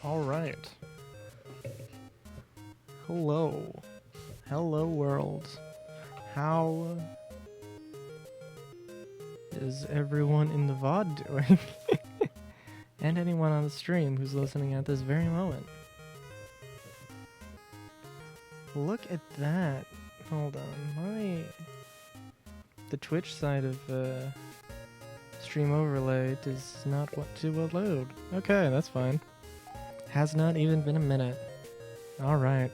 All right. Hello. Hello, world. How is everyone in the VOD doing? And anyone on the stream who's listening at this very moment. Look at that. Hold on. The Twitch side of stream overlay does not want to load. Okay, that's fine. Has not even been a minute. Alright.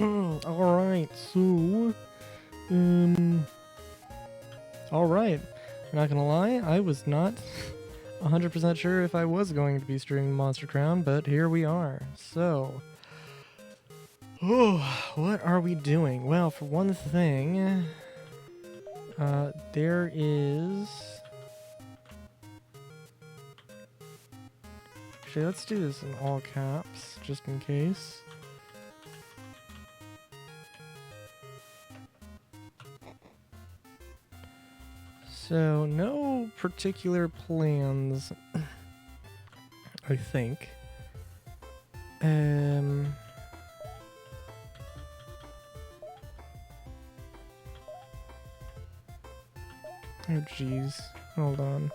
Alright, so... Alright. I'm not gonna lie, I was not 100% sure if I was going to be streaming Monster Crown, but here we are. So... what are we doing? Well, for one thing... there is... Actually, let's do this in all caps, just in case. So, no particular plans, I think. Oh, jeez. Hold on.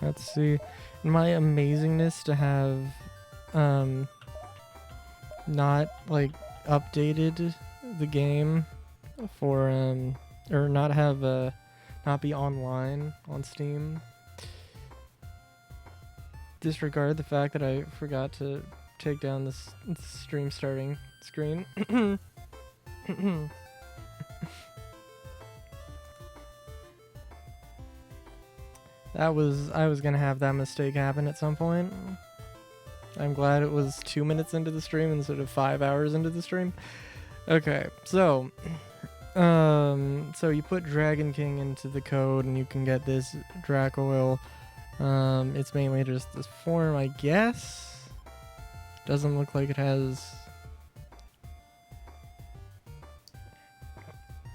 Let's see. In my amazingness to have, not, like, updated the game for, or not have, not be online on Steam. Disregard the fact that I forgot to take down this stream starting screen. I was gonna have that mistake happen at some point. I'm glad it was 2 minutes into the stream instead of 5 hours into the stream. Okay, so so you put Dragon King into the code and you can get this Dracoil. It's mainly just this form, I guess. Doesn't look like it has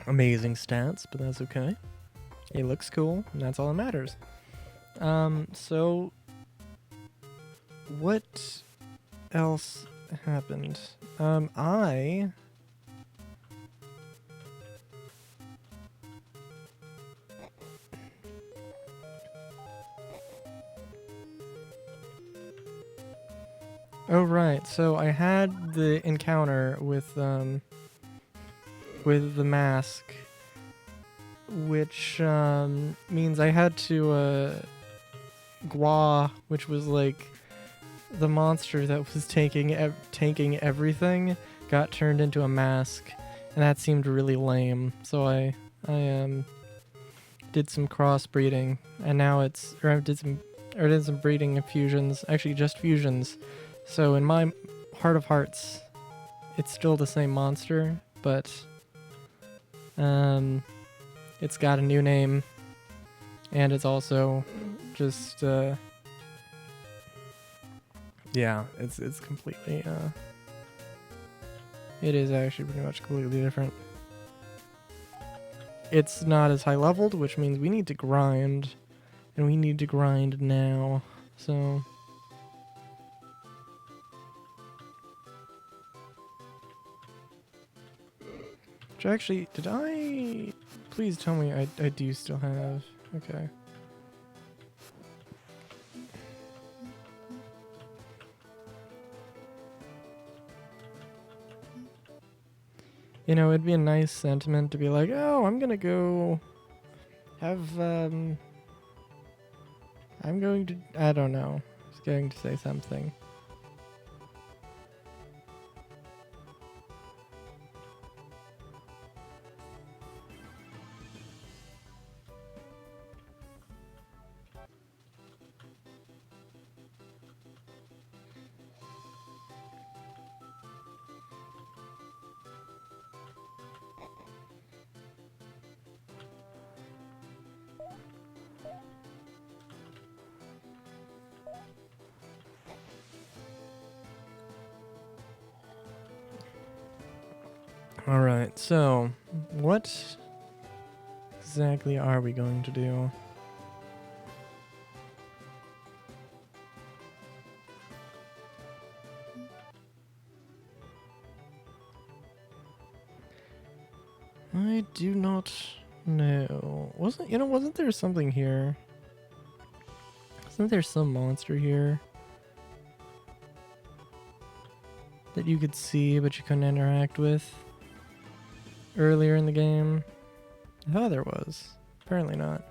amazing stats, but that's okay. It looks cool, and that's all that matters. So what else happened? Oh right, so I had the encounter with the mask, which means I had to Gua, which was like the monster that was taking everything, got turned into a mask, and that seemed really lame. So I did some crossbreeding, and now I did some breeding of fusions, actually just fusions. So in my heart of hearts, it's still the same monster, but it's got a new name, and it's also just yeah, it's completely it is actually pretty much completely different. It's not as high leveled, which means we need to grind, and we need to grind now. So which actually, did I... Please tell me I do still have... Okay. You know, it'd be a nice sentiment to be like, oh, I'm gonna go have, I'm going to... I don't know. I was going to say something. Alright, so what exactly are we going to do? I do not know. Wasn't there something here? Wasn't there some monster here that you could see but you couldn't interact with earlier in the game? I thought there was. Apparently not.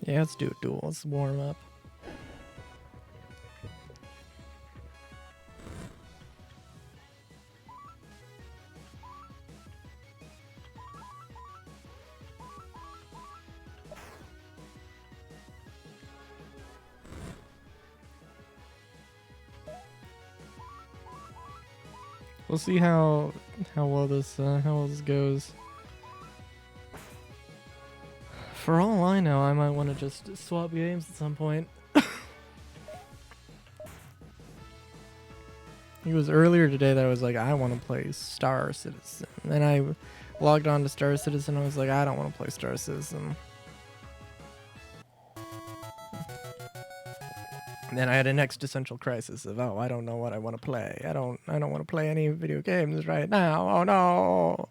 Yeah, let's do a duel. Let's warm up. We'll see how well this goes. For all I know, I might want to just swap games at some point. It was earlier today that I was like, I want to play Star Citizen. Then I logged on to Star Citizen. I was like, I don't want to play Star Citizen. And then I had an existential crisis of, oh, I don't know what I want to play. I don't want to play any video games right now. Oh no.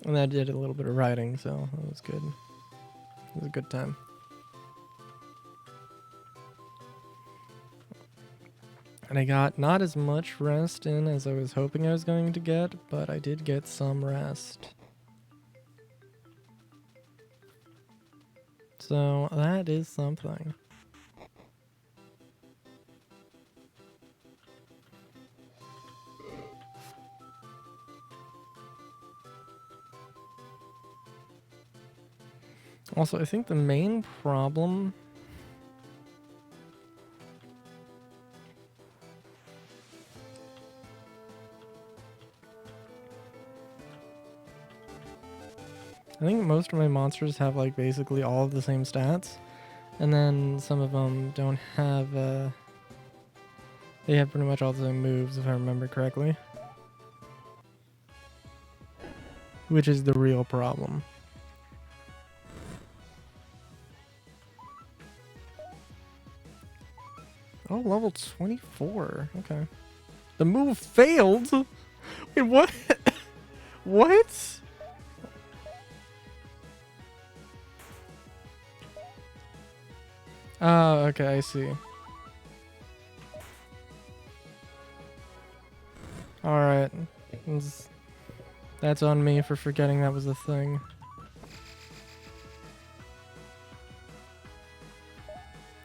And I did a little bit of writing, so it was good. It was a good time. And I got not as much rest in as I was hoping I was going to get, but I did get some rest. So that is something. Also, I think the main problem I think most of my monsters have like basically all of the same stats, and then some of them don't have they have pretty much all the same moves if I remember correctly. Which is the real problem. Oh, level 24. Okay. The move failed? Wait, what? What? Oh, okay, I see. Alright. That's on me for forgetting that was a thing.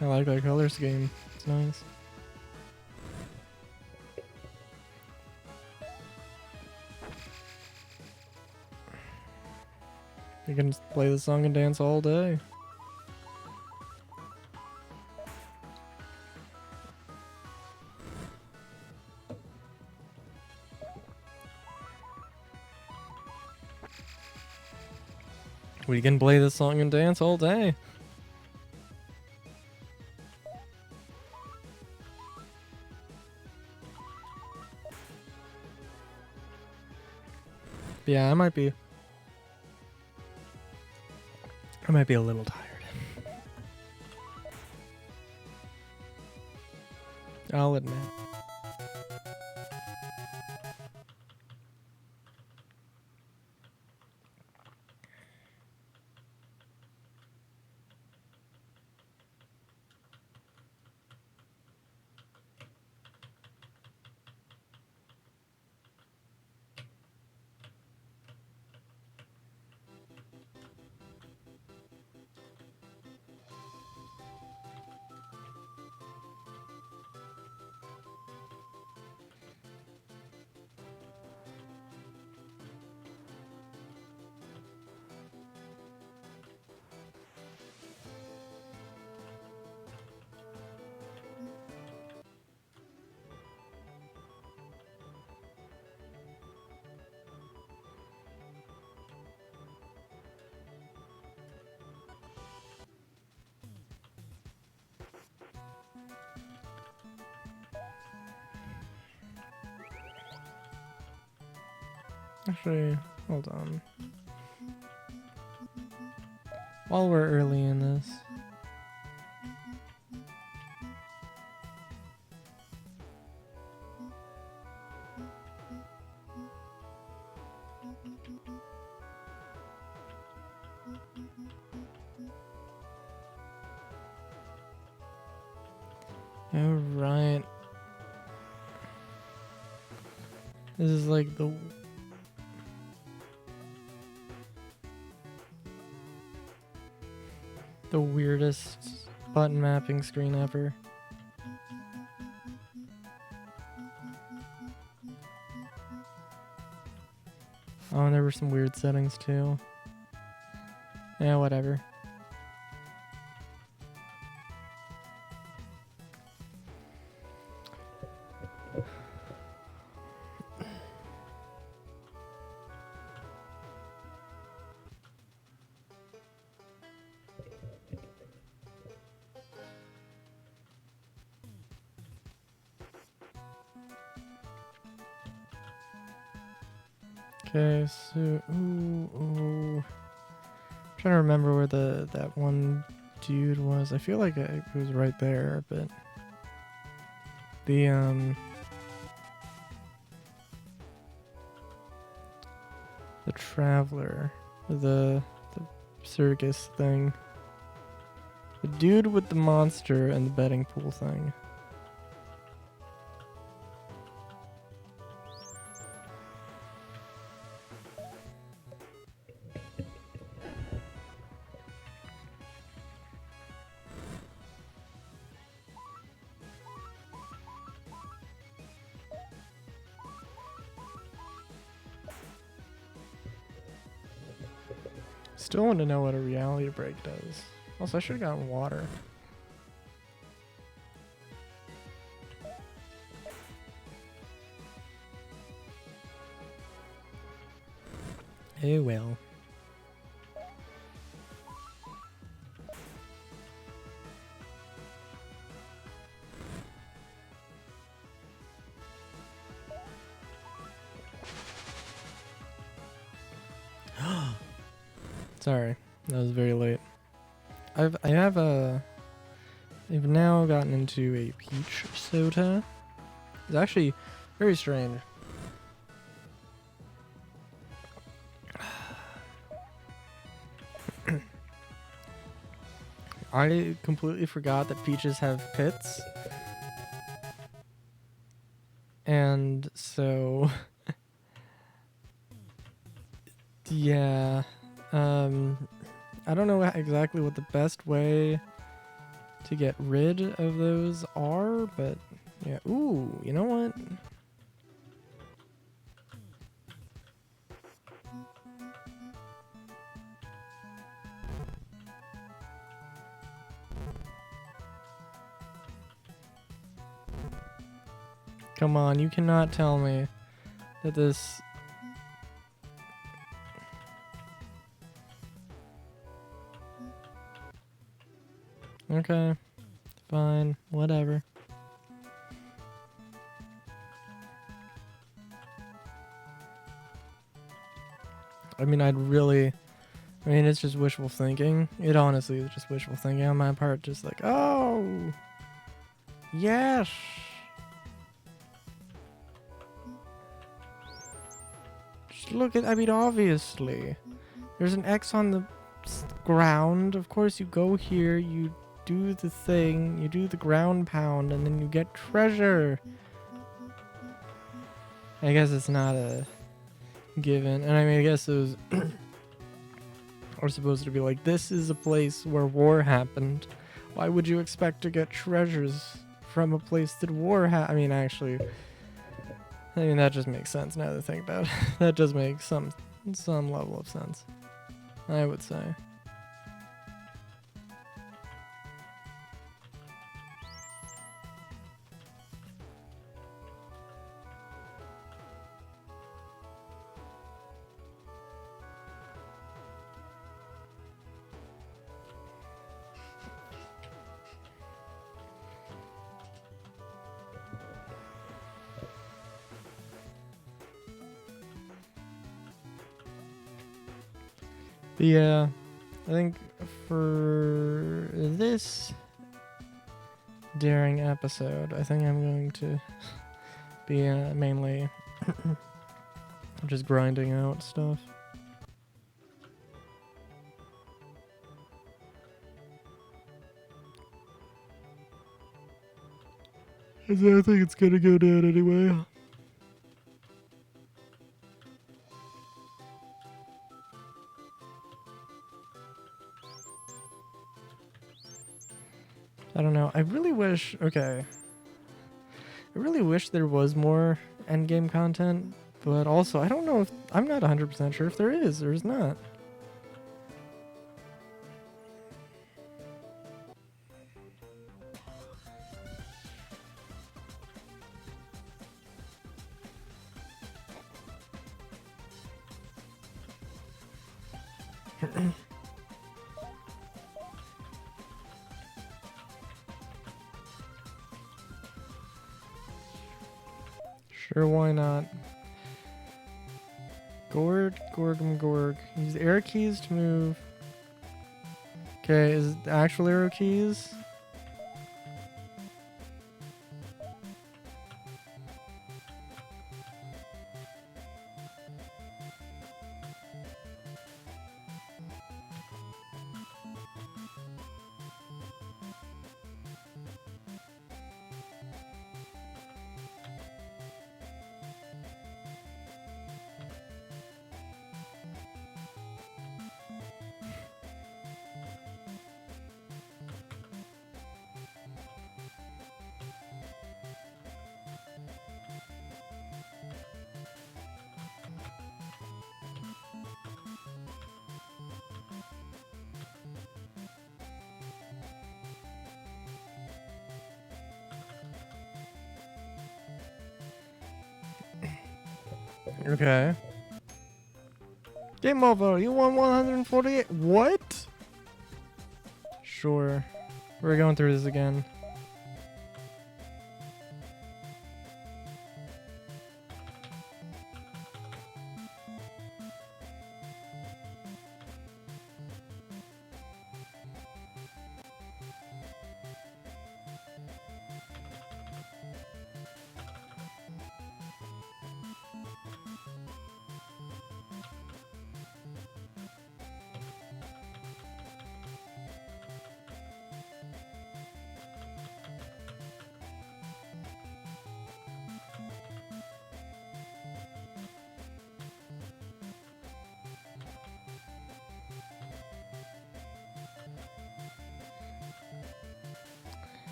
I like that color scheme. It's nice. You can play the song and dance all day. We can play the song and dance all day. Yeah, I might be a little tired. I'll admit. Actually, hold on. While we're early in this. Alright. This is like the weirdest button mapping screen ever. Oh, and there were some weird settings too. Yeah, whatever. Okay, so ooh. Trying to remember where that one dude was. I feel like it was right there, but the traveler, the circus thing, the dude with the monster and the betting pool thing. Still want to know what a reality break does. Also, I should have gotten water. Oh well. Sorry, that was very late. I've now gotten into a peach soda. It's actually very strange. I completely forgot that peaches have pits. And so yeah, I don't know exactly what the best way to get rid of those are, but yeah. Ooh, you know what? Come on, you cannot tell me that this... Okay, fine, whatever. I mean, it's just wishful thinking. It honestly is just wishful thinking on my part. Just like, oh, yes. Just look at, I mean, obviously. There's an X on the ground. Of course, you go here, you do the thing, you do the ground pound, and then you get treasure. I guess it's not a given. And I mean, I guess those are supposed to be like, this is a place where war happened. Why would you expect to get treasures from a place that war I mean, actually, I mean, that just makes sense now that I think about it. That does make some level of sense, I would say. But yeah, I think for this daring episode, I think I'm going to be mainly just grinding out stuff. I think it's gonna go down anyway. I don't know. I really wish. Okay. I really wish there was more endgame content, but also I don't know if I'm not 100% sure if there is or is not. Sure, why not? Gorg. Use arrow keys to move. Okay, is it the actual arrow keys? Okay. Game over. You won 148. What? Sure. We're going through this again.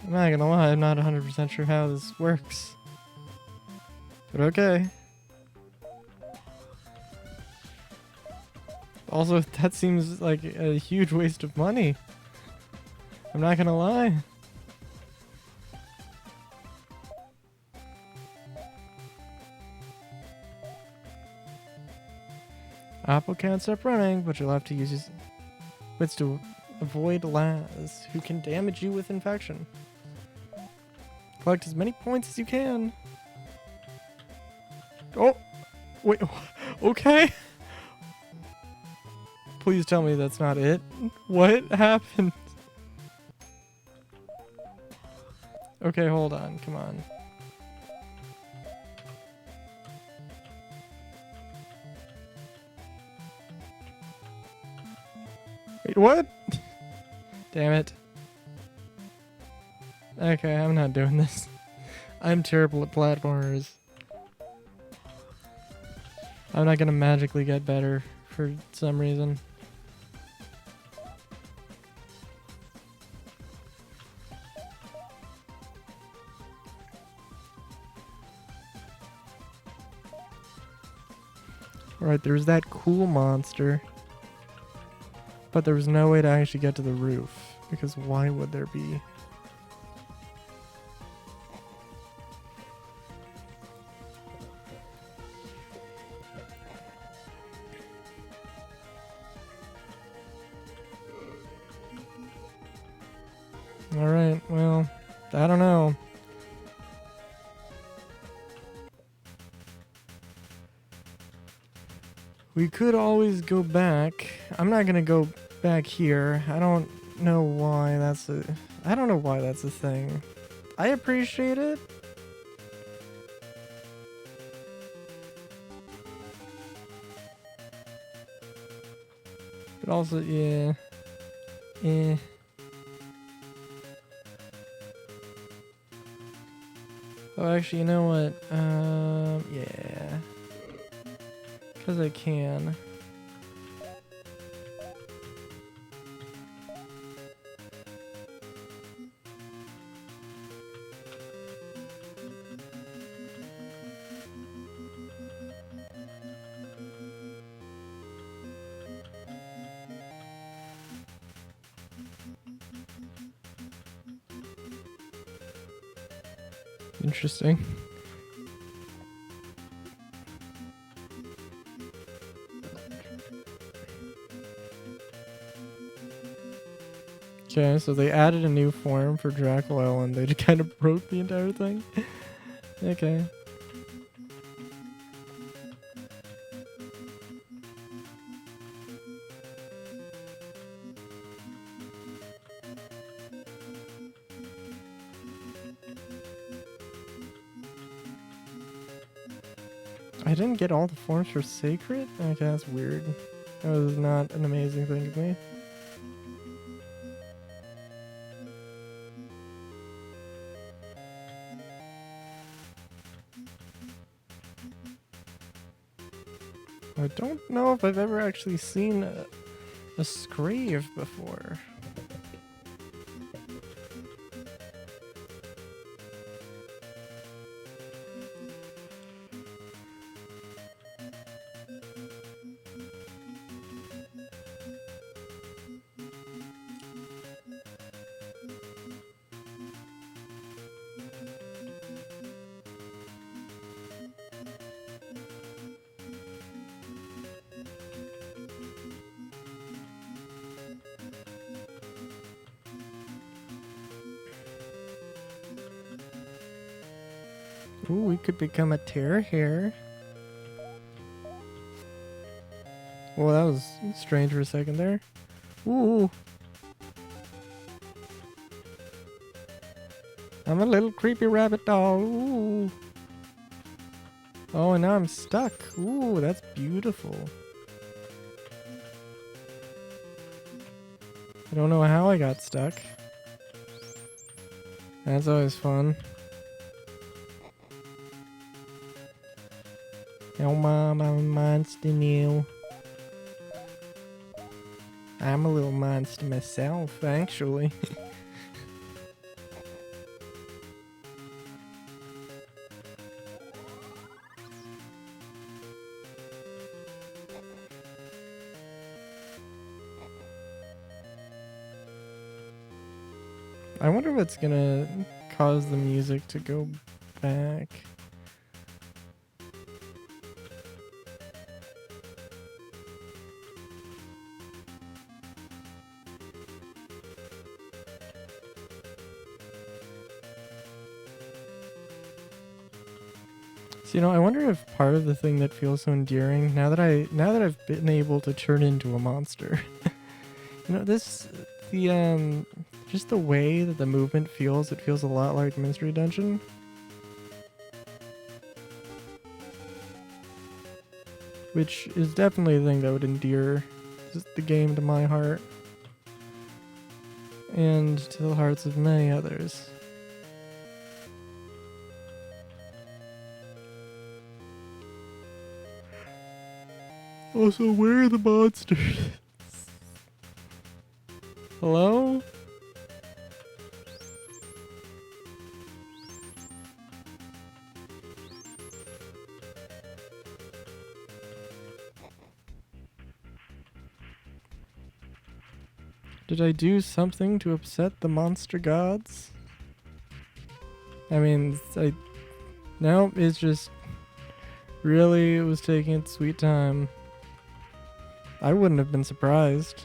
I'm not gonna lie, I'm not 100% sure how this works. But okay. Also, that seems like a huge waste of money. I'm not gonna lie. Apple can't stop running, but you'll have to use his wits to avoid Laz, who can damage you with infection. Collect as many points as you can. Oh! Wait, okay. Please tell me that's not it. What happened? Okay, hold on. Come on. Wait, what? Damn it. Okay, I'm not doing this. I'm terrible at platformers. I'm not gonna magically get better for some reason. Alright, there's that cool monster. But there was no way to actually get to the roof. Because why would there be? Alright, well, I don't know. We could always go back. I'm not gonna go back here. I don't know why that's a... I don't know why that's a thing. I appreciate it. But also, yeah. Eh. Oh, actually, you know what? Yeah. Because I can. Interesting. Okay, so they added a new form for Dracula and they just kind of broke the entire thing. Okay. I didn't get all the forms for Sacred? Okay, that's weird. That was not an amazing thing to me. I don't know if I've ever actually seen a Scrave before. Ooh, we could become a terror here. Well, that was strange for a second there. Ooh. I'm a little creepy rabbit doll. Ooh. Oh, and now I'm stuck. Ooh, that's beautiful. I don't know how I got stuck. That's always fun. Oh, Mom, I'm a monster now. I'm a little monster myself, actually. I wonder what's gonna cause the music to go back. So, you know, I wonder if part of the thing that feels so endearing now that I've been able to turn into a monster. You know, just the way that the movement feels, it feels a lot like Mystery Dungeon. Which is definitely a thing that would endear the game to my heart. And to the hearts of many others. Also, where are the monsters? Hello? Did I do something to upset the monster gods? I mean, no, it's just really, it was taking its sweet time. I wouldn't have been surprised.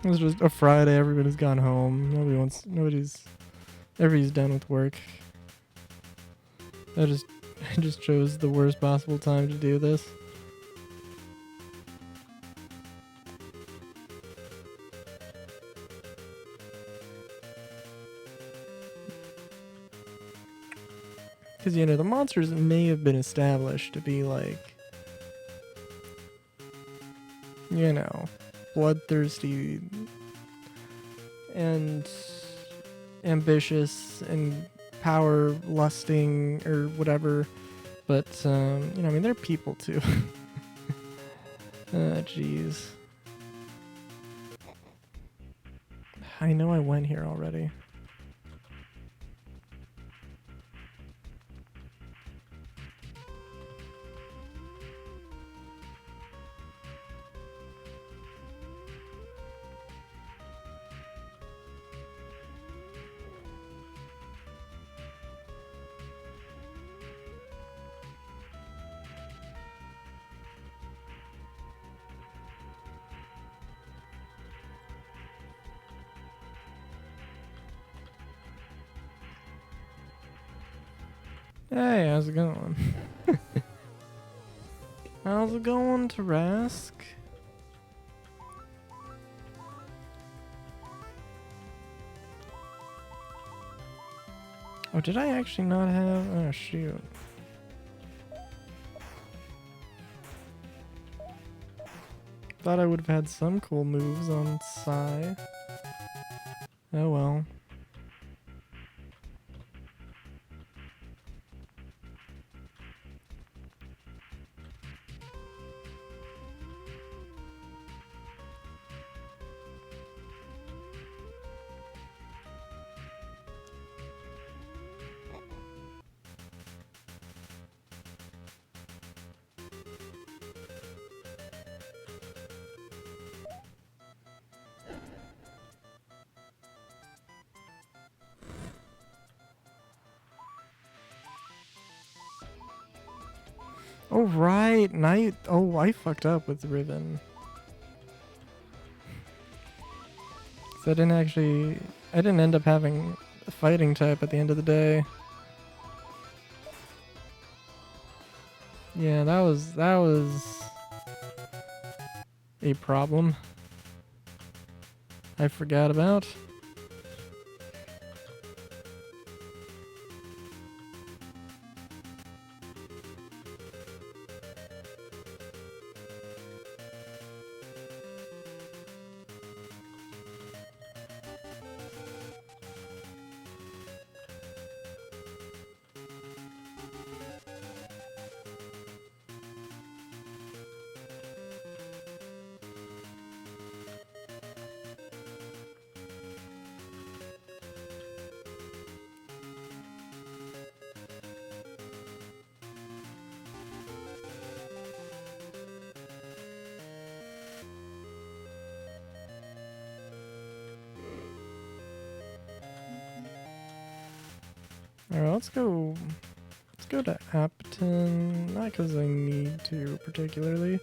It's just a Friday. Everybody's gone home. Everybody's done with work. I just chose the worst possible time to do this. Because, you know, the monsters may have been established to be like, you know, bloodthirsty and ambitious and power lusting or whatever. But, you know, I mean, they're people too. Jeez. I know I went here already. Hey, how's it going? How's it going, Tarask? Oh, did I actually not have... Oh, shoot. Thought I would have had some cool moves on Psy. Oh well. Oh, right. I fucked up with Riven. So I didn't end up having a fighting type at the end of the day. Yeah, that was a problem I forgot about. Alright, let's go to Apton. Not because I need to particularly.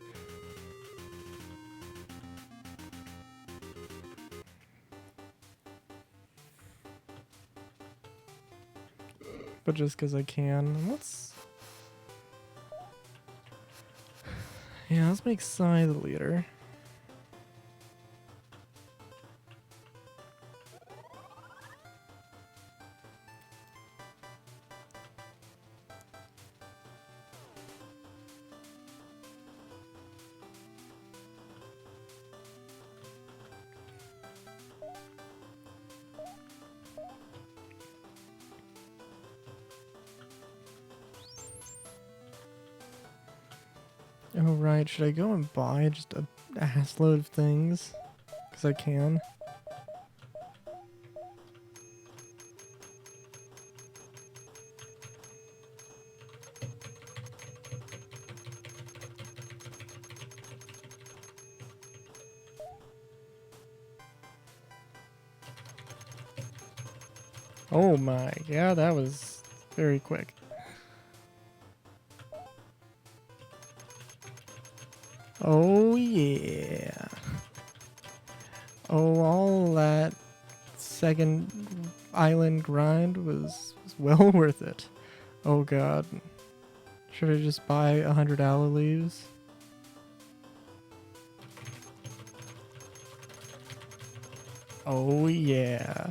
But just because I can. Yeah, let's make Psy the leader. Oh right, should I go and buy just a ass load of things? Because I can. Oh my, yeah, that was very quick. Oh yeah. Oh, all that second island grind was well worth it. Oh god. Should I just buy 100 aloe leaves? Oh yeah.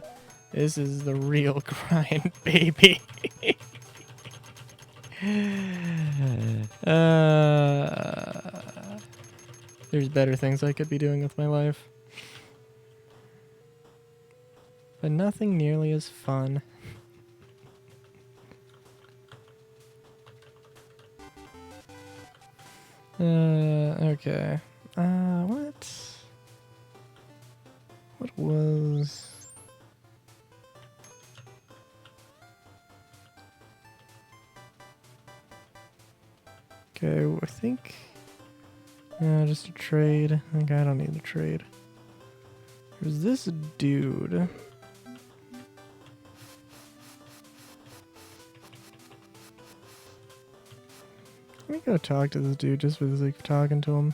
This is the real grind, baby. There's better things I could be doing with my life. But nothing nearly as fun. Okay. What? What was... Okay, I think... just a trade. I think I don't need a trade. There's this dude. Let me go talk to this dude just for the sake of talking to him.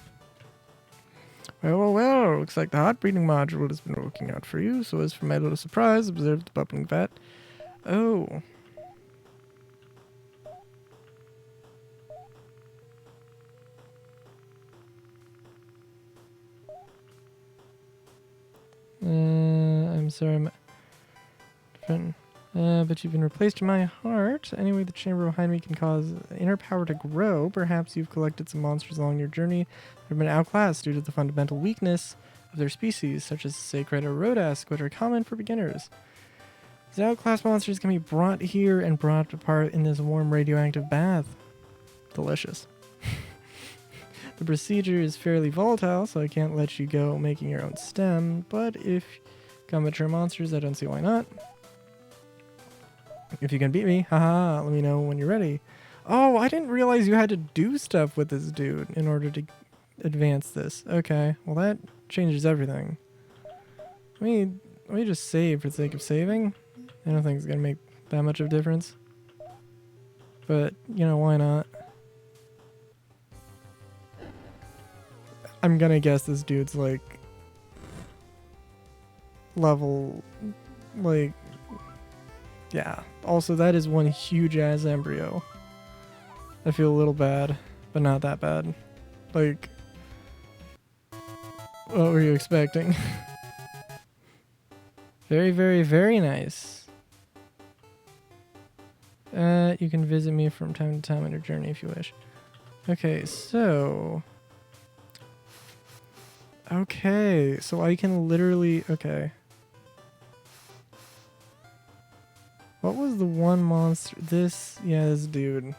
Well, looks like the hot breeding module has been working out for you, so as for my little surprise, observe the bubbling vat. Oh. I'm sorry, but you've been replaced in my heart. Anyway, the chamber behind me can cause inner power to grow. Perhaps you've collected some monsters along your journey that have been outclassed due to the fundamental weakness of their species, such as Sacred or Rodask, which are common for beginners. These outclassed monsters can be brought here and brought apart in this warm radioactive bath. Delicious. The procedure is fairly volatile, so I can't let you go making your own stem, but if you come mature monsters, I don't see why not. If you can beat me, haha, let me know when you're ready. Oh, I didn't realize you had to do stuff with this dude in order to advance this. Okay, well that changes everything. Let me just save for the sake of saving. I don't think it's gonna make that much of a difference. But, you know, why not? I'm gonna guess this dude's like level, like, yeah. Also, that is one huge ass embryo. I feel a little bad, but not that bad. Like, what were you expecting? Very, very, very nice. You can visit me from time to time on your journey if you wish. Okay, so... Okay, so I can literally... Okay. What was the one monster? This... Yeah, this dude.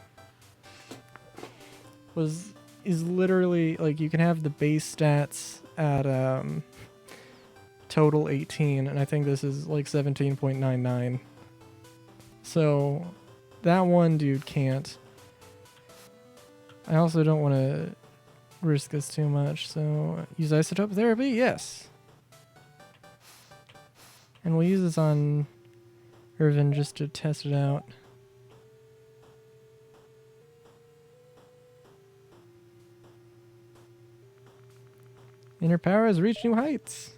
Is literally... Like, you can have the base stats at, total 18, and I think this is, like, 17.99. So, that one dude can't. I also don't want to risk this too much, so use isotope therapy, yes. And we'll use this on Irvin just to test it out. Inner power has reached new heights.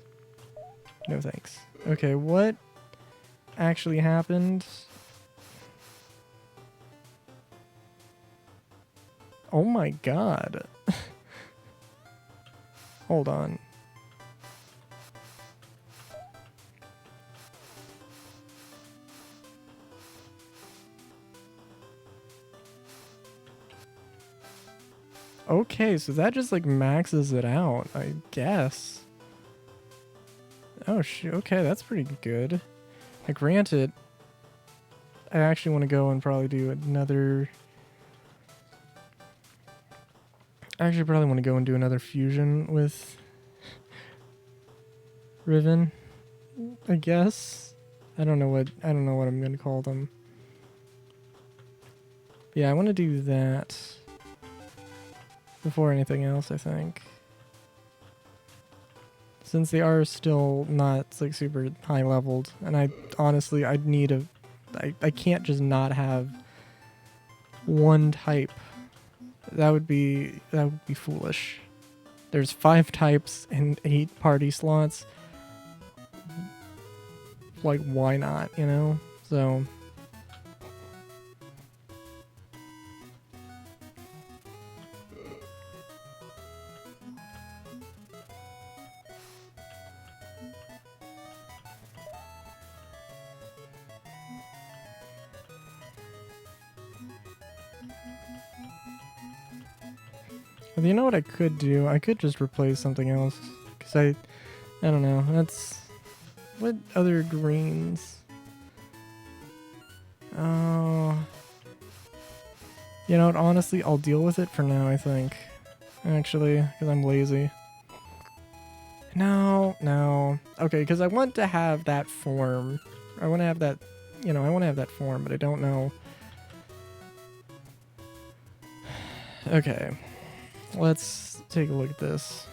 No thanks. Okay, what actually happened? Oh my god. Hold on. Okay, so that just like maxes it out, I guess. Oh shoot, okay, that's pretty good. Now, granted, I actually want to go and probably do another... I actually probably want to go and do another fusion with Riven, I guess. I don't know what I'm going to call them. Yeah, I want to do that before anything else, I think. Since they are still not like super high leveled, and I honestly I'd need a I can't just not have one type. That would be foolish. There's 5 types and 8 party slots. like, why not, you know? So... But you know what I could do? I could just replace something else. Because I don't know. That's... What other greens? Oh... You know what? Honestly, I'll deal with it for now, I think. Actually, because I'm lazy. No, no. Okay, because I want to have that form. I want to have that... You know, I want to have that form, but I don't know. Okay. Let's take a look at this.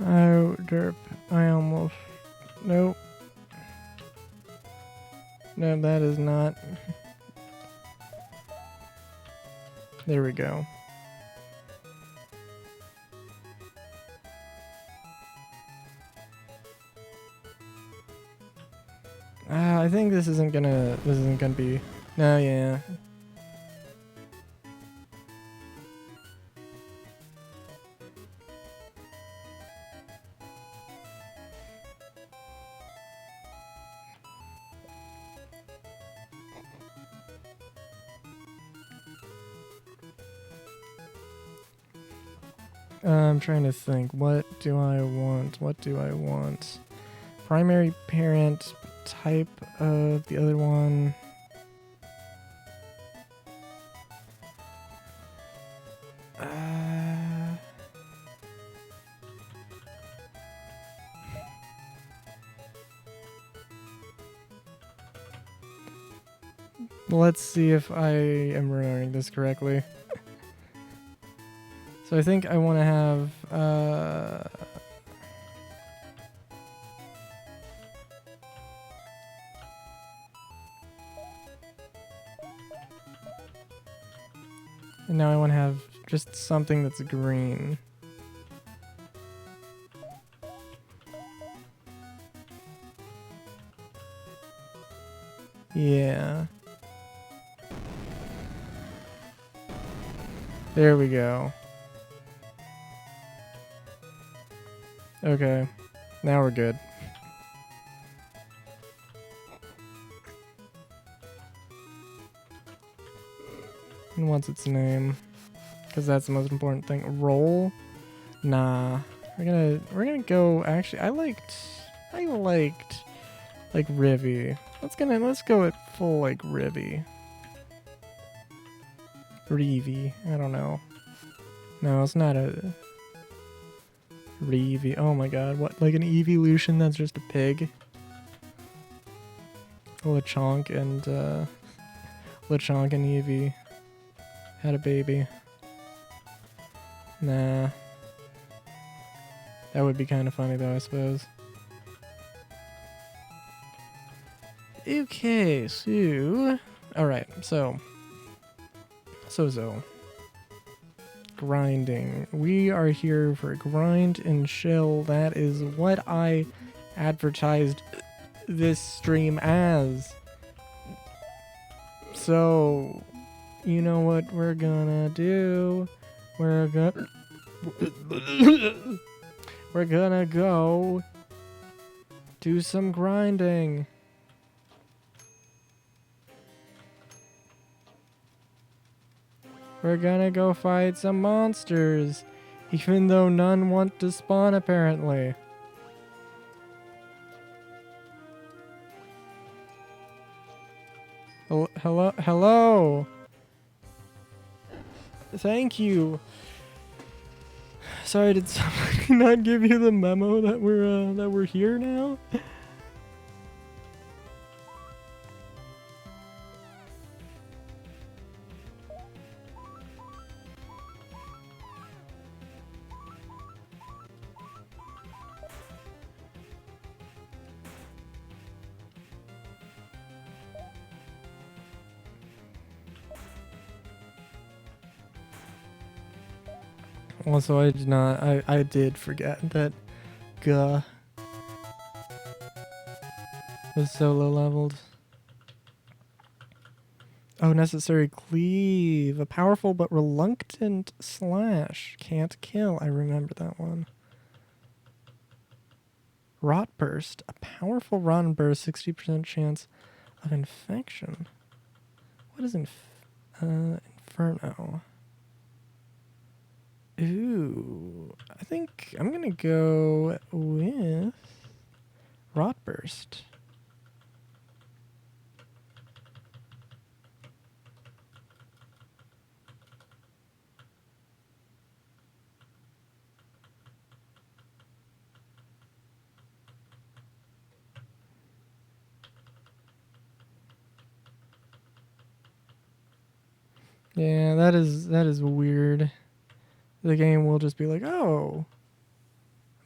Oh, derp. I almost... Nope. No, that is not... There we go. I think this isn't gonna be... No, yeah. I'm trying to think. What do I want? What do I want? Primary parent, type of the other one. Let's see if I am remembering this correctly. So I think I want to have... And now I want to have just something that's green. Yeah. There we go. Okay. Now we're good. And what's its name? Because that's the most important thing. Roll? Nah. We're gonna go... Actually, I liked like Rivy. Let's go with full like Rivy. Reevy. I don't know. No, it's not a Reevy. Oh my god, what? Like an evolution that's just a pig? Lechonk and Eevee had a baby. Nah. That would be kind of funny though, I suppose. Okay, so... Alright, so... Grinding. We are here for grind and chill. That is what I advertised this stream as. So, you know what we're gonna do? We're gonna go do some grinding. We're gonna go fight some monsters, even though none want to spawn apparently. Hello. Thank you. Sorry, did somebody not give you the memo that we're here now? Also, I did not. I did forget that Guh was so low leveled. Oh, necessary cleave. A powerful but reluctant slash. Can't kill. I remember that one. Rot burst. A powerful rotten burst. 60% chance of infection. What is Inferno? Ooh. I think I'm gonna go with Rot burst. Yeah, that is weird. The game will just be like, oh,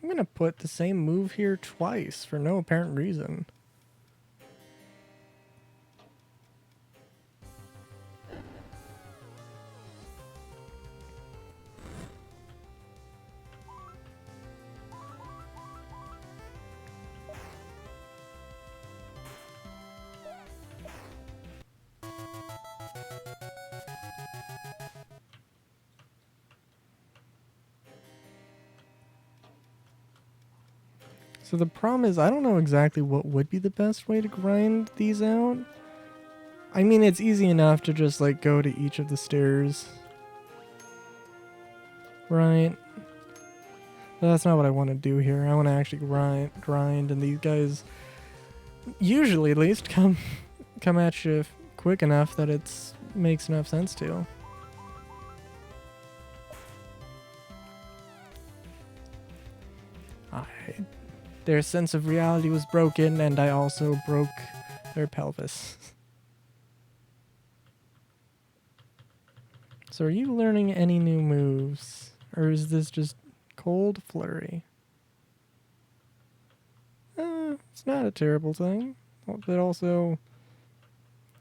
I'm gonna put the same move here twice for no apparent reason. So the problem is I don't know exactly what would be the best way to grind these out. I mean, it's easy enough to just like go to each of the stairs. Right? But that's not what I want to do here. I want to actually grind, and these guys usually at least come at you quick enough that it makes enough sense to. Their sense of reality was broken, and I also broke their pelvis. So are you learning any new moves? Or is this just cold flurry? It's not a terrible thing. But also,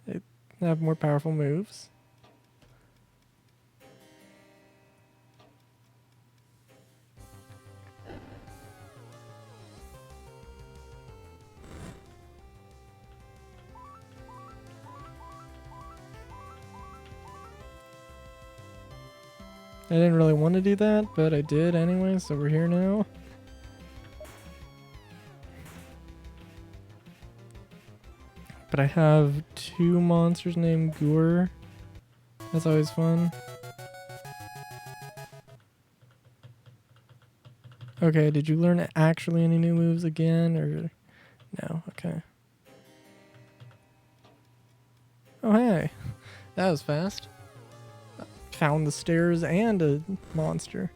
they have more powerful moves. I didn't really want to do that, but I did anyway, so we're here now. But I have 2 monsters named Gur. That's always fun. Okay, did you learn actually any new moves again, or no? Okay. Oh, hey. That was fast. Found the stairs and a monster.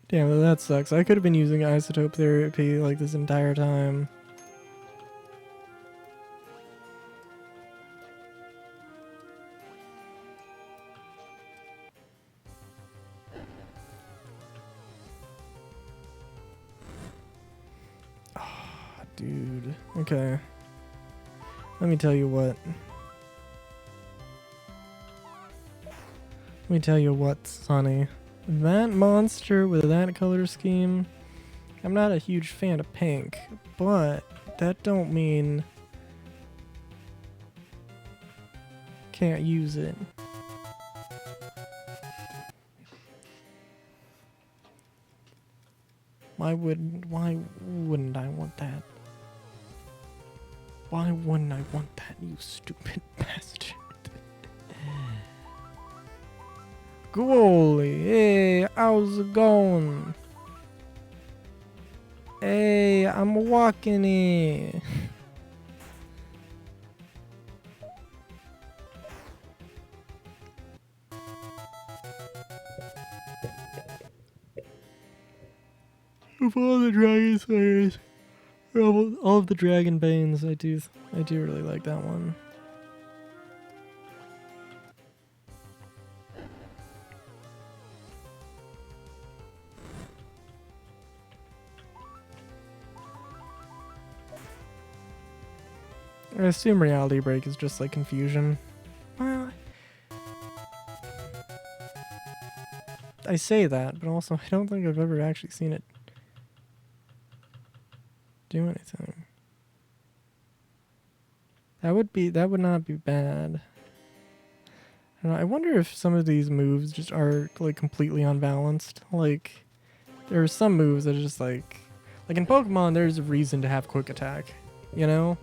Damn, that sucks. I could have been using isotope therapy like this entire time. Dude. Okay. Let me tell you what. Let me tell you what, Sonny. That monster with that color scheme, I'm not a huge fan of pink, but that don't mean can't use it. Why wouldn't I want that? Why wouldn't I want that, you stupid bastard? Goalie, hey, how's it going? Hey, I'm walking here. Of all the Dragon Slayers, all of the Dragon Banes, I do really like that one. I assume Reality Break is just like confusion. Well, I say that, but also I don't think I've ever actually seen it do anything. That would not be bad. I don't know, I wonder if some of these moves just are like completely unbalanced. Like there are some moves that are just like in Pokemon there's a reason to have quick attack, you know?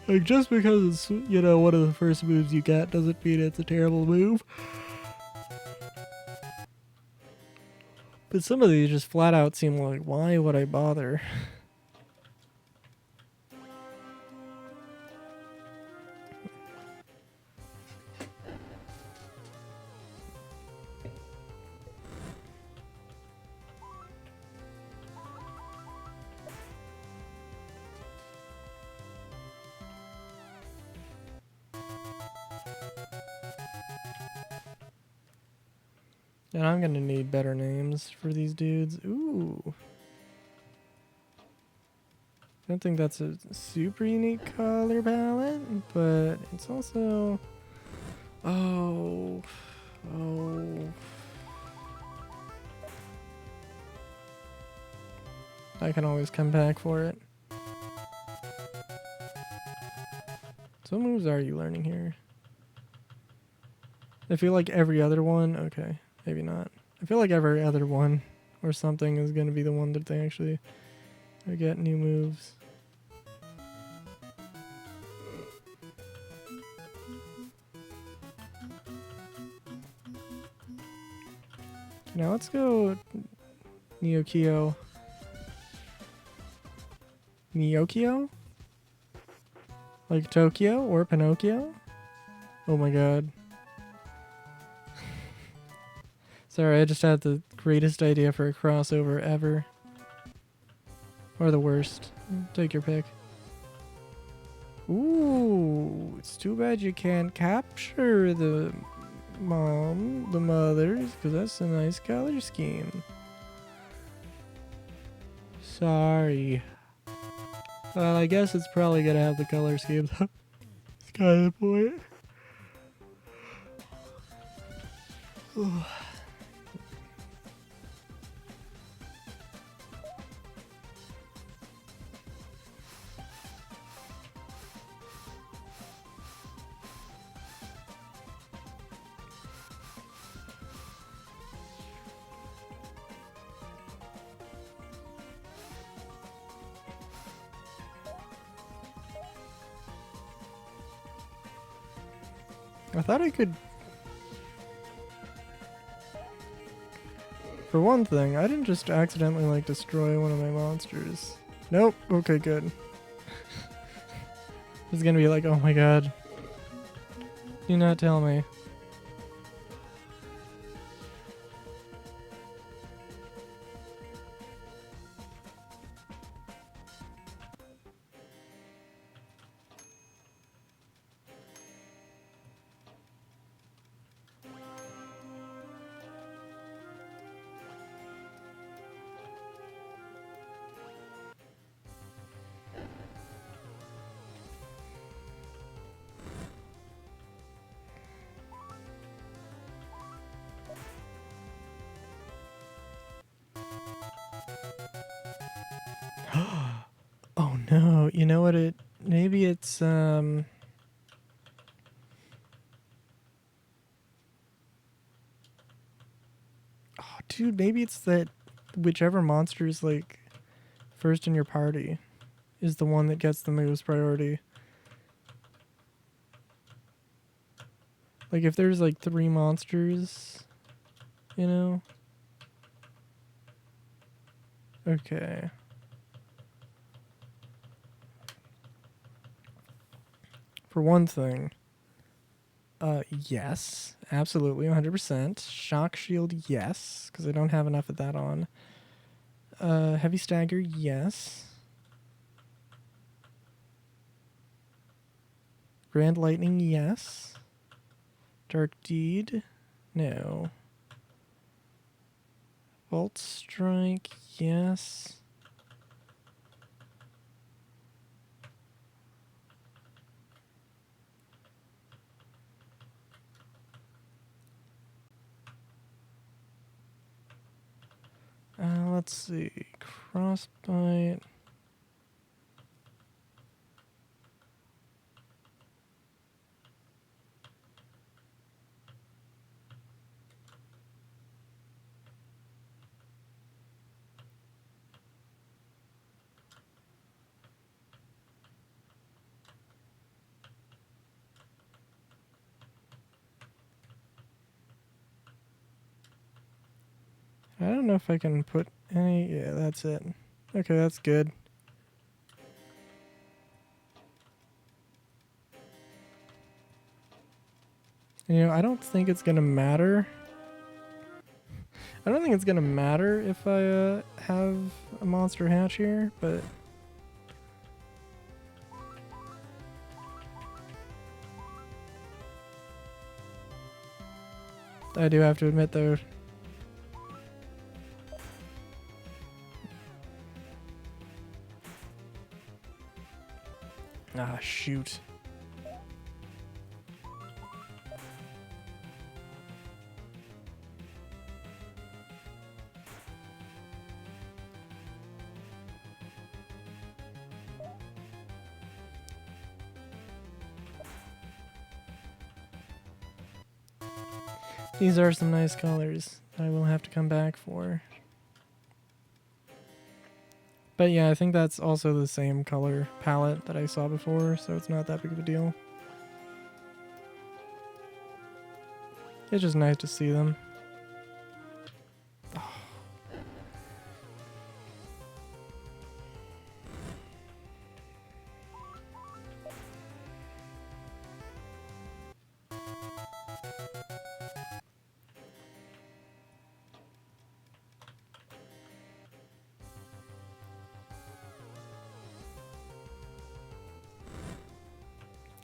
Like just because it's, you know, one of the first moves you get doesn't mean it's a terrible move. But some of these just flat out seem like, why would I bother? And I'm gonna need better names for these dudes. Ooh. I don't think that's a super unique color palette, but it's also... Oh. I can always come back for it. So what moves are you learning here? I feel like every other one... Okay, maybe not. I feel like every other one or something is going to be the one that they actually get new moves. Now let's go Neokio. Neokio? Like Tokyo or Pinocchio? Oh my god. Sorry, I just had the greatest idea for a crossover ever. Or the worst. Take your pick. Ooh, it's too bad you can't capture the mothers, because that's a nice color scheme. Sorry. Well, I guess it's probably gonna have the color scheme though. It's kind of the point. I thought I could... For one thing, I didn't just accidentally, like, destroy one of my monsters. Nope. Okay, good. It's gonna be like, oh my god. Do not tell me. Oh no, you know what maybe it's oh dude, maybe it's that whichever monster is like first in your party is the one that gets the most priority. Like if there's like 3 monsters, you know? Okay. For one thing, yes, absolutely, 100%. Shock shield, yes, because I don't have enough of that on. Heavy stagger, yes. Grand lightning, yes. Dark deed, no. Bolt strike, yes. Let's see. Crossbite. I don't know if I can put any. Yeah, that's it. Okay, that's good. You know, I don't think it's gonna matter. I don't think it's gonna matter if I have a monster hatch here, but I do have to admit though. Ah, shoot. These are some nice colors I will have to come back for. But yeah, I think that's also the same color palette that I saw before, so it's not that big of a deal. It's just nice to see them.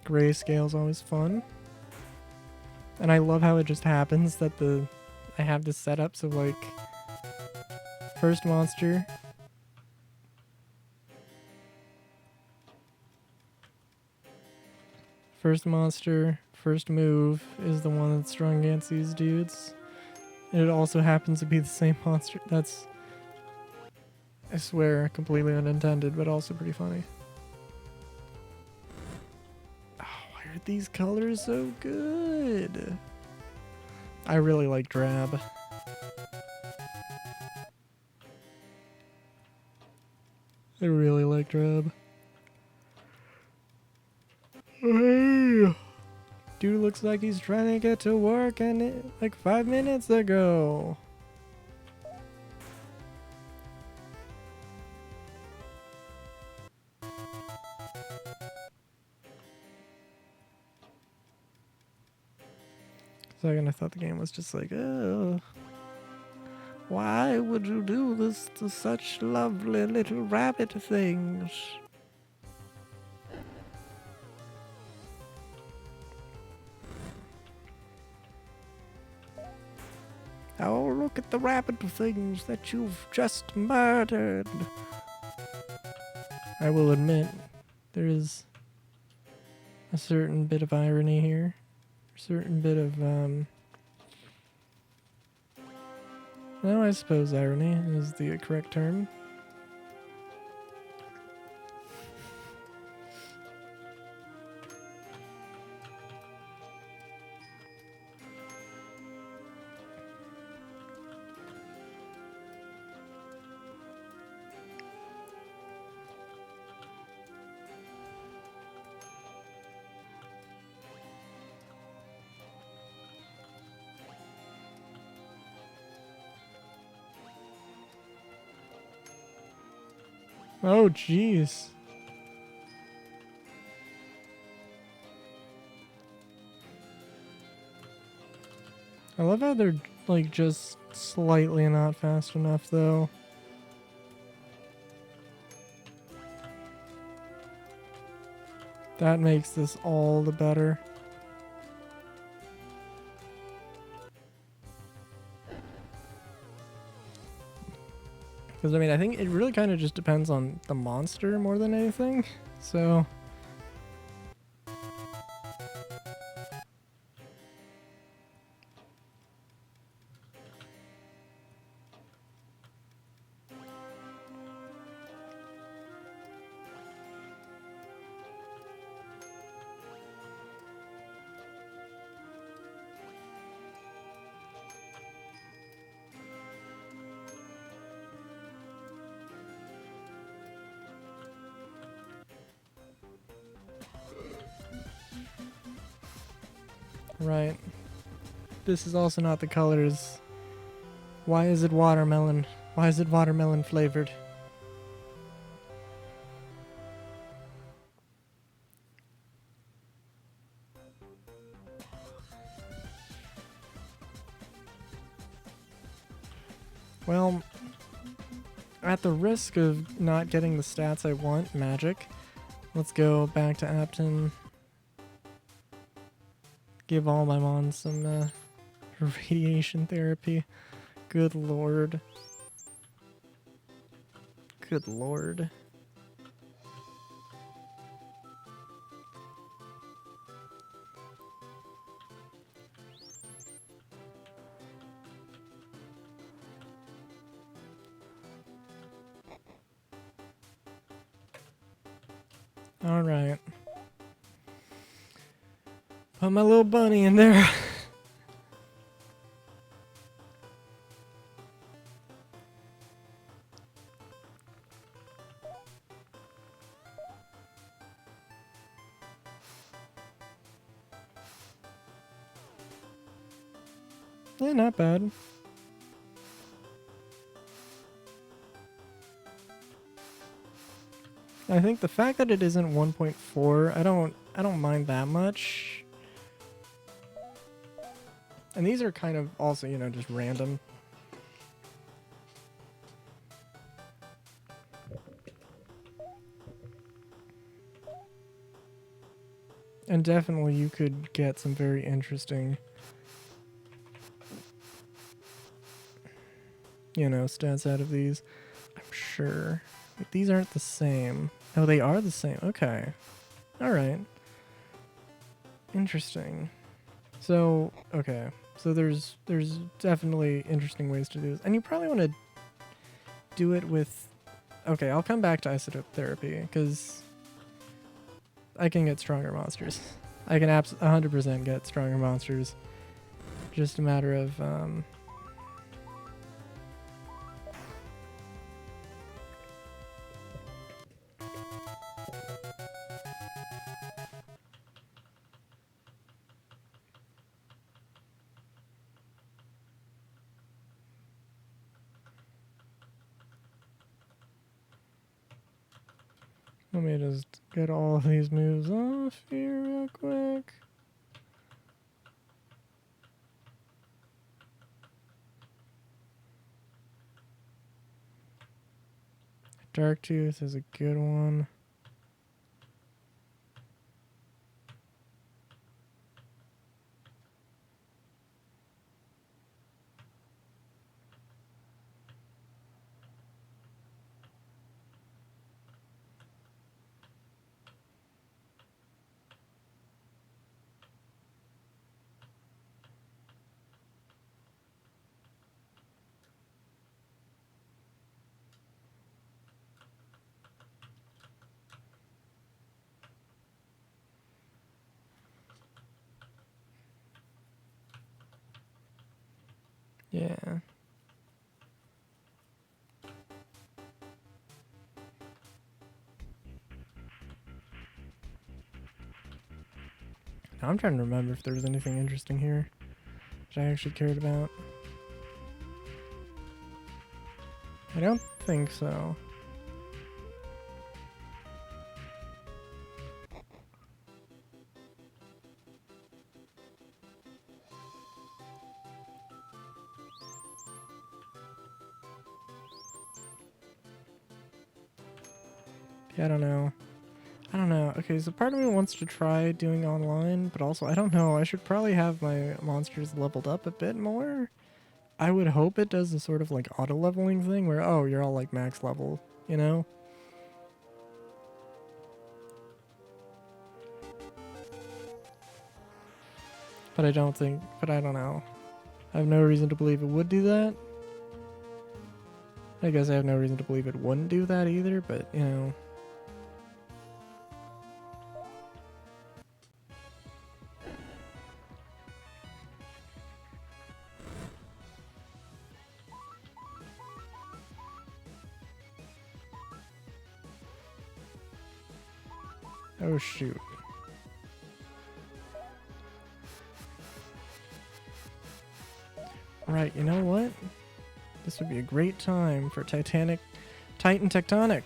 Grayscale's always fun. And I love how it just happens that I have this set up so like first monster first move is the one that's strong against these dudes. And it also happens to be the same monster. That's, I swear, completely unintended, but also pretty funny. Oh, why are these colors so good? I really like drab. I really like drab. Dude looks like he's trying to get to work and like 5 minutes ago. For a second, I thought the game was just like, oh, why would you do this to such lovely little rabbit things? Oh, look at the rabbit things that you've just murdered. I will admit, there is a certain bit of irony here. A certain bit of, no, I suppose irony is the correct term. Oh, jeez. I love how they're, like, just slightly not fast enough, though. That makes this all the better. Because, I mean, I think it really kind of just depends on the monster more than anything. So... Right. This is also not the colors. Why is it watermelon? Why is it watermelon flavored? Well, at the risk of not getting the stats I want, magic, let's go back to Apton. Give all my mons some radiation therapy. Good lord. Good lord. Alright. Put my little bunny in there. Yeah, not bad. I think the fact that it isn't 1.4, I don't mind that much. And these are kind of also, you know, just random. And definitely you could get some very interesting, you know, stats out of these. I'm sure. But these aren't the same. Oh, they are the same. Okay. Alright. Interesting. So, okay. So there's definitely interesting ways to do this. And you probably want to do it with... Okay, I'll come back to isotope therapy, because I can get stronger monsters. I can 100% get stronger monsters. Just a matter of... Let me just get all of these moves off here real quick. Darktooth is a good one. Yeah. I'm trying to remember if there was anything interesting here that I actually cared about. I don't think so. Yeah, I don't know. I don't know. Okay, so part of me wants to try doing online, but also I don't know. I should probably have my monsters leveled up a bit more. I would hope it does a sort of like auto leveling thing where, oh, you're all like max level, you know? But I don't think, but I don't know. I have no reason to believe it would do that. I guess I have no reason to believe it wouldn't do that either, but you know. Oh shoot. Right, you know what? This would be a great time for Titan Tectonic.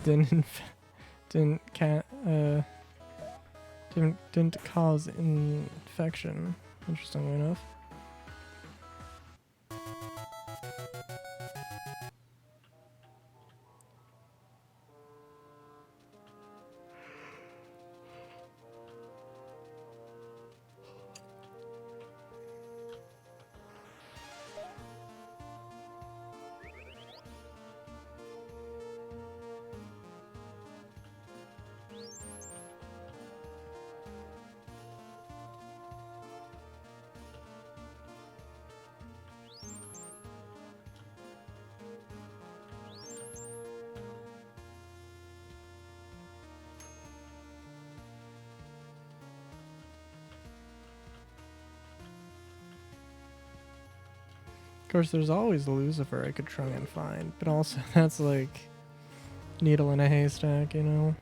Didn't didn't ca didn't cause infection. Interestingly enough. Of course, there's always the Lucifer I could try and find, but also that's like needle in a haystack, you know?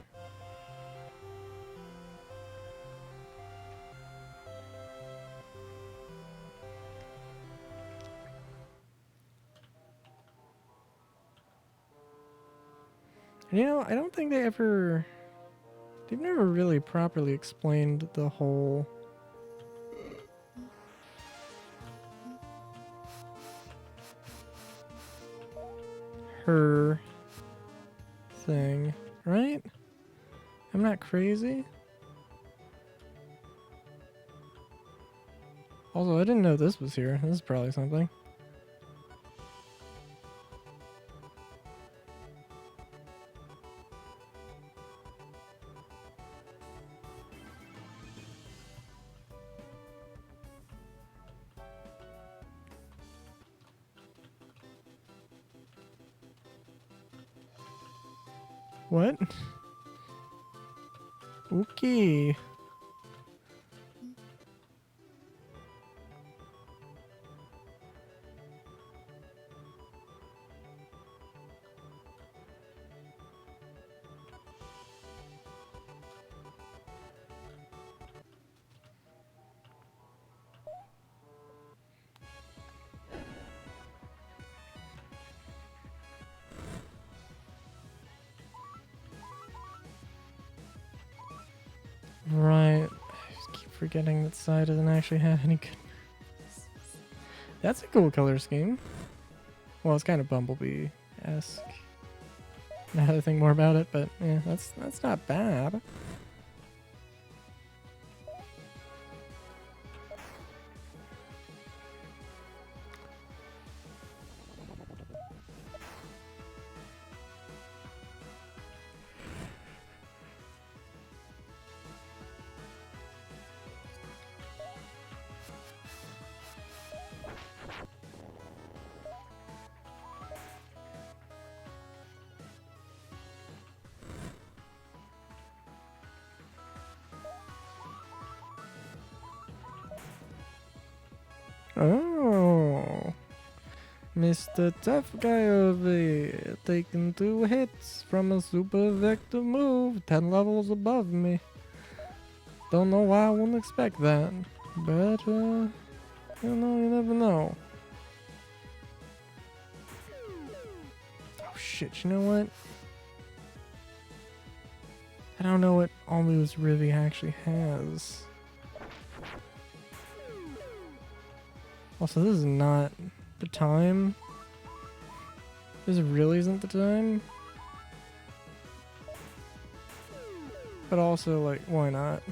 And, you know, I don't think they've never really properly explained the whole her thing, right? I'm not crazy. Also, I didn't know this was here. This is probably something. What? Okay. Right. I just keep forgetting that Psy doesn't actually have any good. That's a cool color scheme. Well, it's kind of Bumblebee-esque. Now that I think more about it, but yeah, that's not bad. Oh, Mr. Tough Guy over here, taking 2 hits from a super effective move 10 levels above me. Don't know why I wouldn't expect that, but you know, you never know. Oh shit, you know what? I don't know what Almu's Rivi actually has. Also, this is not the time. This really isn't the time. But also, like, why not?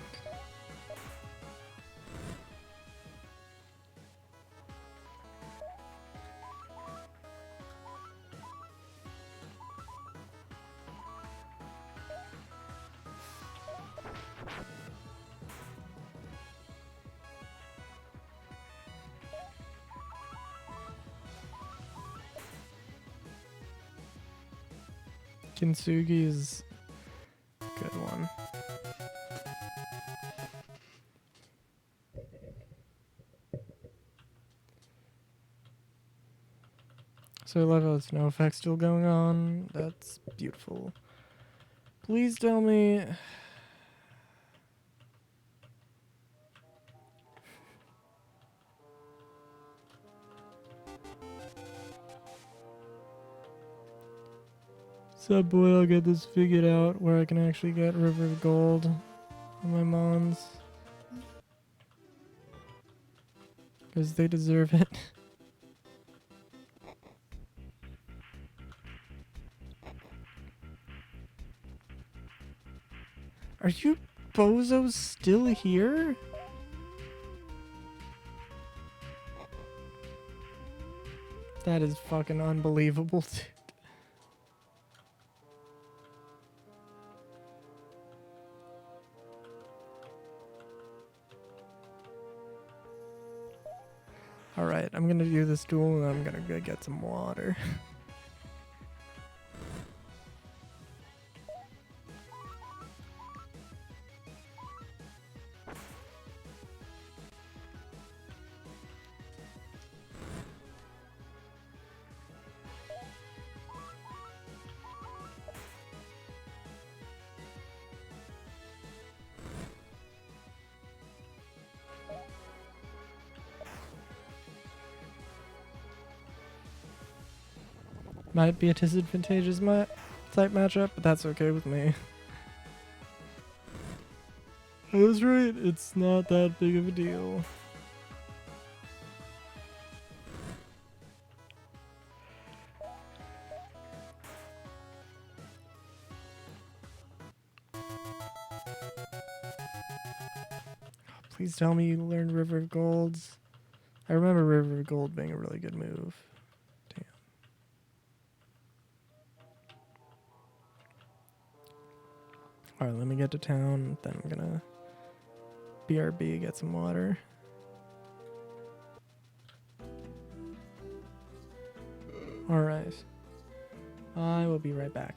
Kintsugi is a good one. So I love how there's no effects still going on. That's beautiful. Please tell me... Subway, I'll get this figured out where I can actually get River of Gold on my Mons. Because they deserve it. Are you bozos still here? That is fucking unbelievable, dude. Alright, I'm gonna do this duel and I'm gonna go get some water. Might be a disadvantageous type matchup, but that's okay with me. I was right, it's not that big of a deal. Please tell me you learned River of Golds. I remember River of Gold being a really good move. Damn. Alright, let me get to town, then I'm gonna BRB, get some water. Alright. I will be right back.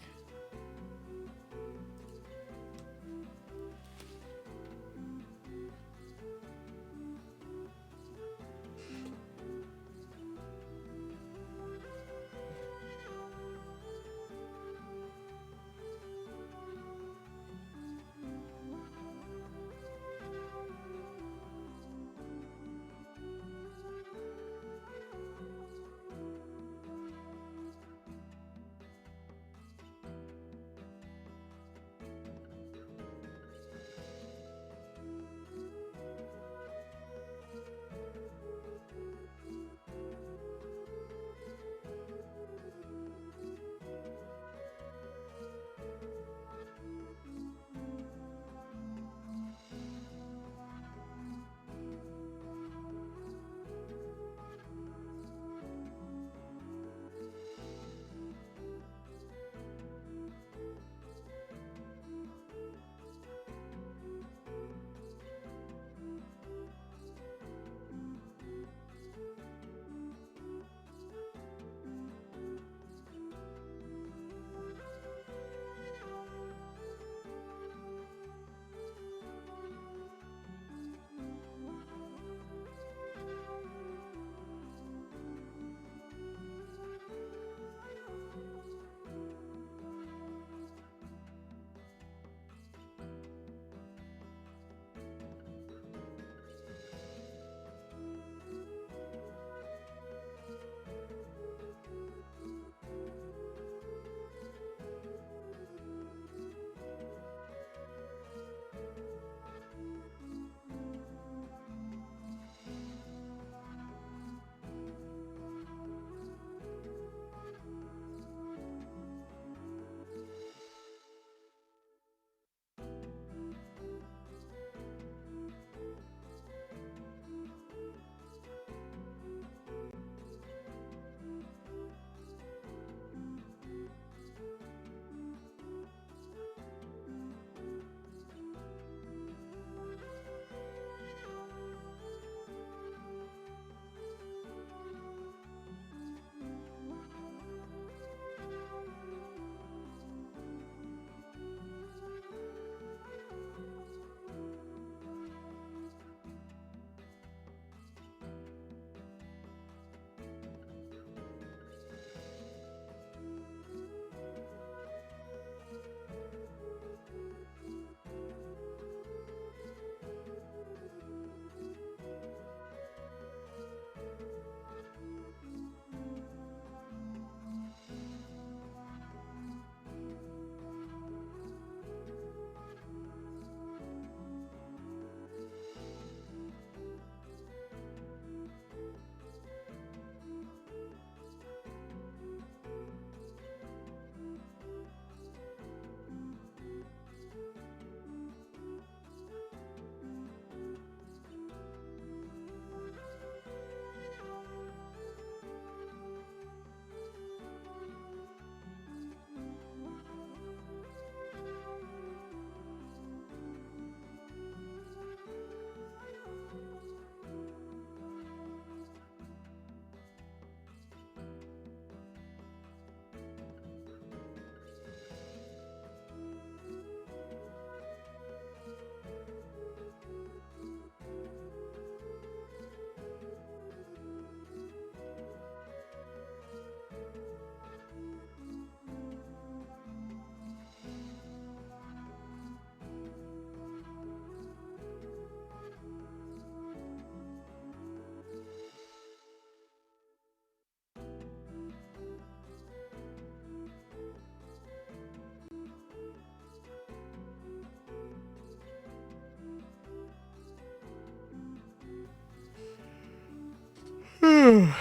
I'm,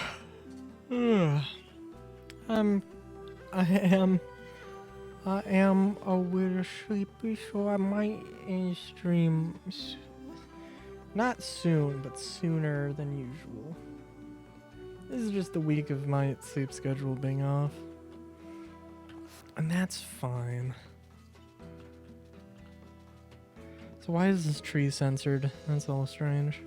I am, I am a little sleepy, so I might end stream not soon, but sooner than usual. This is just the week of my sleep schedule being off, and that's fine. So why is this tree censored? That's all strange.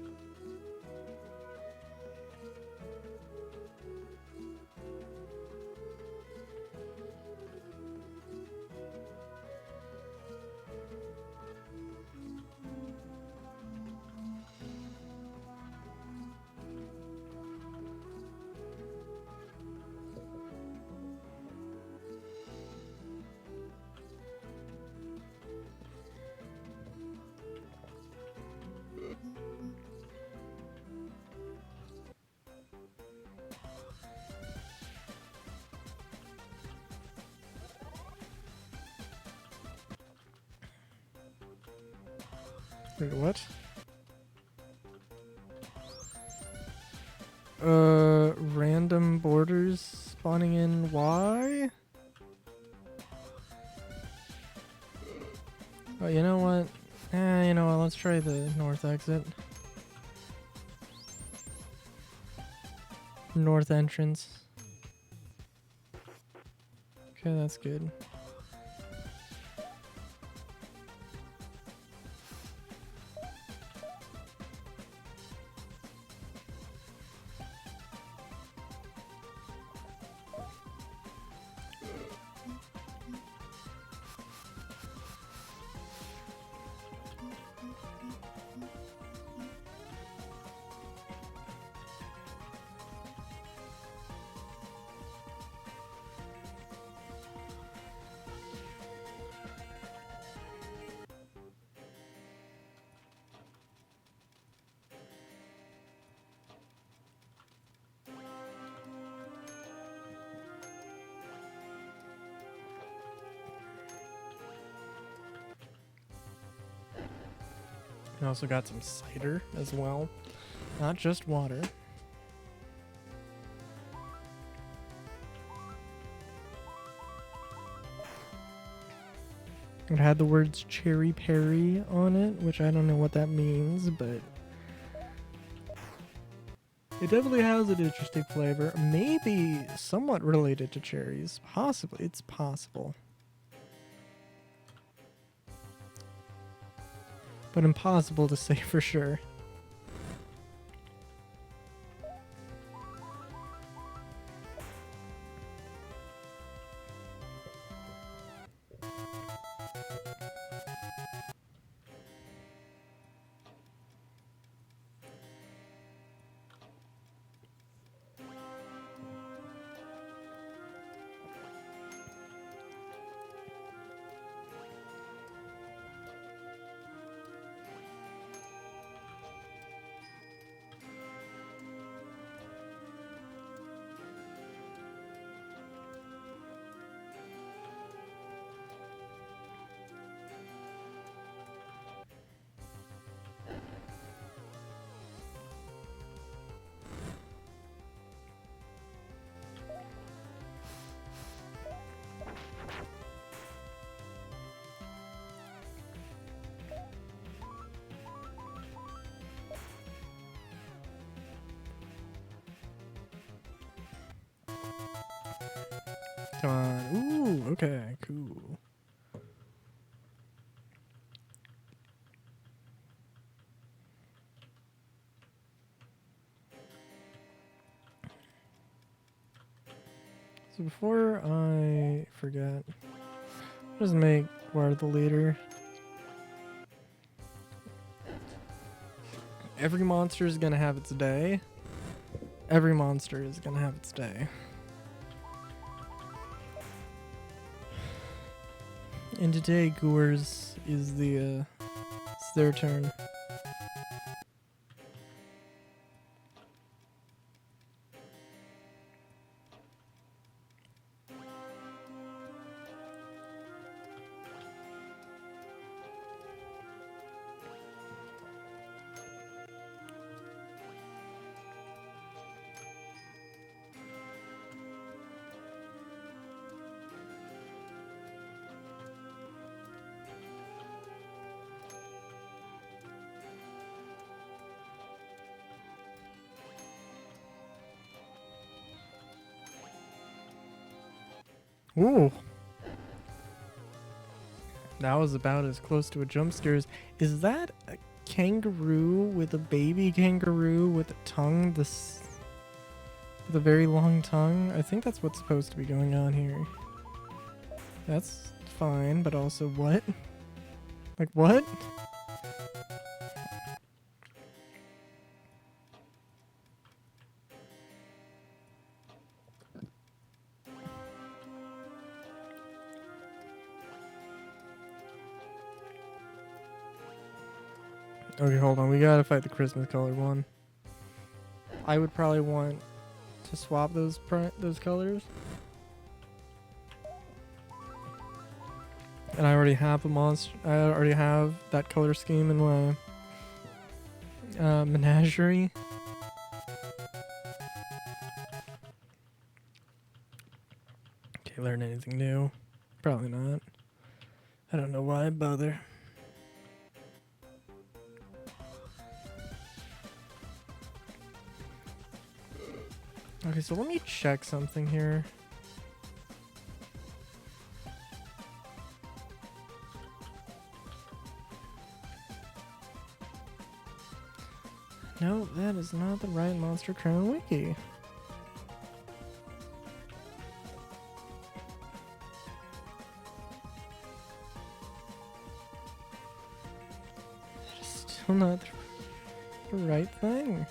Wait, what? Random borders spawning in Y? Oh, you know what? You know what? Let's try the north exit. North entrance. Okay, that's good. I also got some cider as well, not just water. It had the words cherry berry on it, which I don't know what that means, but it definitely has an interesting flavor. Maybe somewhat related to cherries. Possibly. It's possible. But impossible to say for sure. Come on. Ooh, okay, cool. So before I forget, just make Guard the leader. Every monster is gonna have its day. Every monster is gonna have its day. And today, Gours is it's their turn. Ooh. That was about as close to a jump scare as... Is that a kangaroo with a baby kangaroo with a tongue this... with a very long tongue? I think that's what's supposed to be going on here. That's fine, but also what? Like what? Okay, hold on. We gotta fight the Christmas color one. I would probably want to swap those colors. And I already have a monster. I already have that color scheme in my menagerie. Okay, learn anything new? Probably not. I don't know why I bother. Okay, so let me check something here. No, that is not the right Monster Crown Wiki. That is still not the right thing.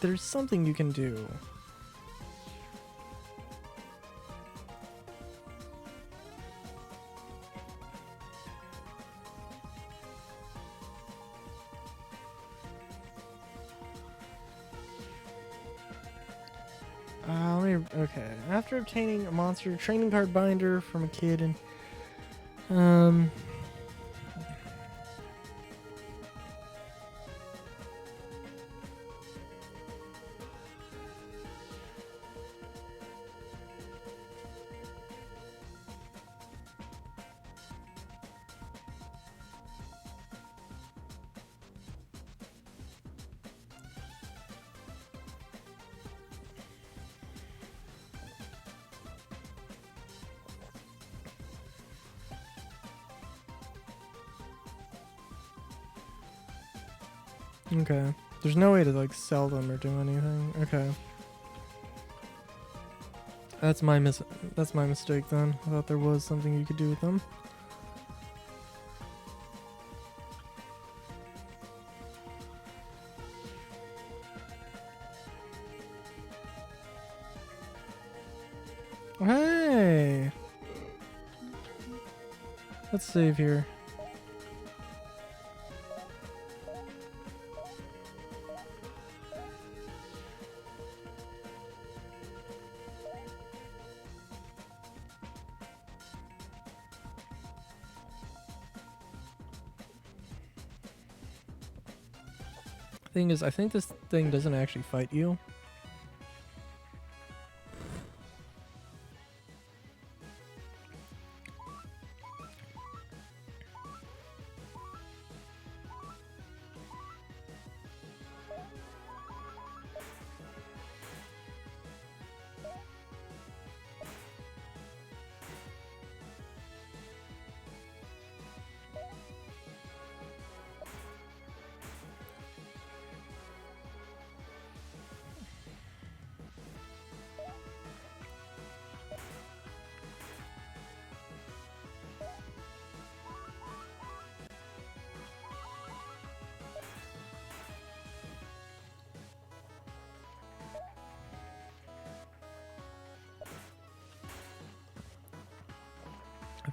There's something you can do. Okay. After obtaining a monster training card binder from a kid and, okay. There's no way to like sell them or do anything. Okay. That's my mistake then. I thought there was something you could do with them. Hey! Let's save here. Thing is, I think this thing doesn't actually fight you.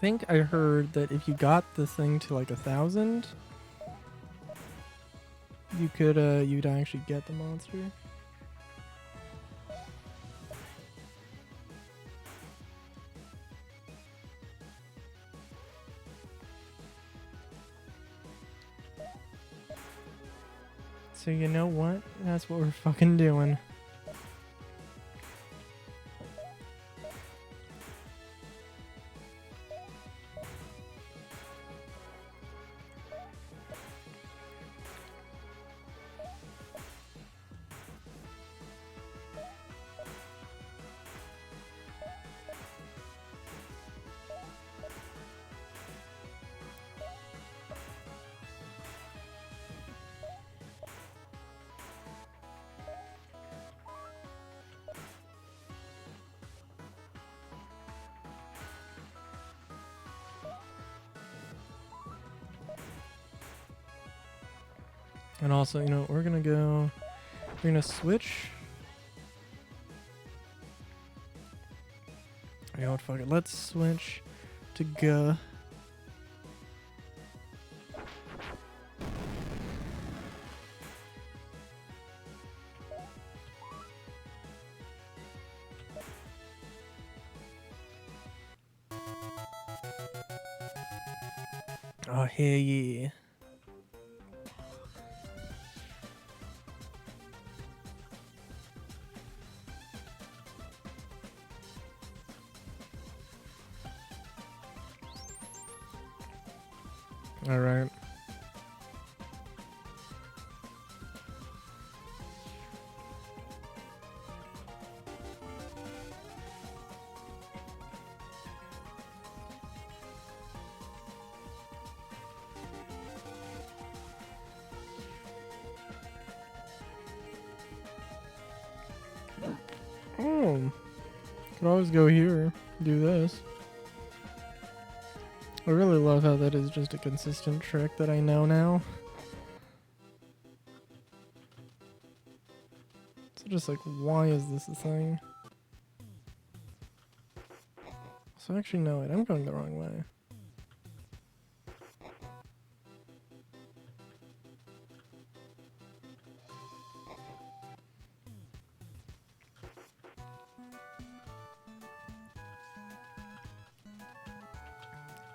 think I heard that if you got the thing to like 1,000, you could you'd actually get the monster. So you know what? That's what we're fucking doing. And also, you know, we're gonna switch. You know what, fuck it. Let's switch to G. Oh, hell yeah. All right. Oh, could always go here, do this. I really love how that is just a consistent trick that I know now. So just like, why is this a thing? So actually, no, wait, I'm going the wrong way.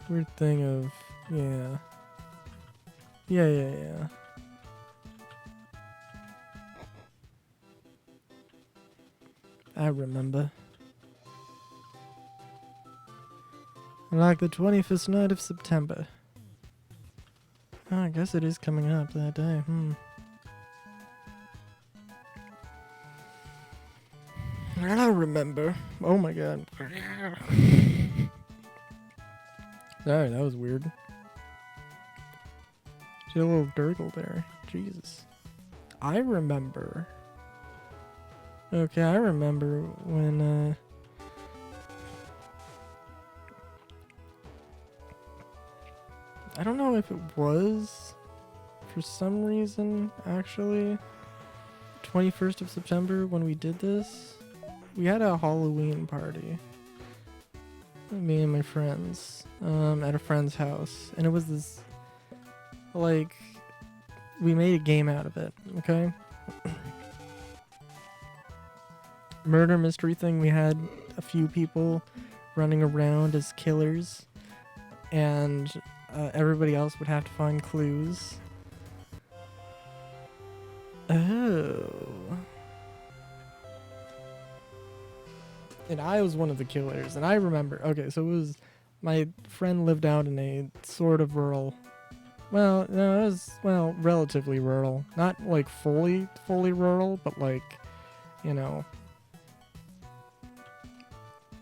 Weird thing of, yeah. Yeah. I remember. Like the 25th night of September. Oh, I guess it is coming up that day. I don't remember. Oh my god. Sorry, that was weird. Did a little gurgle there. Jesus. I remember. Okay, I remember when, I don't know if it was, for some reason, actually, 21st of September when we did this. We had a Halloween party. Me and my friends, at a friend's house. And it was this, like, we made a game out of it, okay? Murder mystery thing, we had a few people running around as killers. And everybody else would have to find clues. Oh. And I was one of the killers. And I remember, okay, so it was, my friend lived out in a sort of rural, well, no, it was, well, relatively rural. Not like fully rural, but like, you know,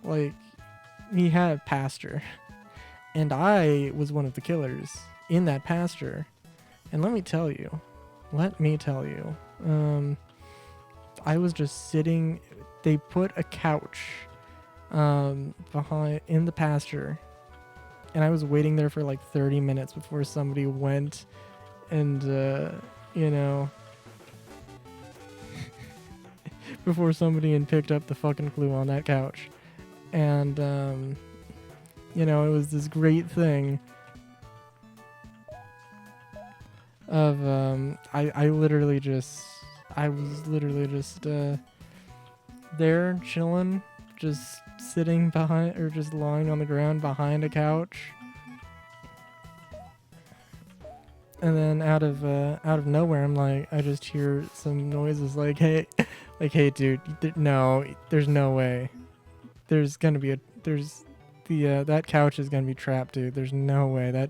like, he had a pasture. And I was one of the killers in that pasture. And let me tell you, I was just sitting, they put a couch behind in the pasture, and I was waiting there for like 30 minutes before somebody went and, you know, before somebody and picked up the fucking clue on that couch. And you know, it was this great thing of I literally just I was literally just there chilling, just sitting behind or just lying on the ground behind a couch. And then out of nowhere, I'm like, I just hear some noises like, "Hey, like, hey, dude, no, there's no way. There's gonna be there's the that couch is gonna be trapped, dude. There's no way.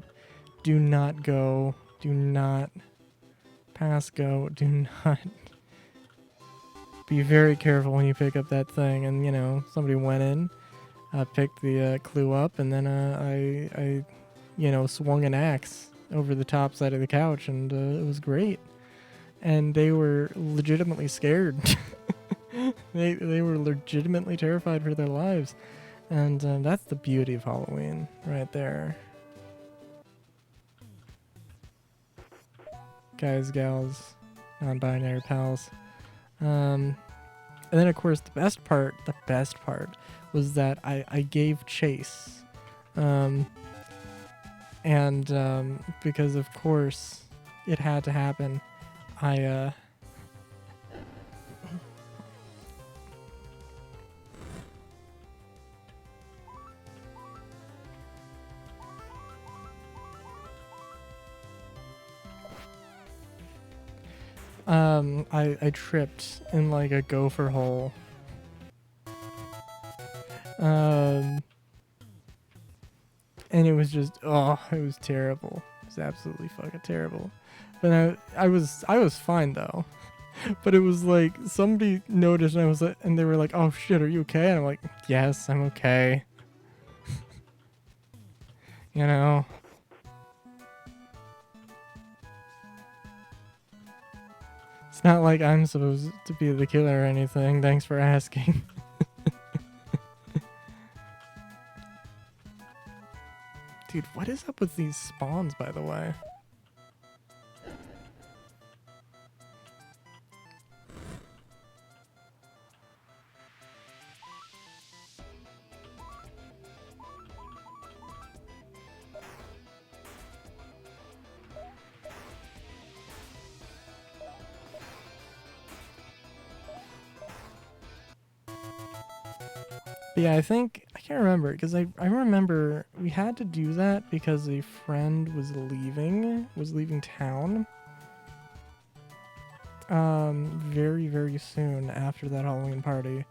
Do not go. Do not pass go. Do not be very careful when you pick up that thing." And you know, somebody went in, picked the clue up, and then I you know, swung an axe over the top side of the couch, and it was great. And they were legitimately scared. They were legitimately terrified for their lives, and that's the beauty of Halloween, right there. Guys, gals, non-binary pals. And then of course the best part was that I gave chase. And because of course it had to happen, I I tripped in like a gopher hole. And it was just, oh, it was terrible. It was absolutely fucking terrible. But I was fine though. But it was like somebody noticed, and I was like, and they were like, "Oh shit, are you okay?" And I'm like, "Yes, I'm okay." You know. It's not like I'm supposed to be the killer or anything. Thanks for asking. Dude, what is up with these spawns, by the way? But yeah, I can't remember, because I remember we had to do that because a friend was leaving town. Very, very soon after that Halloween party.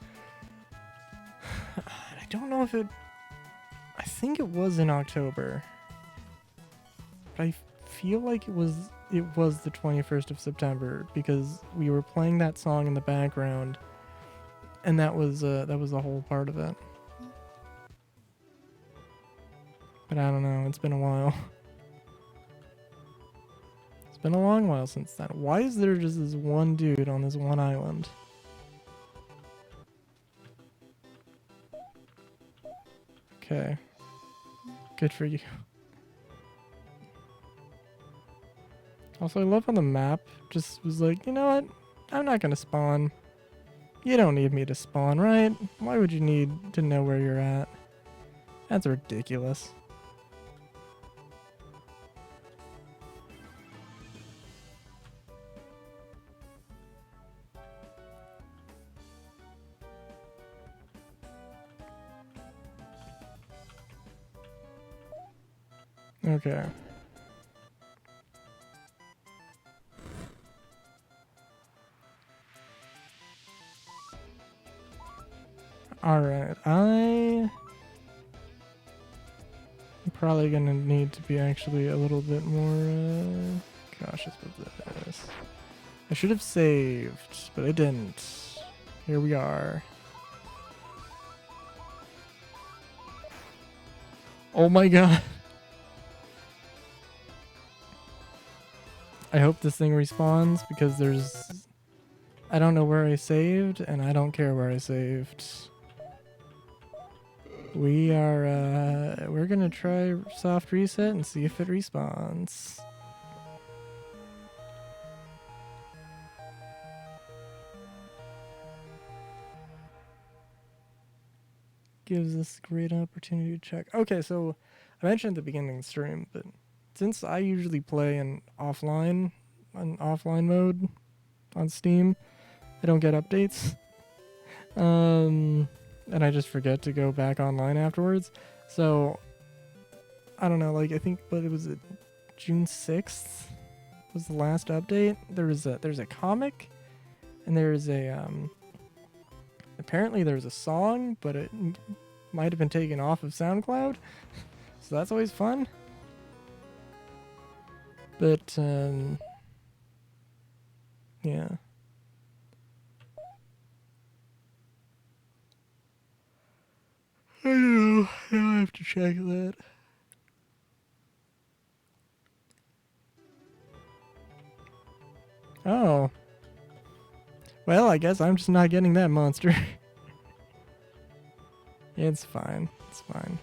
I don't know if I think it was in October. But I feel like it was the 21st of September, because we were playing that song in the background, and that was the whole part of it. But I don't know, it's been a while. It's been a long while since then. Why is there just this one dude on this one island? Okay. Good for you. Also, I love how the map just was like, you know what? I'm not gonna spawn. You don't need me to spawn, right? Why would you need to know where you're at? That's ridiculous. Okay. Alright, I'm probably gonna need to be actually a little bit more cautious with this. I should have saved, but I didn't. Here we are. Oh my god. I hope this thing respawns, because I don't know where I saved, and I don't care where I saved. We're gonna try soft reset and see if it respawns. gives us a great opportunity to check. Okay, so I mentioned at the beginning of the stream, but since I usually play in offline mode on Steam, I don't get updates. And I just forget to go back online afterwards. So I don't know, like I think what it was June 6th was the last update. There's a comic and there's a apparently there's a song, but it might have been taken off of SoundCloud. So that's always fun. But yeah. I don't know. I have to check that. Oh. Well, I guess I'm just not getting that monster. It's fine. It's fine.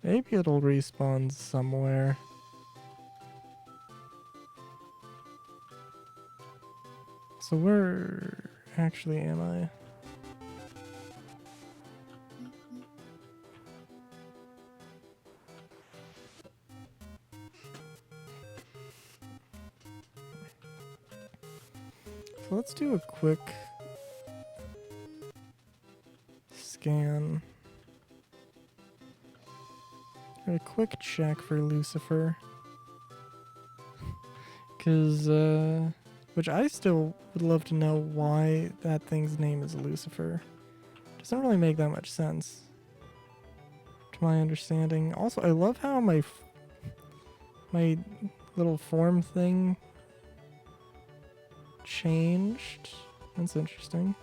Maybe it'll respawn somewhere. So where actually am I? So let's do a quick scan. A quick check for Lucifer. Because, which I still would love to know why that thing's name is Lucifer. Doesn't really make that much sense, to my understanding. Also, I love how my little form thing changed. That's interesting.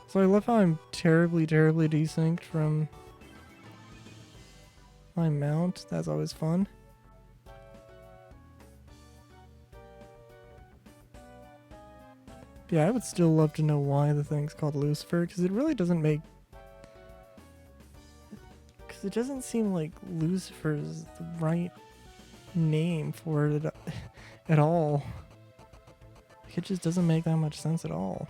So I love how I'm terribly desynced from my mount. That's always fun. Yeah, I would still love to know why the thing's called Lucifer, because it really doesn't make... Because it doesn't seem like Lucifer's the right name for it at all. Like, it just doesn't make that much sense at all.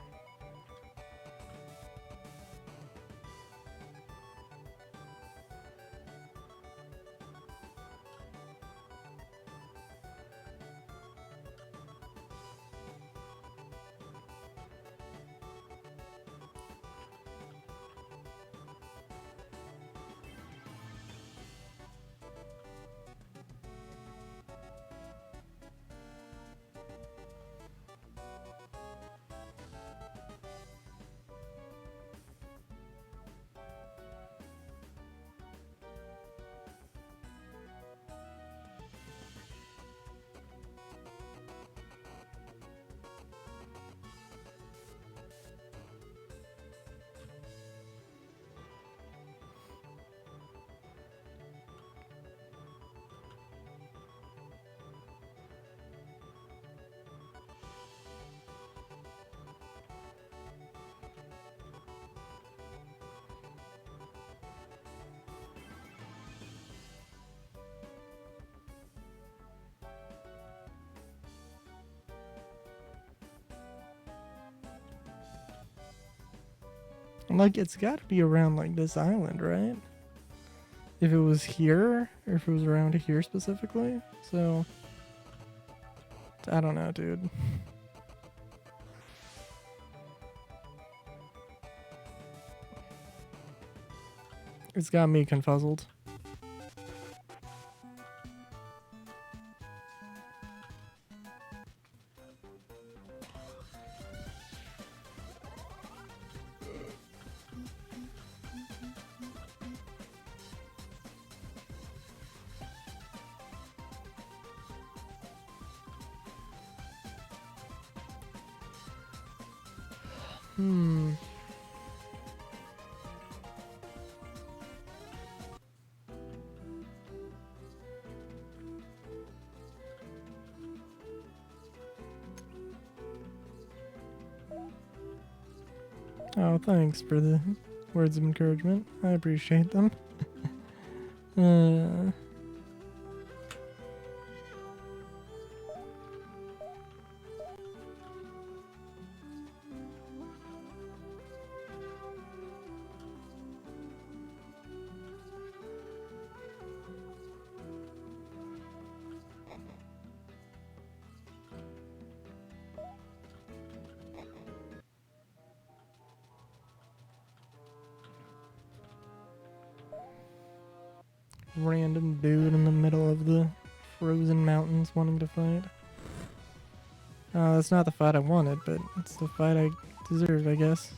And like, it's got to be around like this island, right? If it was here, or if it was around here specifically. So, I don't know, dude. It's got me confuzzled. Oh, thanks for the words of encouragement. I appreciate them. random dude in the middle of the frozen mountains wanting to fight. That's not the fight I wanted, but it's the fight I deserve, I guess.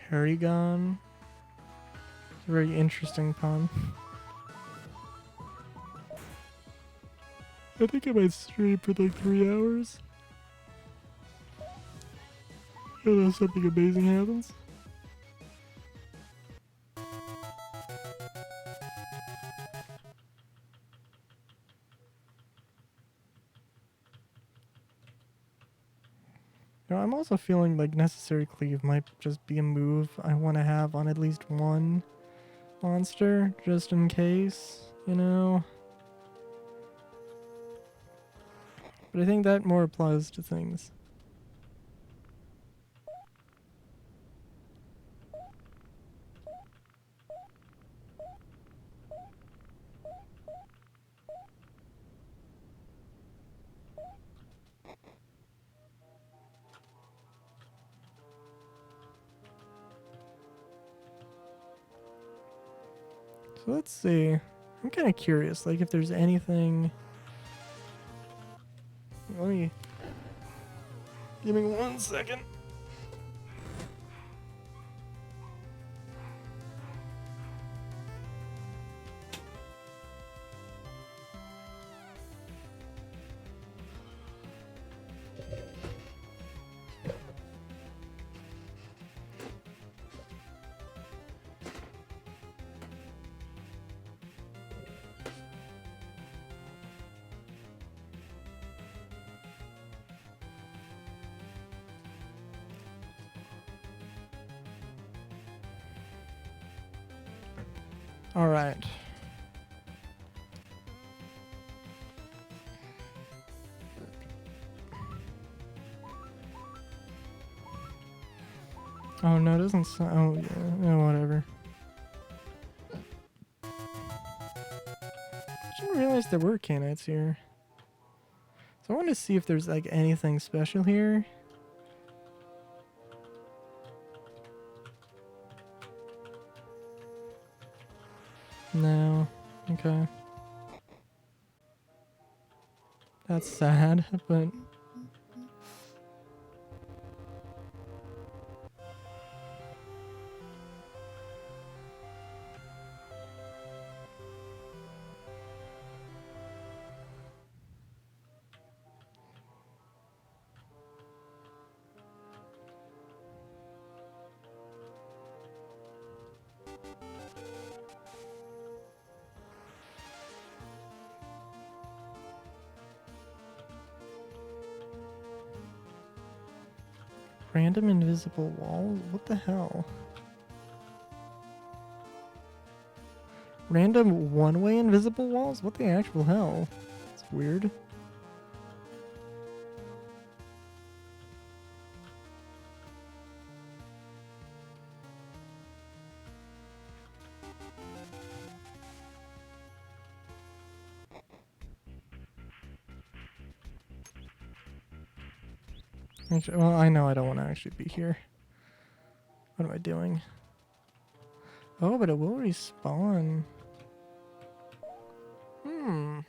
Paragon. It's a very interesting pun. I think I might stream for like 3 hours. Unless something amazing happens. You know, I'm also feeling like Necessary Cleave might just be a move I want to have on at least one monster, just in case, you know? But I think that more applies to things. So let's see. I'm kind of curious, like if there's anything. Let me. Give me 1 second. All right. Oh no, it doesn't sound. Oh yeah, yeah, whatever. I didn't realize there were canites here. So I want to see if there's like anything special here. No. Okay. That's sad, but. Random invisible walls? What the hell? Random one-way invisible walls? What the actual hell? It's weird. Actually, well, I know I don't want to actually be here. What am I doing? Oh, but it will respawn. Hmm.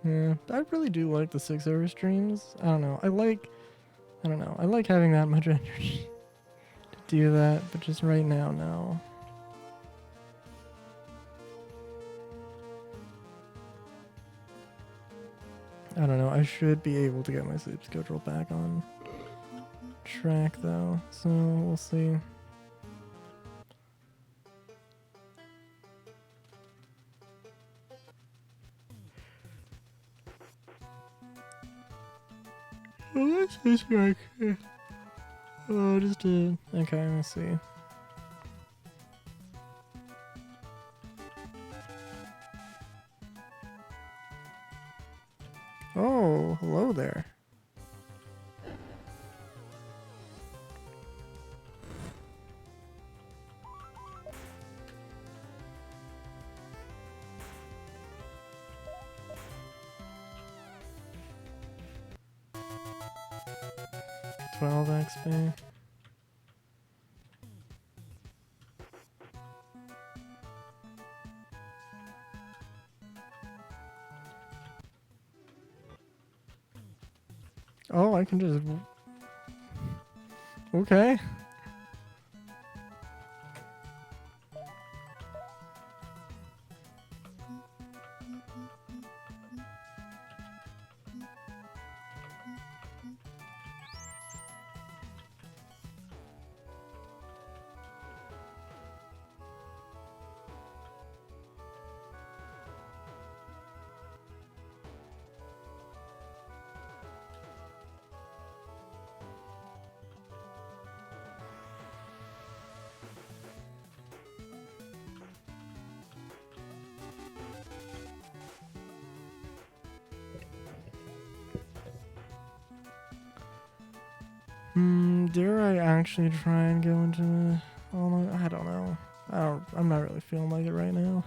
Yeah, I really do like the 6-hour streams. I don't know. I don't know. I like having that much energy to do that, but just right now, no. I don't know. I should be able to get my sleep schedule back on track though, so we'll see. Oh, this is right. Oh, just did. Okay, let's see. Oh, hello there. $12 XP. Oh, I can just... Okay. Dare I actually try and go into the... Oh, I don't know. I'm not really feeling like it right now.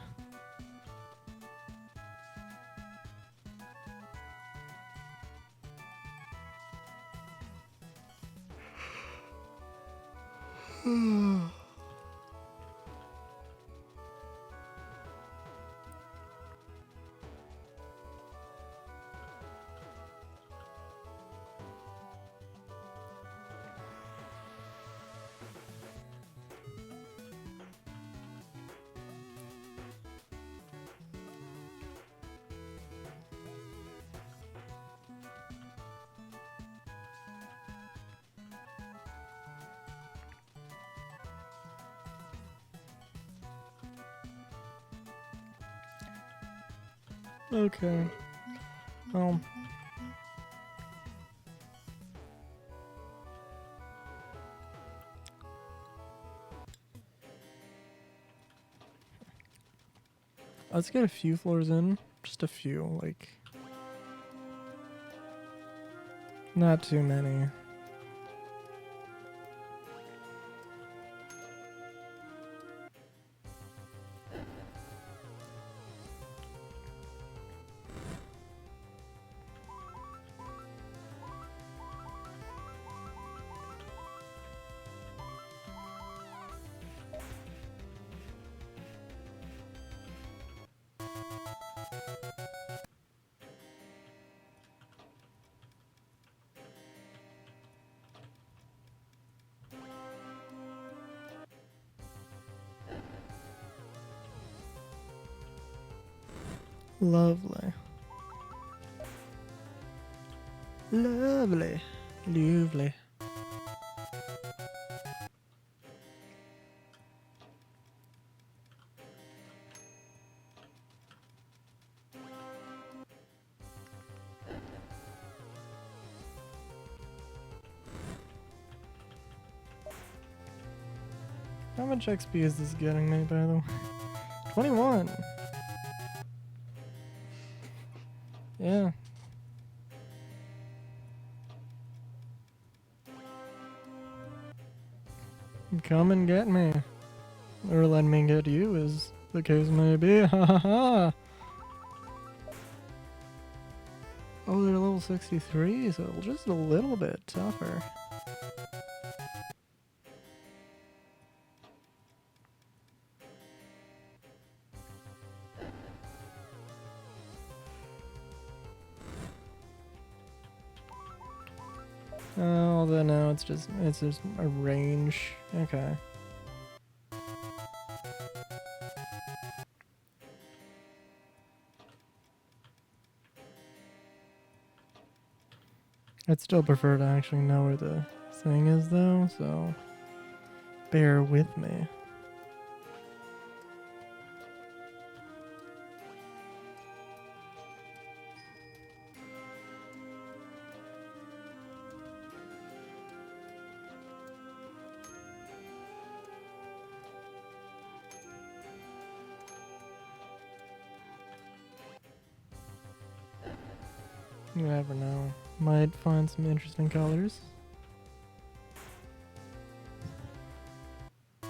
Okay. Well... Let's get a few floors in. Just a few, like... Not too many. Lovely. Lovely. Lovely. How much XP is this getting me, by the way? 21! Yeah. Come and get me. Or let me get you, as the case may be. Ha ha ha! Oh, they're level 63, so just a little bit tougher. Although no, it's just a range. Okay. I'd still prefer to actually know where the thing is though, so bear with me. You never know. Might find some interesting colors.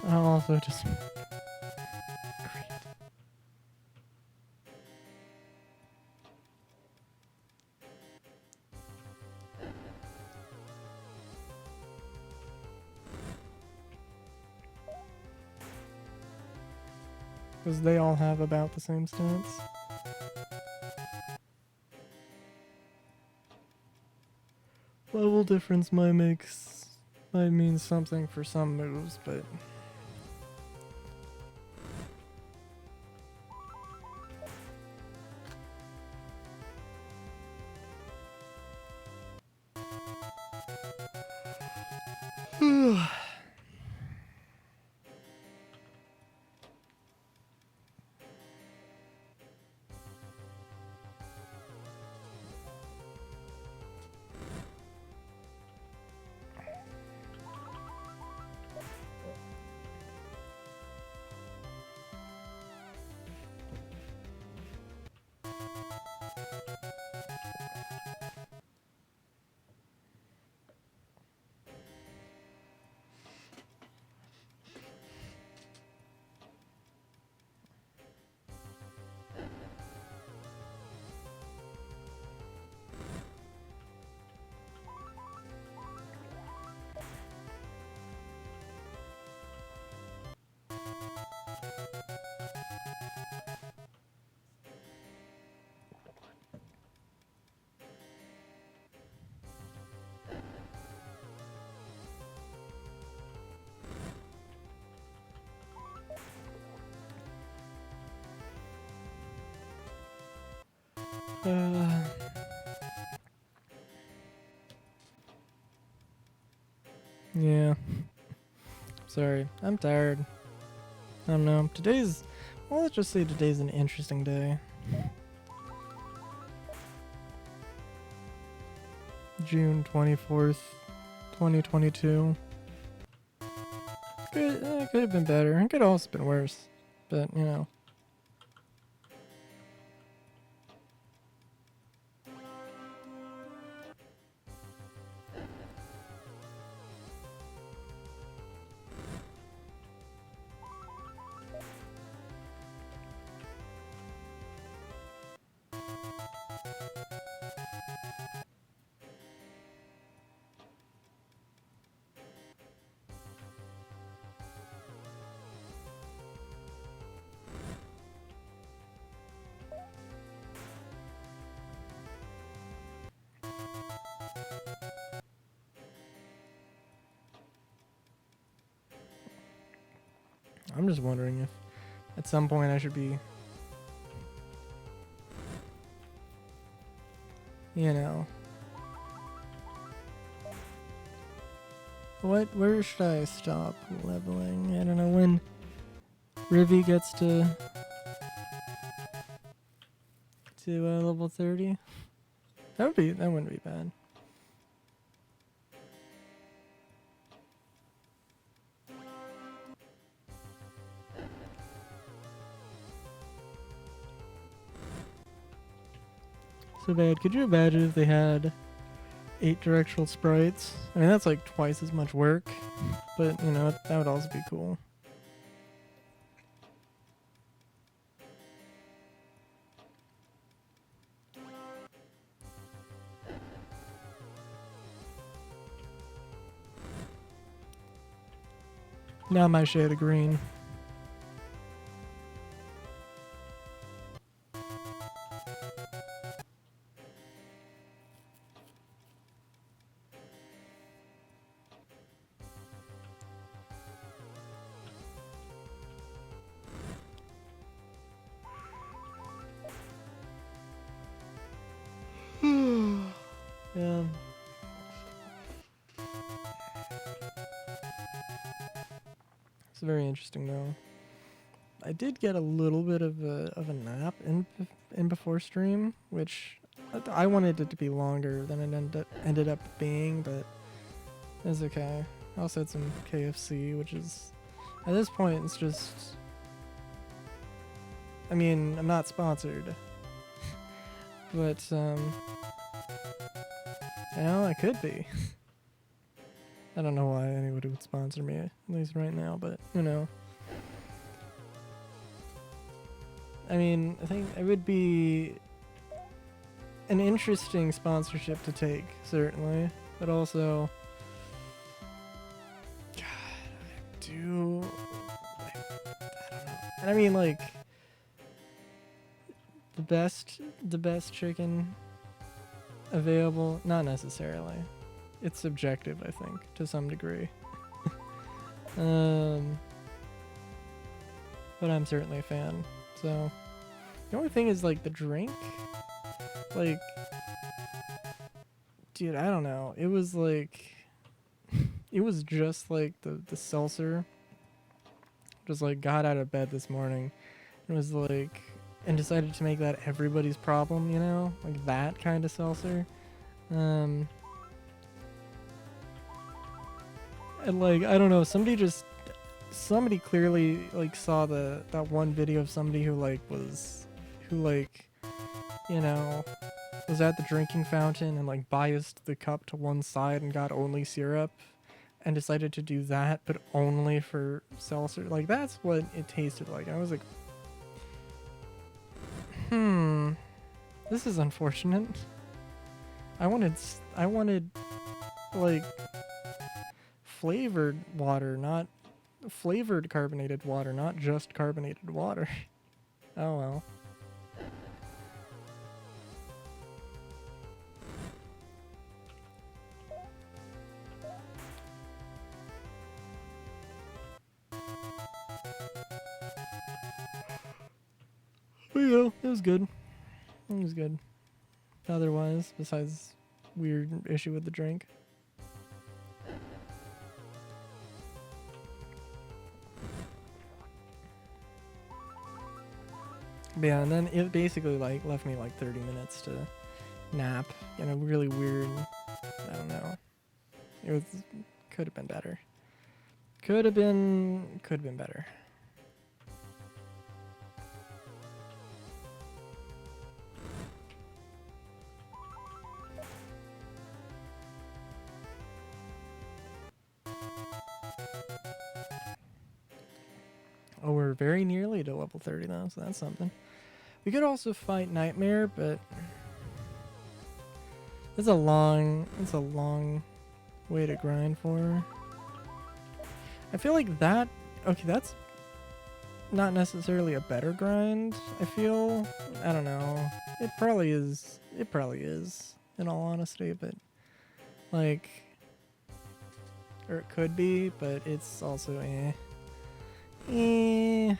I'll also just because they all have about the same stats. Level difference might mean something for some moves, but yeah. Sorry, I'm tired. I don't know. Well, let's just say today's an interesting day. June 24th, 2022. Could have been better. It could have also been worse. But, you know. I'm just wondering if at some point I should be, you know. Where should I stop leveling? I don't know when Rivy gets to level 30. That wouldn't be bad. So bad. Could you imagine if they had 8 directional sprites? I mean, that's like twice as much work, but you know, that would also be cool. Not my shade of green. Yeah. It's very interesting though. I did get a little bit of a nap in before stream, which I wanted it to be longer than it ended up being, but it's okay. I also had some KFC, which is at this point it's just. I mean, I'm not sponsored, but you know, I could be. I don't know why anybody would sponsor me, at least right now, but you know. I mean, I think it would be an interesting sponsorship to take, certainly, but also, God, I don't know. And I mean, like, the best chicken available, not necessarily. It's subjective, I think, to some degree. But I'm certainly a fan. So the only thing is like the drink. Like, dude, I don't know. It was like it was just like the seltzer. Just like got out of bed this morning and was like and decided to make that everybody's problem, you know? Like that kind of seltzer. And like I don't know, somebody clearly like saw that one video of somebody who you know was at the drinking fountain and like biased the cup to one side and got only syrup and decided to do that but only for seltzer. Like that's what it tasted like. I was like, this is unfortunate. I wanted like flavored water, not flavored carbonated water, not just carbonated water. Oh well. But yeah, it was good. It was good. Otherwise, besides weird issue with the drink. But yeah, and then it basically like left me like 30 minutes to nap in a really weird, I don't know. It was could have been better. Could have been better. Oh, we're very nearly to level 30 though, so that's something. We could also fight Nightmare, but it's a long way to grind for. I feel like that, okay, that's not necessarily a better grind, I feel. I don't know. It probably is, in all honesty, but like, or it could be, but it's also yeah.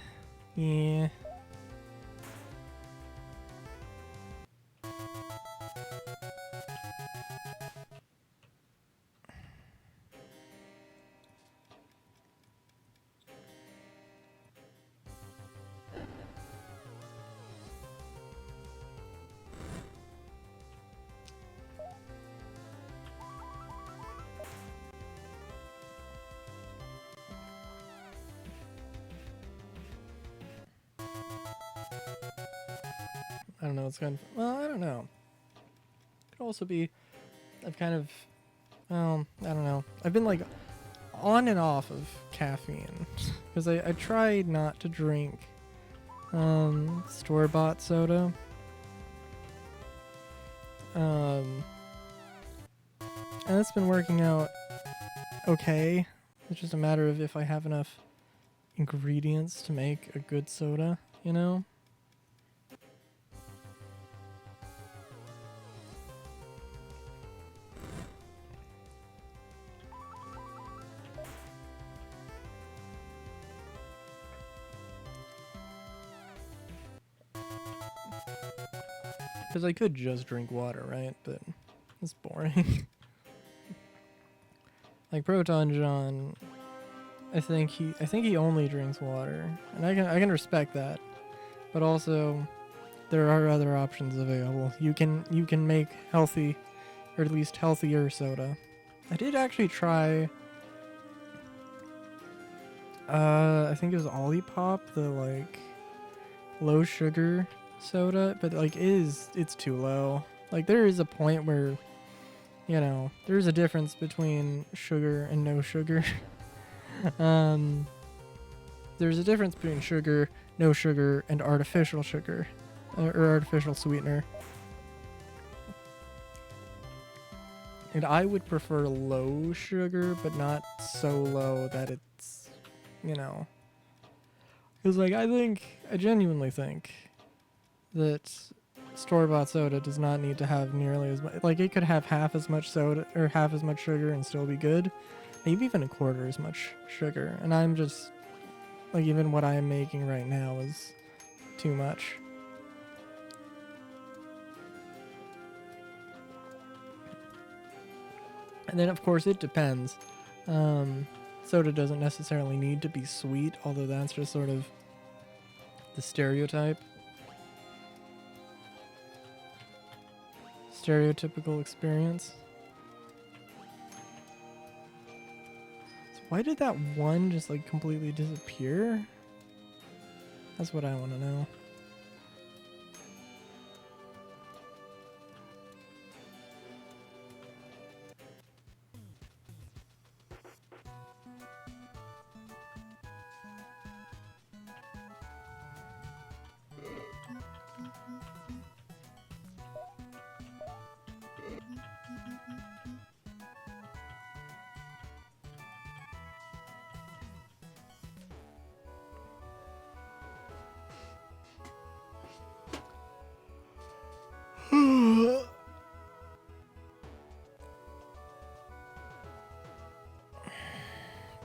I don't know. It's kind of, well, I don't know. Could also be, I've kind of, I don't know. I've been like on and off of caffeine because I tried not to drink store-bought soda. And it's been working out okay. It's just a matter of if I have enough ingredients to make a good soda, you know? Because I could just drink water, right? But it's boring. boring. Like Proton John, I think he only drinks water, and I can respect that. But also, there are other options available. You can make healthy, or at least healthier soda. I did actually try. I think it was Olipop, the like low sugar soda, but like it's too low. Like there is a point where, you know, there's a difference between sugar and no sugar. There's a difference between sugar, no sugar, and artificial sugar, or artificial sweetener. And I would prefer low sugar, but not so low that it's, you know. Because, like, I genuinely think that store-bought soda does not need to have nearly as much. Like, it could have half as much soda, or half as much sugar and still be good. Maybe even a quarter as much sugar. And I'm just, like, even what I'm making right now is too much. And then, of course, it depends. Soda doesn't necessarily need to be sweet, although that's just sort of the stereotypical experience. So why did that one just like completely disappear? That's what I want to know.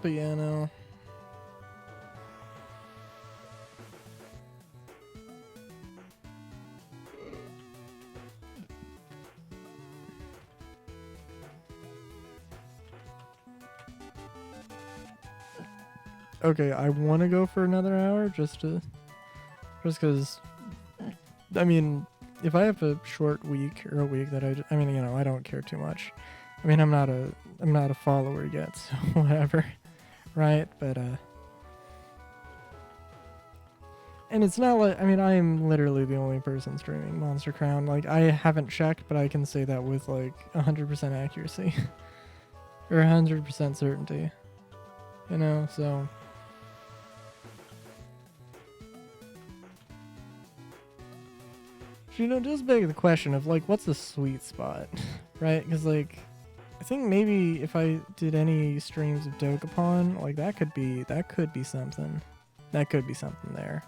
But yeah, no. Okay, I want to go for another hour just because, I mean, if I have a short week or a week that I mean, you know, I don't care too much. I mean, I'm not a follower yet, so whatever, right? But and it's not like, I mean, I am literally the only person streaming Monster Crown. Like, I haven't checked, but I can say that with like 100% accuracy or 100% certainty. You know, so. You know, just beg the question of like, what's the sweet spot, right? Because like, I think maybe if I did any streams of Dokapon, like that could be something. That could be something there.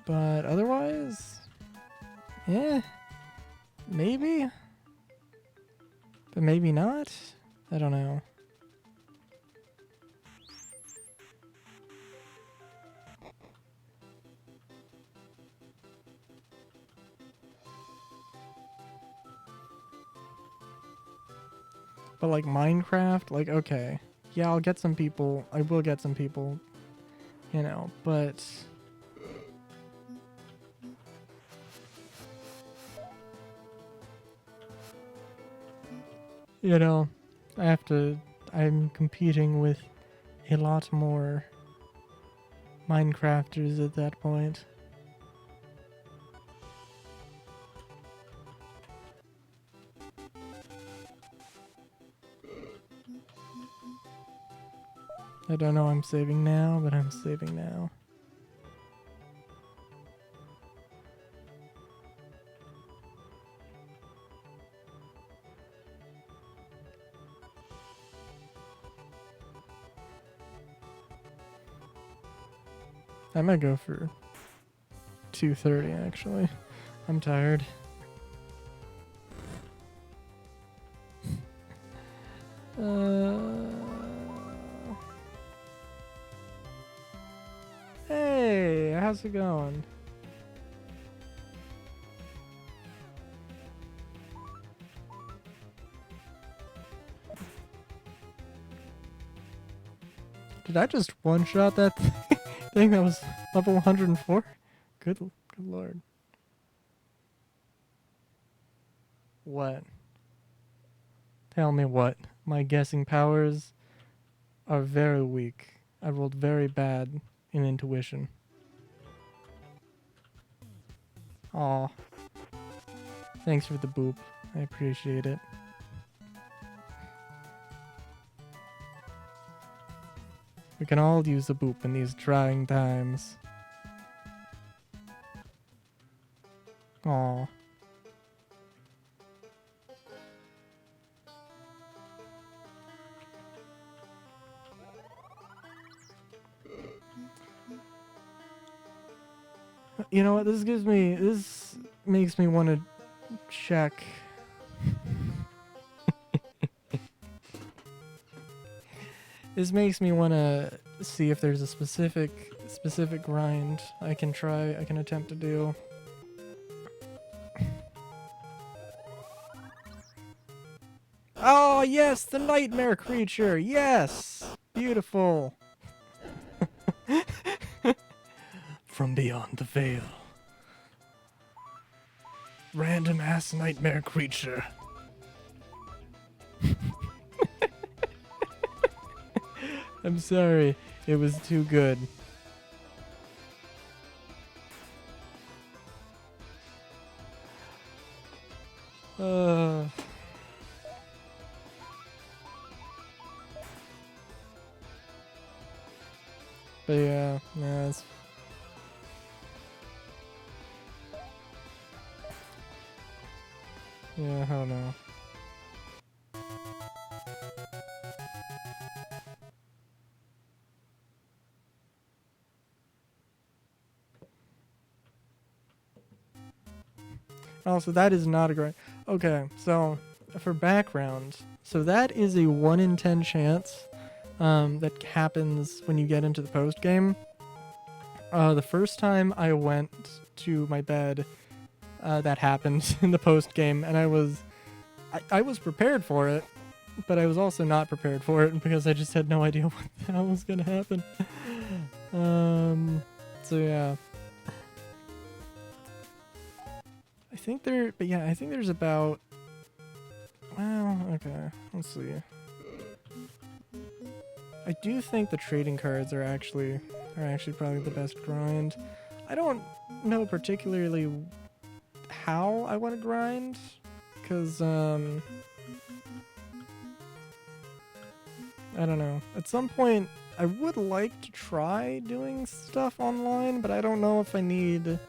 But otherwise, yeah, maybe, but maybe not. I don't know. But like Minecraft, like, okay, yeah, I'll get some people. I will get some people, you know, but you know, I'm competing with a lot more Minecrafters at that point. I don't know, I'm saving now, but I'm saving now. I might go for 2:30 actually. I'm tired. Hey, how's it going? Did I just one-shot that thing that was level 104? Good lord. What? Tell me what. My guessing powers are very weak. I rolled very bad in intuition. Aw. Thanks for the boop. I appreciate it. We can all use a boop in these trying times. Aw. You know what? This makes me want to check. This makes me want to see if there's a specific grind I can attempt to do. Oh, yes, the nightmare creature. Yes. Beautiful. From beyond the veil. Random ass nightmare creature. I'm sorry. It was too good. But yeah, it's yeah, I don't know. Also, that is not a great. Okay, so for background, so that is a 1 in 10 chance that happens when you get into the post game. The first time I went to my bed, that happened in the post game, and I was prepared for it, but I was also not prepared for it because I just had no idea what the hell was gonna happen. So yeah. I think there's about. Well, okay, let's see. I do think the trading cards are actually probably the best grind. I don't know particularly how I want to grind, because I don't know. At some point, I would like to try doing stuff online, but I don't know if I need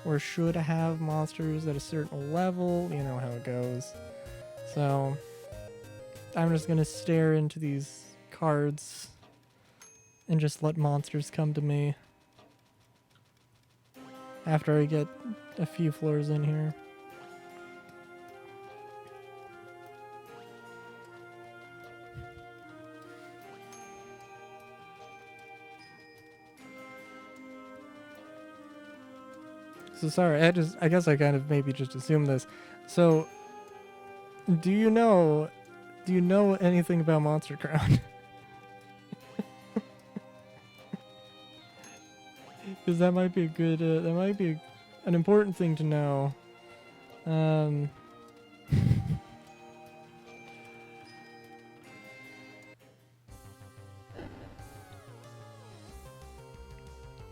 or should have monsters at a certain level. You know how it goes. So I'm just gonna stare into these cards and just let monsters come to me after I get a few floors in here. So sorry, I guess I kind of maybe just assumed this. So do you know anything about Monster Crown? Because that might be a good that might be an important thing to know.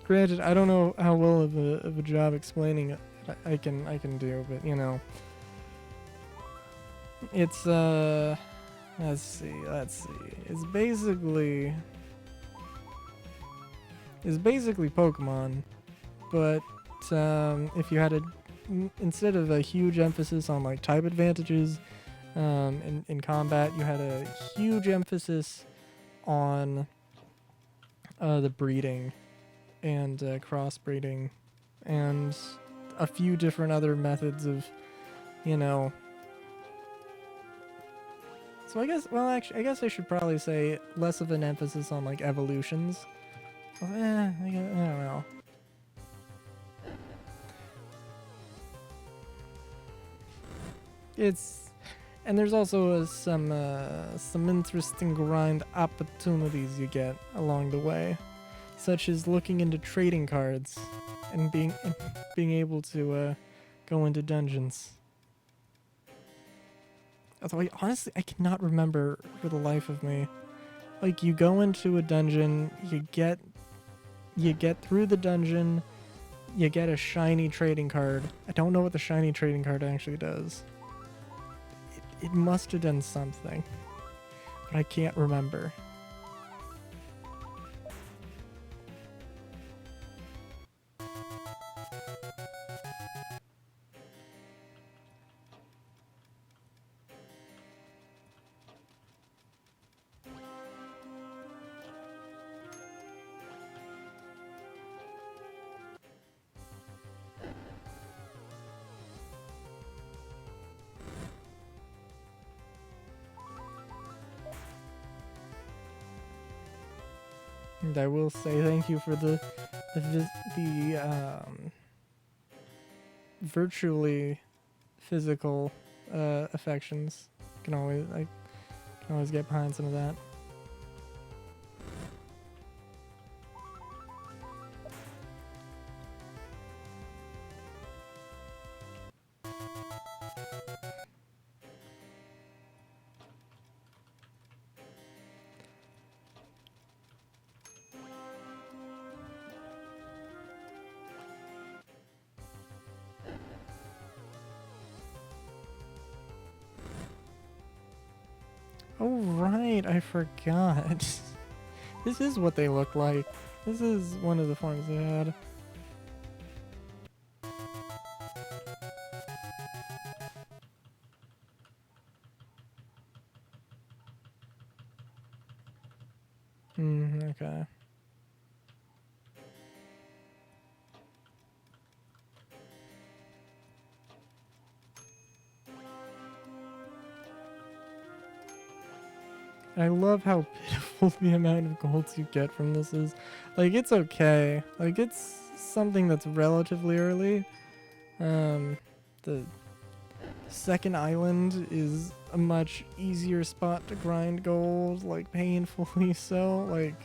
Granted, I don't know how well of a job explaining it I can do, but you know, it's let's see, it's basically Pokemon, but if you had instead of a huge emphasis on like type advantages in combat, you had a huge emphasis on the breeding and crossbreeding and a few different other methods of, you know. So I guess, well, actually, I guess I should probably say less of an emphasis on like evolutions. I don't know. It's And there's also some interesting grind opportunities you get along the way, such as looking into trading cards and being able to go into dungeons. Although honestly I cannot remember for the life of me. Like, you go into a dungeon, you get through the dungeon, you get a shiny trading card. I don't know what the shiny trading card actually does. It must have done something, but I can't remember. And I will say thank you for the virtually physical affections. I can always get behind some of that. Oh right, I forgot. This is what they look like. This is one of the forms they had. Okay. I love how pitiful the amount of golds you get from this is. Like, it's okay. Like, it's something that's relatively early. The second island is a much easier spot to grind gold, like, painfully so. Like,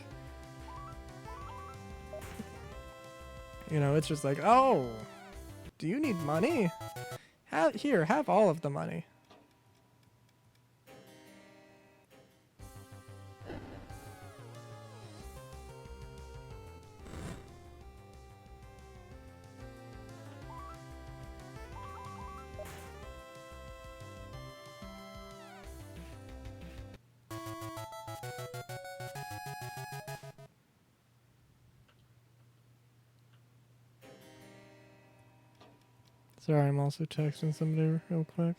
you know, it's just like, oh, do you need money? Have all of the money. Sorry, I'm also texting somebody real quick.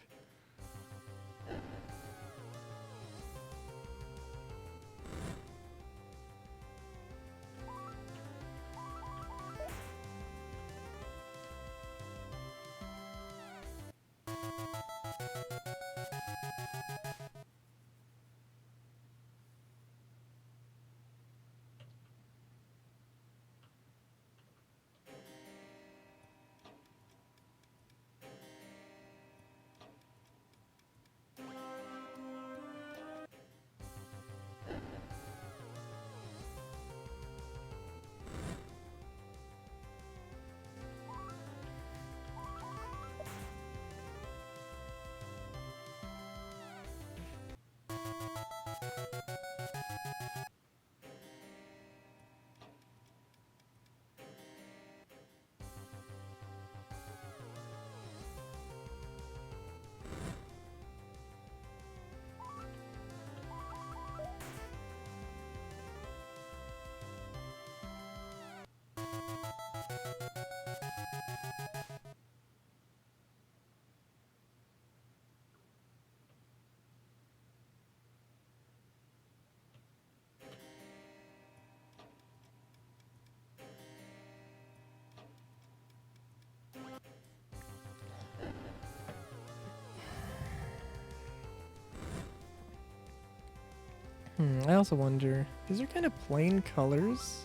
I also wonder, is there kind of plain colors?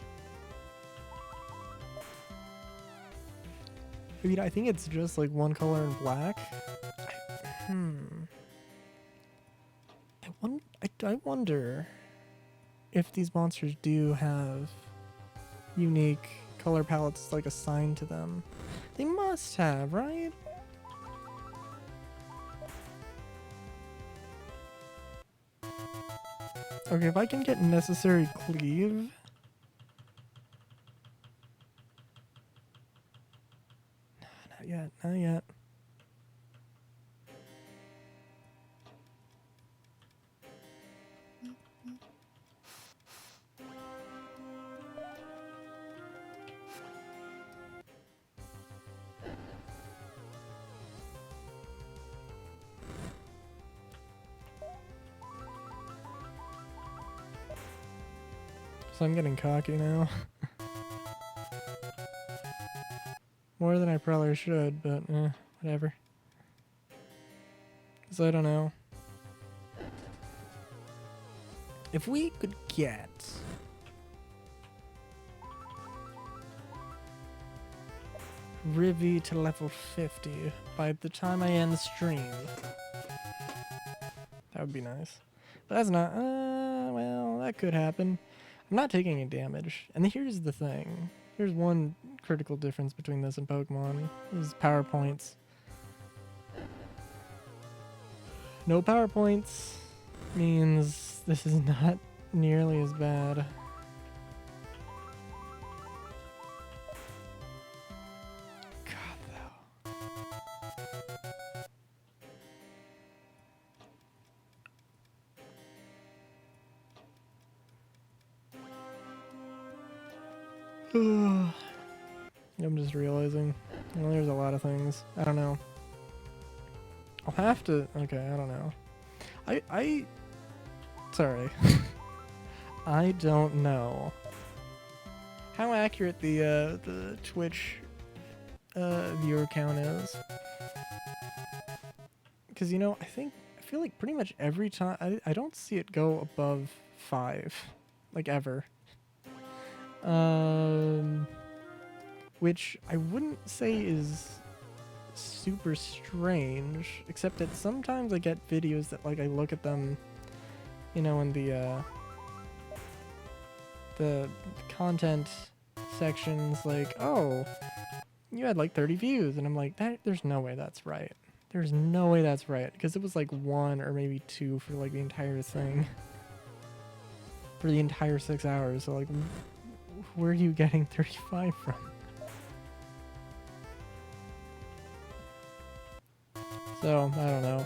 I mean, I think it's just like one color in black. I wonder if these monsters do have unique color palettes like assigned to them. They must have, right? Okay, if I can get necessary cleave. Not yet, not yet. So I'm getting cocky now. More than I probably should, but whatever. Because I don't know. If we could get Rivi to level 50 by the time I end the stream, that would be nice. But that's not, well, that could happen. I'm not taking any damage. And here's the thing. Here's one critical difference between this and Pokemon. Is power points. No power points means this is not nearly as bad. God, though. I'm just realizing. Well, there's a lot of things. I don't know. I'll have to. Okay, I don't know. Sorry. I don't know how accurate the Twitch viewer count is. Because, you know, I feel like pretty much every time I don't see it go above 5, like ever. Which I wouldn't say is super strange, except that sometimes I get videos that, like, I look at them, you know, in the content sections, like, oh, you had like 30 views, and I'm like, there's no way that's right. There's no way that's right, because it was like 1 or maybe 2 for like the entire thing. For the entire 6 hours, so like, where are you getting 35 from? So, I don't know.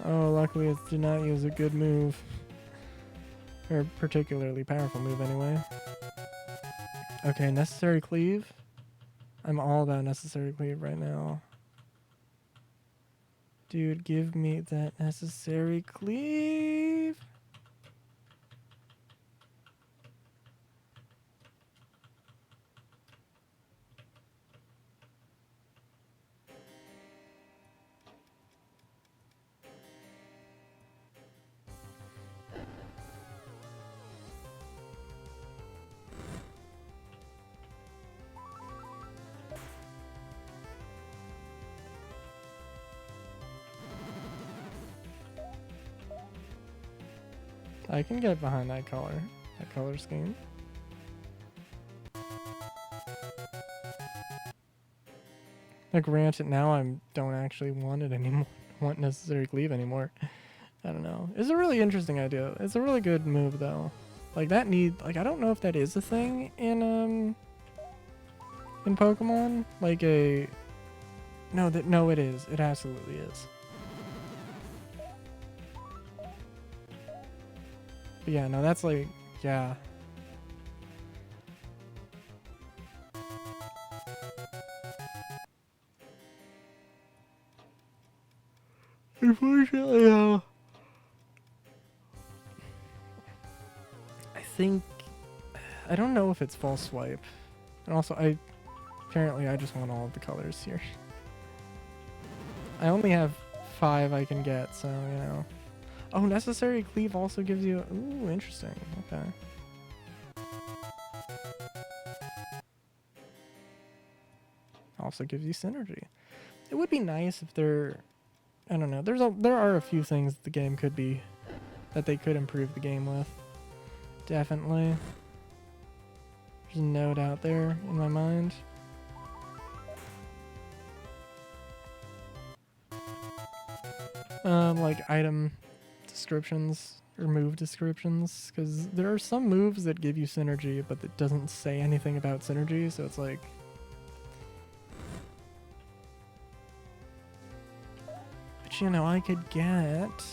Oh, luckily it did not use a good move. Or a particularly powerful move, anyway. Okay, necessary cleave. I'm all about necessary cleave right now. Dude, give me that necessary cleave. I can get behind that color scheme. Like, granted, now I don't actually want it anymore. Want necessary cleave anymore. I don't know. It's a really interesting idea. It's a really good move, though. Like, that like, I don't know if that is a thing in Pokemon. Like no, it is. It absolutely is. But yeah, no, that's like, yeah. Unfortunately, I don't know if it's false swipe. And also, apparently I just want all of the colors here. I only have 5 I can get, so, you know. Oh, necessary cleave also gives you... Ooh, interesting. Okay. Also gives you synergy. It would be nice if there... I don't know. There are a few things the game could be... that they could improve the game with. Definitely. There's no doubt there in my mind. Like item descriptions or move descriptions, because there are some moves that give you synergy, but it doesn't say anything about synergy, so it's like... But you know, I could get...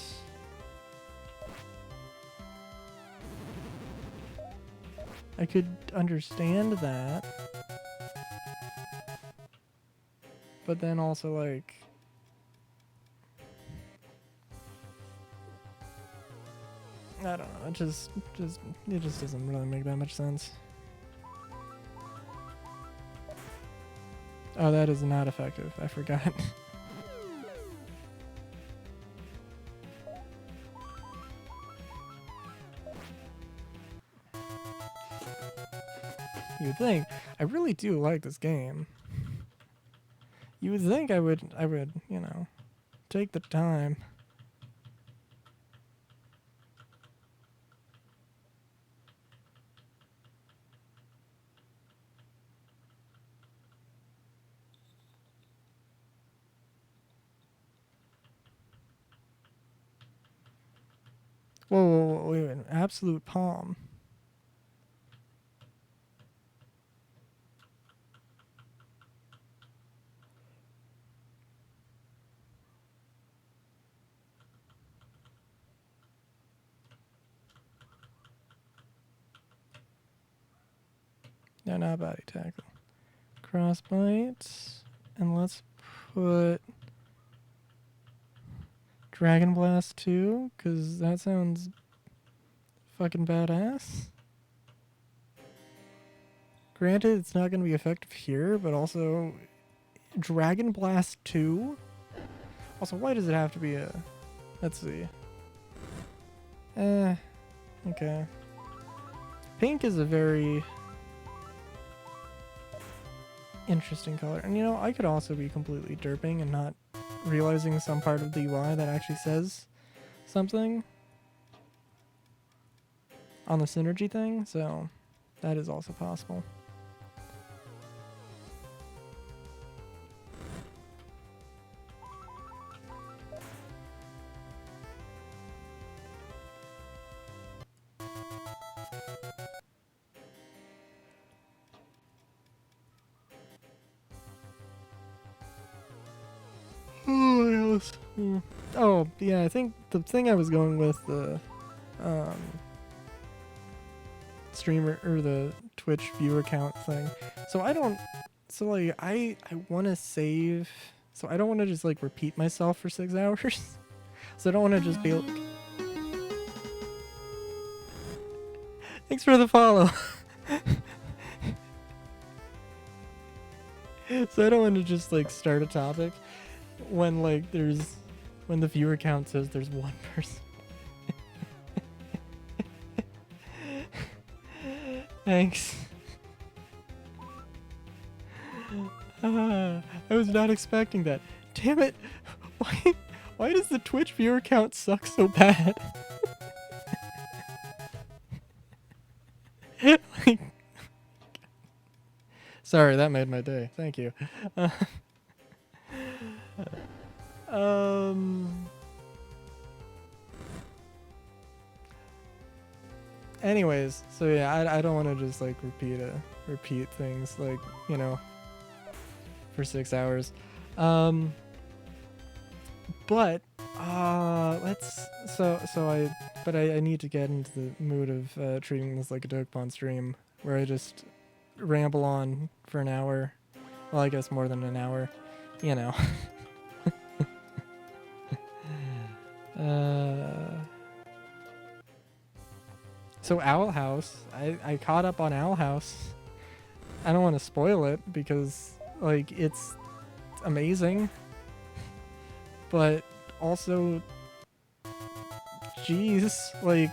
I could understand that. But then also like... I don't know, it just doesn't really make that much sense. Oh, that is not effective. I forgot. You'd think. I really do like this game. You would think I would, you know, take the time. Whoa, wait, an absolute palm. No, not body tackle. Crossbite. And let's put Dragon Blast 2, because that sounds fucking badass. Granted, it's not going to be effective here, but also Dragon Blast 2? Also, why does it have to be a... Let's see. Okay. Pink is a very interesting color. And you know, I could also be completely derping and not realizing some part of the UI that actually says something on the synergy thing, so that is also possible. Oh, yeah, I think the thing I was going with, the streamer or the Twitch viewer count thing. So I don't, so like I want to save, so I don't want to just like repeat myself for 6 hours. So I don't want to just be like, thanks for the follow. So I don't want to just like start a topic when like when the viewer count says there's one person. Thanks. I was not expecting that. Damn it! Why does the Twitch viewer count suck so bad? Like, sorry, that made my day. Thank you. Anyways, so yeah, I don't want to just like repeat things like, you know, for 6 hours. But I need to get into the mood of treating this like a Dokapon stream where I just ramble on for an hour. Well, I guess more than an hour, you know. So Owl House, I caught up on Owl House. I don't want to spoil it because like it's amazing. but also, jeez, like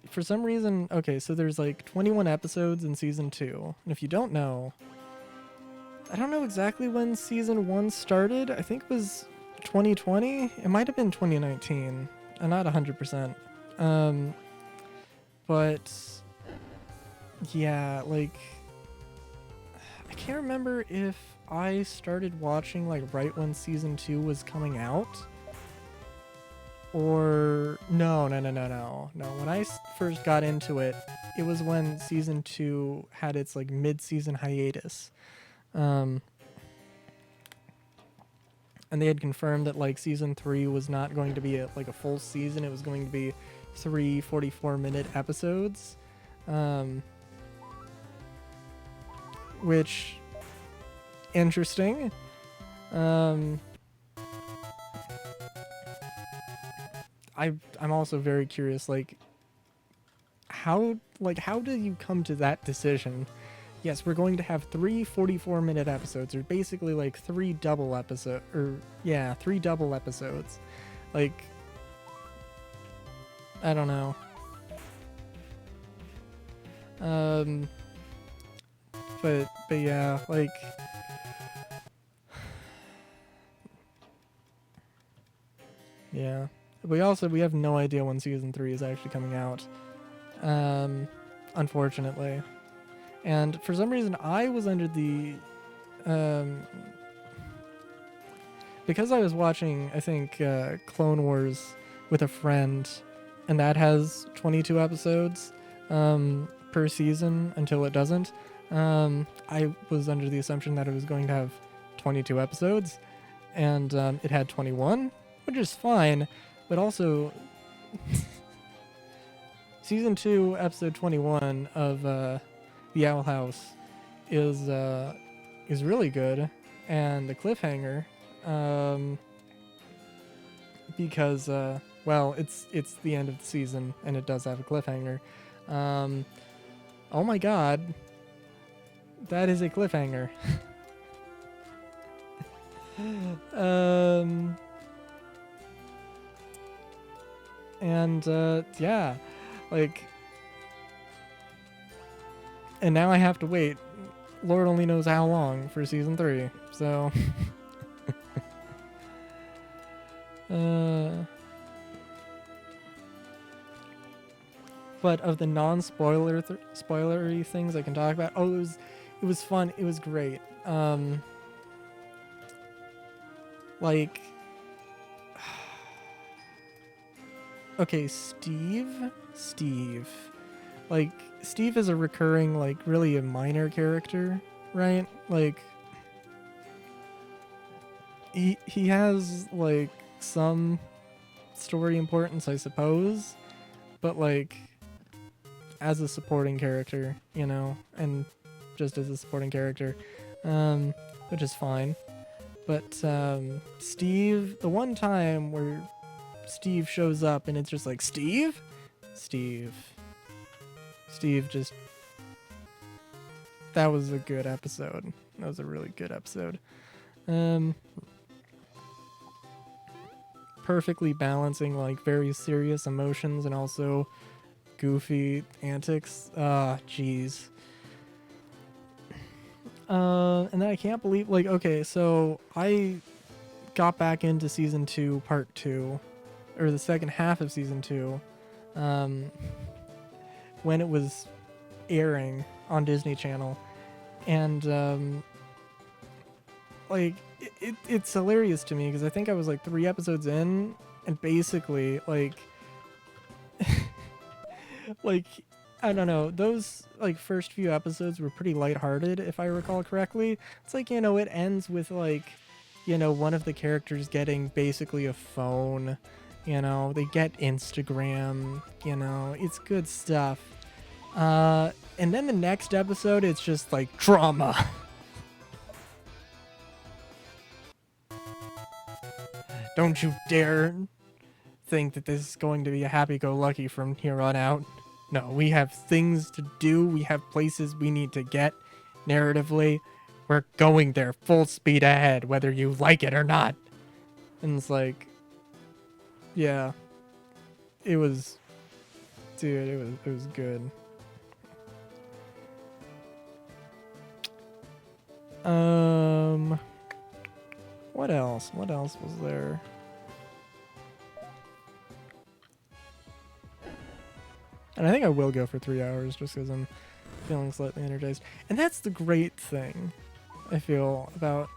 for some reason, okay, so there's like 21 episodes in season 2. And if you don't know, I don't know exactly when season 1 started. I think it was 2020. It might have been 2019. I'm not 100%. But yeah, like I can't remember if I started watching like right when season 2 was coming out. Or no. When I first got into it, it was when season 2 had its like mid-season hiatus. And they had confirmed that like season 3 was not going to be like a full season. It was going to be 3 44-minute episodes. Which interesting. I'm also very curious, like how did you come to that decision? Yes, we're going to have 3 44-minute episodes, or basically like 3 double episodes. Like, I don't know. But yeah, like yeah. We have no idea when season 3 is actually coming out. Unfortunately. And for some reason I was under the because I was watching, I think, Clone Wars with a friend, and that has 22 episodes per season until it doesn't. I was under the assumption that it was going to have 22 episodes, and it had 21, which is fine, but also season 2, episode 21 of The Owl House is really good, and the cliffhanger, because well, it's the end of the season and it does have a cliffhanger. Oh my god, that is a cliffhanger. And yeah, like, and now I have to wait, Lord only knows how long, for season 3, so but of the spoilery things I can talk about, it was fun, it was great. Like, okay, Steve, like, Steve is a recurring, like, really a minor character, right? Like, he has like some story importance, I suppose, but like as a supporting character, you know, and just as a supporting character, which is fine. But Steve, the one time where Steve shows up and it's just like, Steve just, that was a good episode. That was a really good episode. Perfectly balancing like very serious emotions and also goofy antics. Jeez. And then I can't believe, like, okay, so I got back into season 2, part 2, or the second half of season 2, when it was airing on Disney Channel, and like it's hilarious to me because I think I was like 3 episodes in, and basically like like, I don't know, those like first few episodes were pretty lighthearted, if I recall correctly. It's like, you know, it ends with like, you know, one of the characters getting basically a phone, you know, they get Instagram, you know, it's good stuff. And then the next episode, it's just like drama. Don't you dare think that this is going to be a happy-go-lucky from here on out. No, we have things to do. We have places we need to get narratively. We're going there full speed ahead, whether you like it or not. And it's like, yeah, it was, dude, it was good. What else? What else was there? And I think I will go for 3 hours just because I'm feeling slightly energized. And that's the great thing I feel about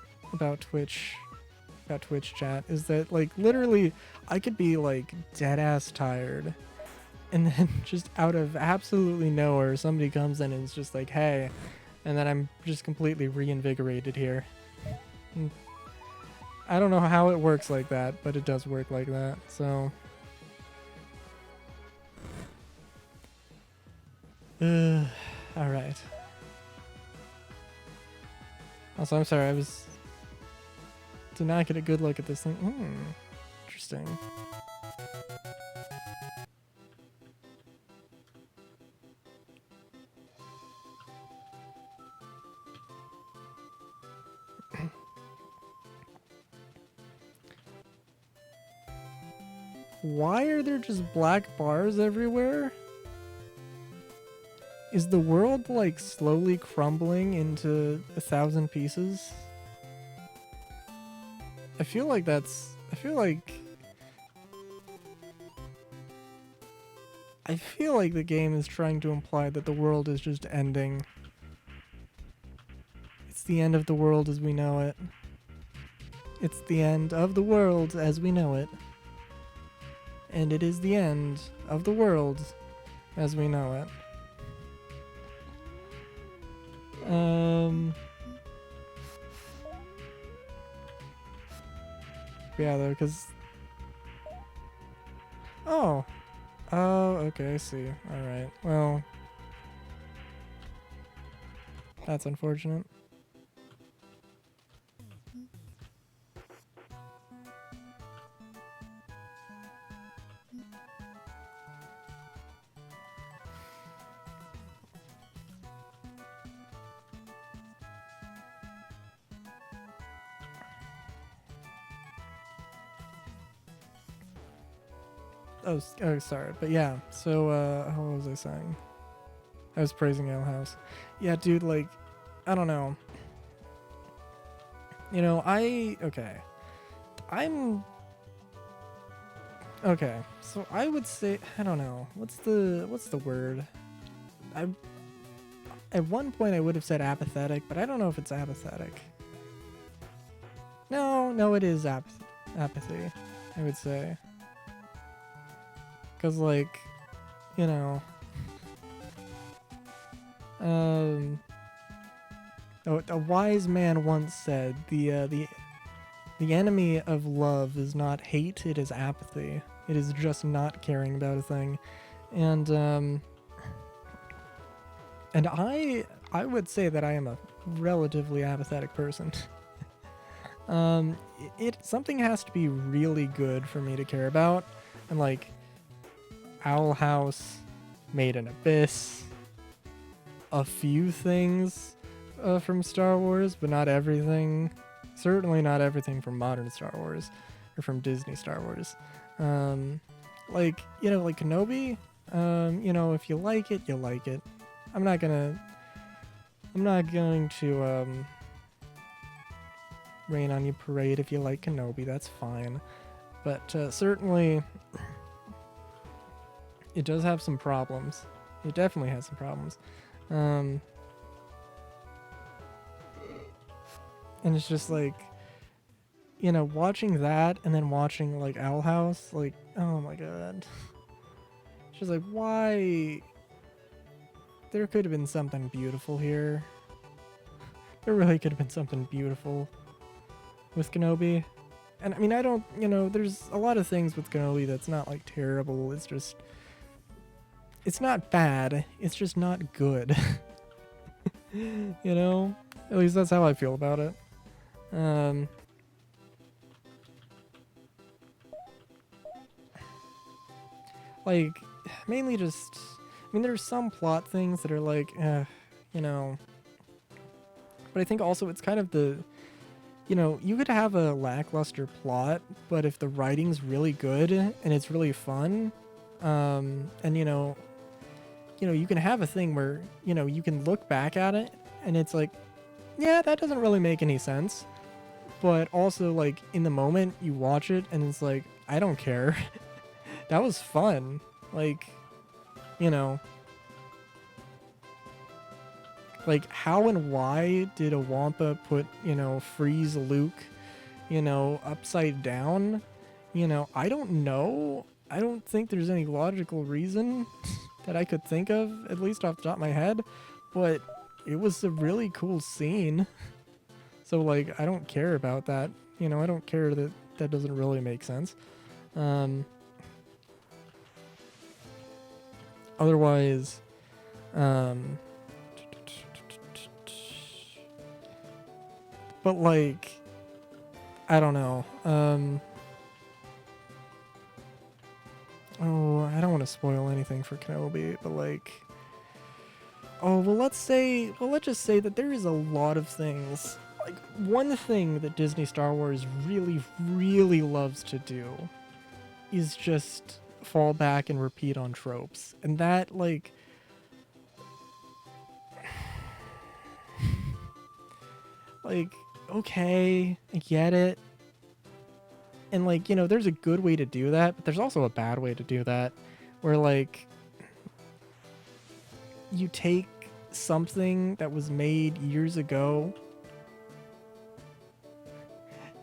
Twitch, chat, is that like literally I could be like dead ass tired, and then just out of absolutely nowhere somebody comes in and is just like, hey, and then I'm just completely reinvigorated here. And I don't know how it works like that, but it does work like that. So all right. Also, I'm sorry, did not get a good look at this thing. Interesting. Why are there just black bars everywhere? Is the world like slowly crumbling into 1,000 pieces? I feel like the game is trying to imply that the world is just ending. It's the end of the world as we know it. It's the end of the world as we know it. And it is the end of the world as we know it. Yeah, though, because... Oh, okay, I see. Alright, well... That's unfortunate. Oh, sorry, but yeah, so, what was I saying? I was praising Ale House. Yeah, dude, like, I don't know. You know, okay, so I would say, I don't know, what's the word? At one point I would have said apathetic, but I don't know if it's apathetic. No, it is apathy, I would say. Because, like, you know, a wise man once said, the enemy of love is not hate, it is apathy. It is just not caring about a thing. And I would say that I am a relatively apathetic person. Something has to be really good for me to care about. And like, Owl House, Made in Abyss, a few things from Star Wars, but not everything. Certainly not everything from modern Star Wars or from Disney Star Wars. Like, you know, like Kenobi, you know, if you like it, you like it. I'm not going to rain on you parade if you like Kenobi, that's fine. But certainly it does have some problems. It definitely has some problems. And it's just like, you know, watching that and then watching like Owl House, like, oh my god. It's just like, why? There could have been something beautiful here. There really could have been something beautiful with Kenobi. And I mean, I don't, you know, there's a lot of things with Kenobi that's not like terrible. It's just, it's not bad. It's just not good. You know? At least that's how I feel about it. Like, mainly just, I mean, there's some plot things that are like, you know, but I think also it's kind of the, you know, you could have a lackluster plot, but if the writing's really good and it's really fun, and you can have a thing where, you can look back at it and it's like, yeah, that doesn't really make any sense. But also, like, in the moment, you watch it and it's like, I don't care. That was fun. Like, you know, like, how and why did a Wampa put, freeze Luke, upside down? I don't know. I don't think there's any logical reason that I could think of, at least off the top of my head. But it was a really cool scene. So, like, I don't care about that. I don't care that that doesn't really make sense. Otherwise, but, like, I don't know. I don't want to spoil anything for Kenobi, but, like, let's just say that there is a lot of things. Like, one thing that Disney Star Wars really, really loves to do is just fall back and repeat on tropes. And that, like, okay, I get it. And, like, there's a good way to do that, but there's also a bad way to do that, where, like, you take something that was made years ago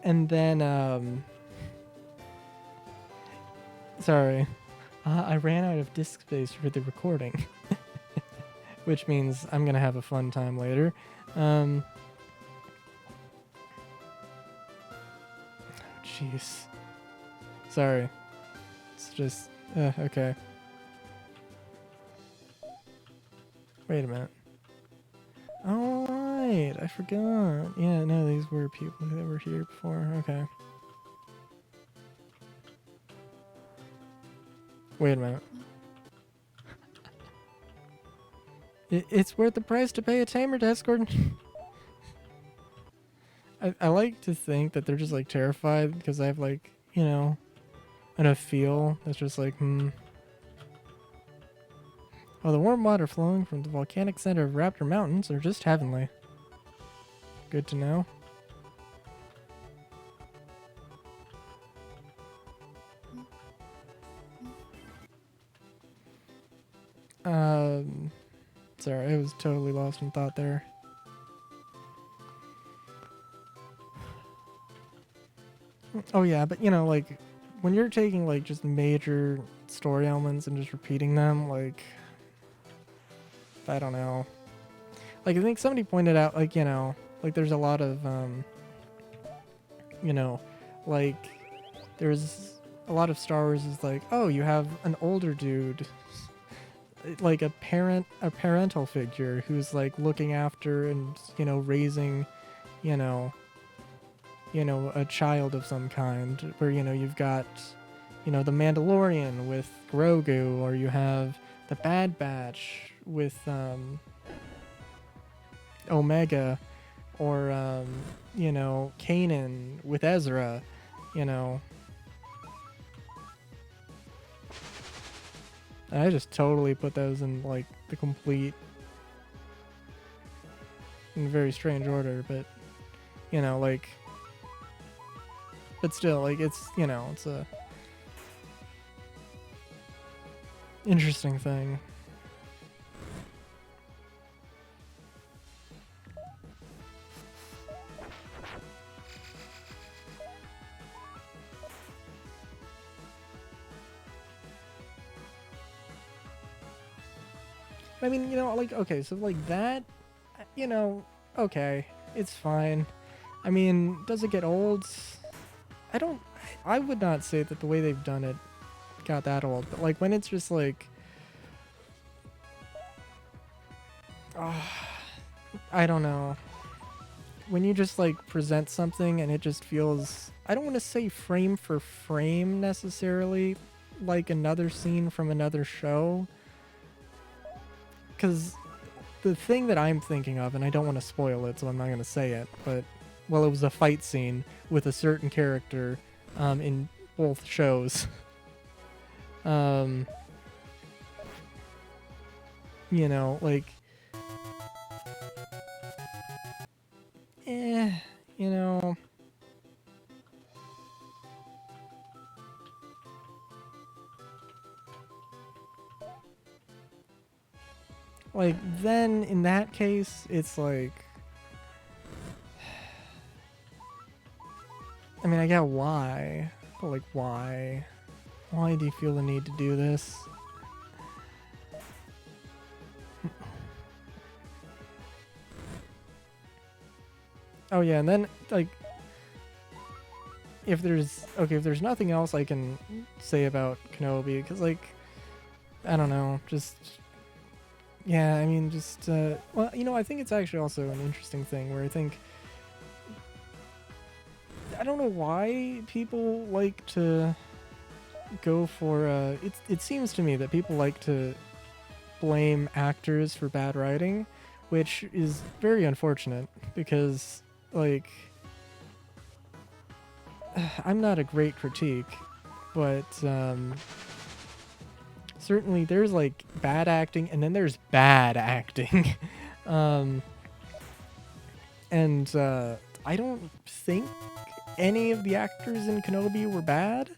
and then, sorry, I ran out of disk space for the recording, which means I'm gonna have a fun time later. Jeez. Sorry. It's just, okay. Wait a minute. Oh, right. I forgot. Yeah, no, these were people that were here before. Okay. Wait a minute. It's worth the price to pay a tamer, Discord. I like to think that they're just, like, terrified because I have, like, enough feel that's just like, Oh, the warm water flowing from the volcanic center of Raptor Mountains are just heavenly. Good to know. Sorry, I was totally lost in thought there. Oh yeah, but like, when you're taking, like, just major story elements and just repeating them, like, I don't know. Like, I think somebody pointed out, like, like, there's a lot of, like, there's a lot of Star Wars is like, oh, you have an older dude, like a parental figure who's, like, looking after and, raising, a child of some kind, where, you've got, the Mandalorian with Grogu, or you have the Bad Batch with, Omega, or, Kanan with Ezra, I just totally put those in, like, the complete, in very strange order, but, like, but still, like, it's, it's a interesting thing. I mean, like, okay, so, like, that, okay, it's fine. I mean, does it get old? I would not say that the way they've done it got that old, but, like, when it's just, like, I don't know. When you just, like, present something and it just feels, I don't want to say frame for frame necessarily, like another scene from another show, because the thing that I'm thinking of, and I don't want to spoil it, so I'm not going to say it, but, well, it was a fight scene with a certain character in both shows. You know, like, you know, like, then in that case, it's like, I mean, I get why, but like, why? Why do you feel the need to do this? Oh yeah, and then, like, if there's nothing else I can say about Kenobi, because, like, I don't know, just, yeah, I mean, just, well, you know, I think it's actually also an interesting thing where I think, I don't know why people like to go for, it seems to me that people like to blame actors for bad writing, which is very unfortunate, because, like, I'm not a great critique, but certainly there's like bad acting and then there's bad acting. And I don't think any of the actors in Kenobi were bad,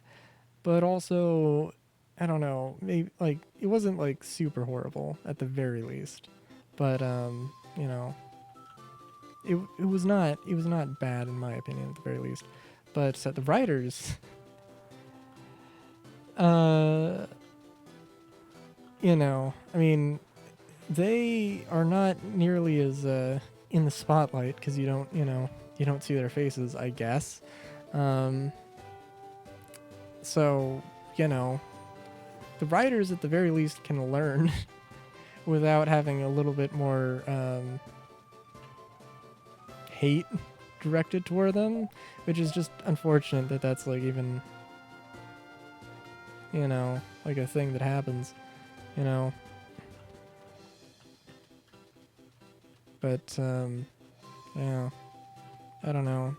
but also, I don't know, maybe like it wasn't like super horrible at the very least. But you know, it was not bad in my opinion at the very least. But the writers, you know, I mean, they are not nearly as in the spotlight because you don't see their faces, I guess. So, you know, the writers at the very least can learn without having a little bit more hate directed toward them, which is just unfortunate that that's like even, you know, like a thing that happens, you know. But yeah, I don't know.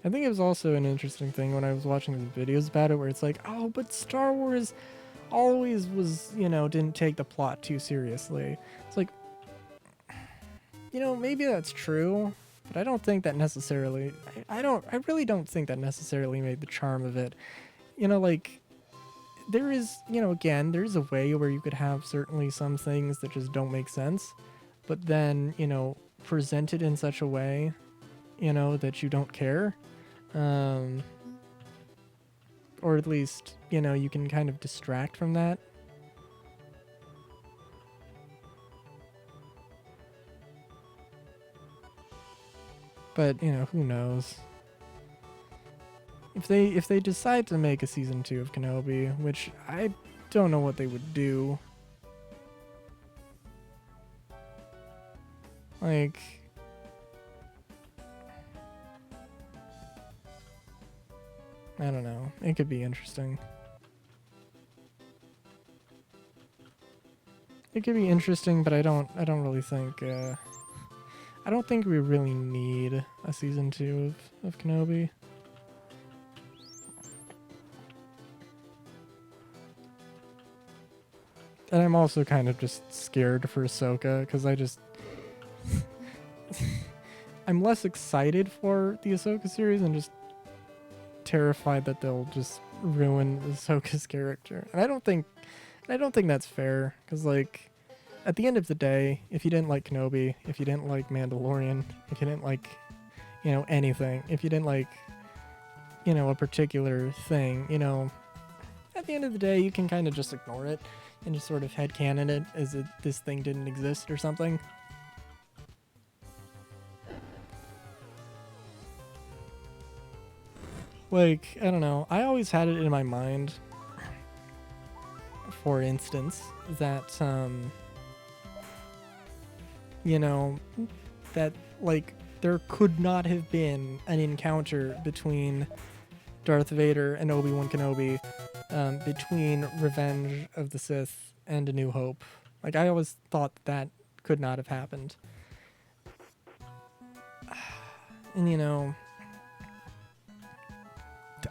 I think it was also an interesting thing when I was watching the videos about it where it's like, oh, but Star Wars always was, you know, didn't take the plot too seriously. It's like, you know, maybe that's true, but I don't think that necessarily, I really don't think that necessarily made the charm of it. You know, like, there is, you know, again, there's a way where you could have certainly some things that just don't make sense, but then, you know, presented in such a way, you know, that you don't care. Or at least, you know, you can kind of distract from that. But, you know, who knows? If they decide to make a season 2 of Kenobi, which I don't know what they would do. Like, I don't know. It could be interesting. It could be interesting, but I don't really think I don't think we really need a season 2 of Kenobi. And I'm also kind of just scared for Ahsoka because I just I'm less excited for the Ahsoka series and just terrified that they'll just ruin Ahsoka's character. And I don't think that's fair because, like, at the end of the day, if you didn't like Kenobi, if you didn't like Mandalorian, if you didn't like, you know, anything, if you didn't like, you know, a particular thing, you know, at the end of the day, you can kind of just ignore it and just sort of headcanon it as if this thing didn't exist or something. Like, I don't know. I always had it in my mind, for instance, that, you know, that, like, there could not have been an encounter between Darth Vader and Obi-Wan Kenobi, between Revenge of the Sith and A New Hope. Like, I always thought that could not have happened. And, you know,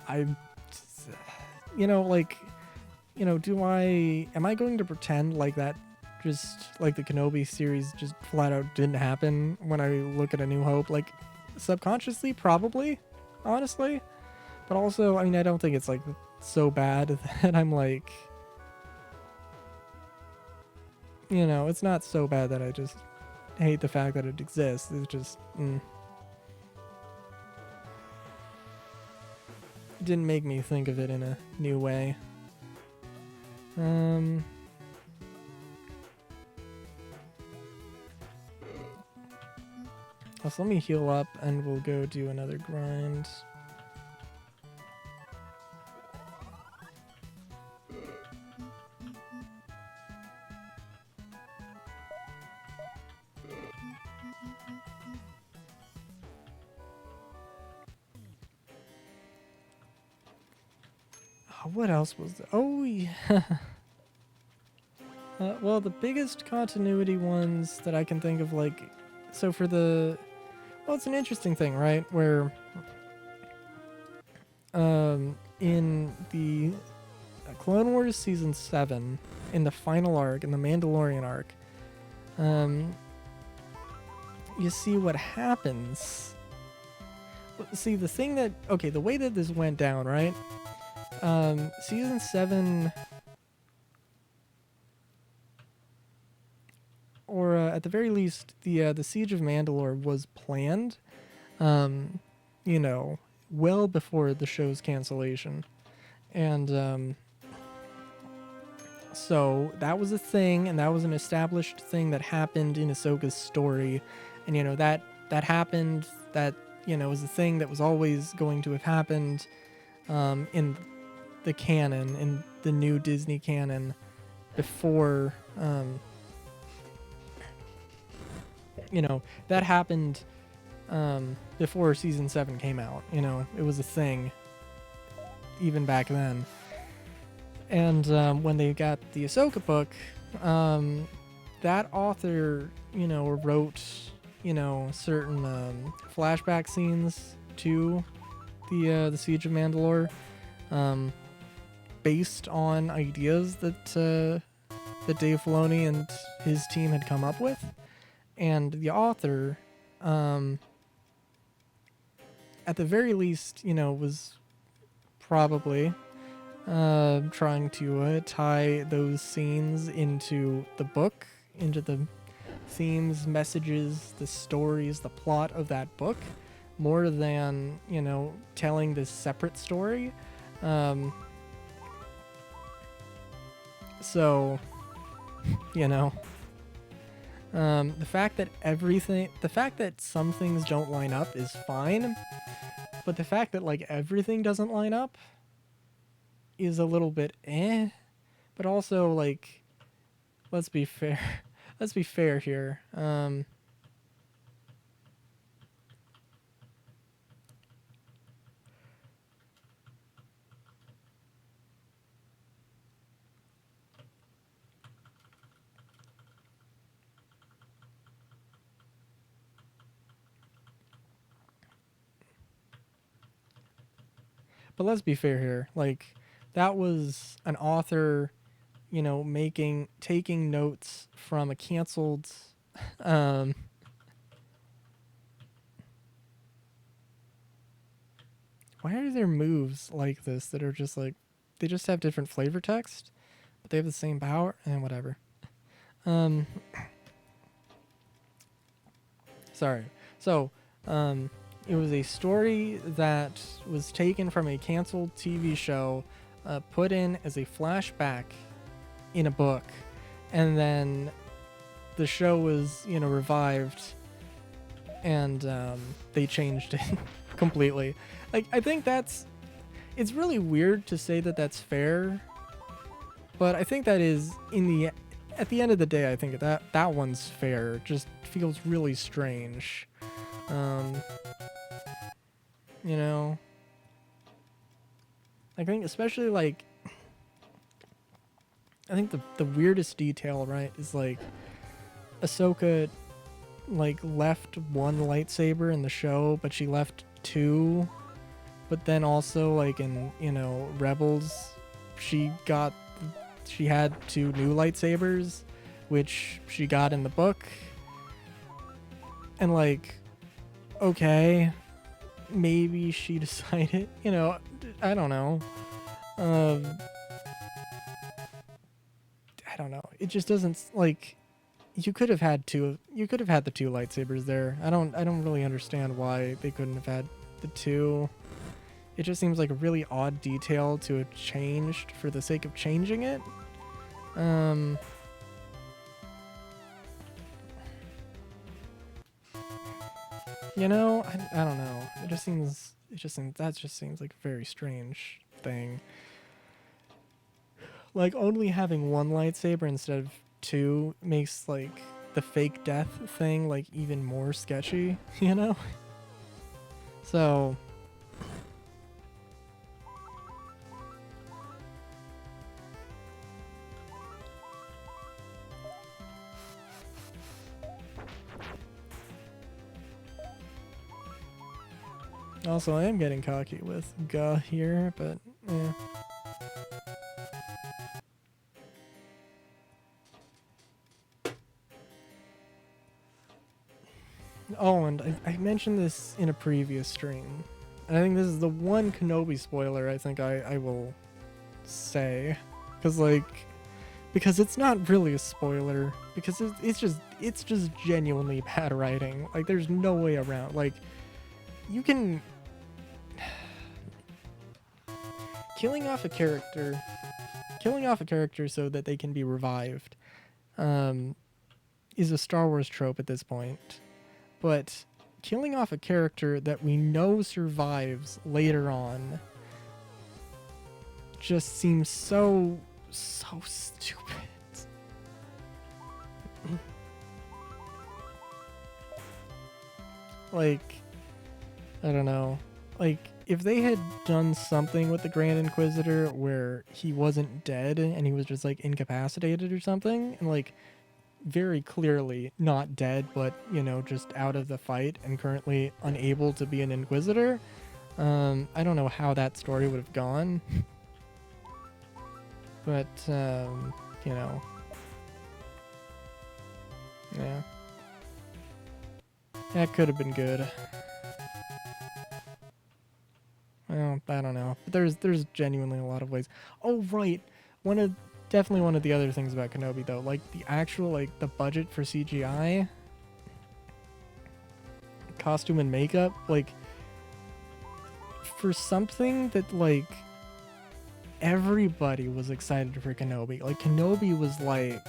am I going to pretend like that, just like the Kenobi series just flat out didn't happen when I look at A New Hope? Like, subconsciously, probably, honestly. But also, I mean, I don't think it's like so bad that I'm like, you know, it's not so bad that I just hate the fact that it exists. It's just, it didn't make me think of it in a new way. So let me heal up and we'll go do another grind. What else was there? Oh, yeah. Well, the biggest continuity ones that I can think of, like, so for the, well, it's an interesting thing, right? Where, in the Clone Wars Season 7, in the final arc, in the Mandalorian arc, you see what happens. See, the thing that, okay, the way that this went down, right? Season 7, or at the very least, the Siege of Mandalore was planned, you know, well before the show's cancellation. And so that was a thing, and that was an established thing that happened in Ahsoka's story. And, you know, that happened, that, you know, was a thing that was always going to have happened in the canon, in the new Disney canon, before, you know, that happened before Season 7 came out. You know, it was a thing even back then. And when they got the Ahsoka book, that author, you know, wrote, you know, certain flashback scenes to the Siege of Mandalore, based on ideas that Dave Filoni and his team had come up with. And the author, at the very least, you know, was probably trying to tie those scenes into the book, into the themes, messages, the stories, the plot of that book, more than, you know, telling this separate story. So, you know, the fact that some things don't line up is fine, but the fact that, like, everything doesn't line up is a little bit but also, like, let's be fair. Let's be fair here. But let's be fair here. Like, that was an author, you know, taking notes from a canceled, why are there moves like this that are just like, they just have different flavor text, but they have the same power and whatever. Sorry. So, it was a story that was taken from a canceled TV show, put in as a flashback in a book, and then the show was, you know, revived, and they changed it completely. Like, I think it's really weird to say that that's fair, but I think that is, at the end of the day, I think that one's fair. It just feels really strange. Um, you know, I think especially like, I think the weirdest detail, right, is like Ahsoka like left one lightsaber in the show, but she left two. But then also like in, you know, Rebels, she had two new lightsabers, which she got in the book. And like, okay, maybe she decided, you know, I don't know. I don't know. It just doesn't like you could have had the two lightsabers there. I don't really understand why they couldn't have had the two. It just seems like a really odd detail to have changed for the sake of changing it. You know, I don't know. That just seems like a very strange thing. Like only having one lightsaber instead of two makes like the fake death thing like even more sketchy, you know? So also I am getting cocky with Gah here, but eh. Oh, and I mentioned this in a previous stream. And I think this is the one Kenobi spoiler I think I will say. Because it's not really a spoiler. Because it's just genuinely bad writing. Like, there's no way around. Like, you can... Killing off a character so that they can be revived is a Star Wars trope at this point. But killing off a character that we know survives later on just seems so stupid. Like, I don't know. Like, if they had done something with the Grand Inquisitor where he wasn't dead and he was just like incapacitated or something, and like very clearly not dead, but you know, just out of the fight and currently unable to be an Inquisitor. I don't know how that story would have gone, but you know, yeah, that could have been good. Well, I don't know, but there's genuinely a lot of ways. Oh right, definitely one of the other things about Kenobi though, like the actual like the budget for CGI, costume and makeup, like for something that like everybody was excited for Kenobi. Like Kenobi was like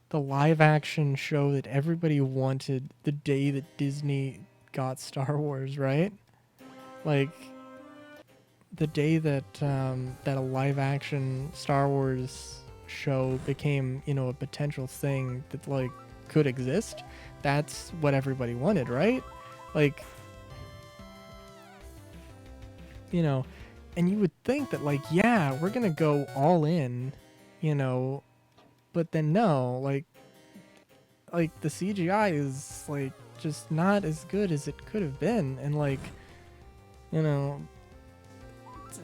the live action show that everybody wanted the day that Disney got Star Wars, right? Like the day that that a live action Star Wars show became, you know, a potential thing that like could exist. That's what everybody wanted, right? Like, you know, and you would think that like, yeah, we're gonna go all in, you know, but then no, like the CGI is like just not as good as it could have been, and like, you know,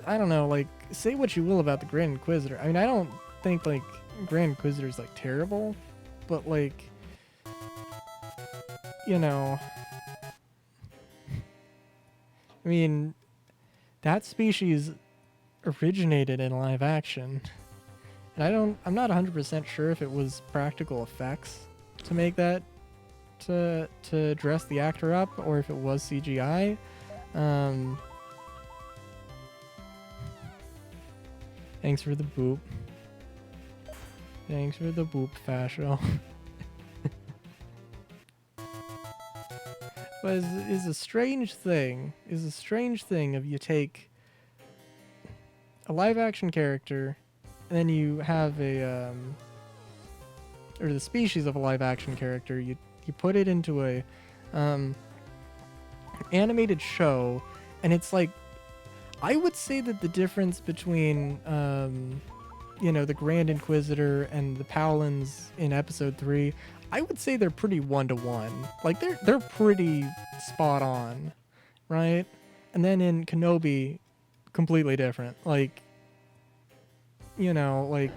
I don't know, like say what you will about the Grand Inquisitor. I mean, I don't think like Grand Inquisitor is like terrible, but like, you know, I mean, that species originated in live action. And I'm not 100% sure if it was practical effects to make that, to dress the actor up, or if it was CGI. Thanks for the boop. Thanks for the boop, Fasho. But is a strange thing. Is a strange thing if you take a live action character and then you have a or the species of a live action character, you put it into a animated show, and it's like, I would say that the difference between the Grand Inquisitor and the Powlins in episode 3, I would say they're pretty 1-to-1. Like they're pretty spot on, right? And then in Kenobi, completely different. Like, like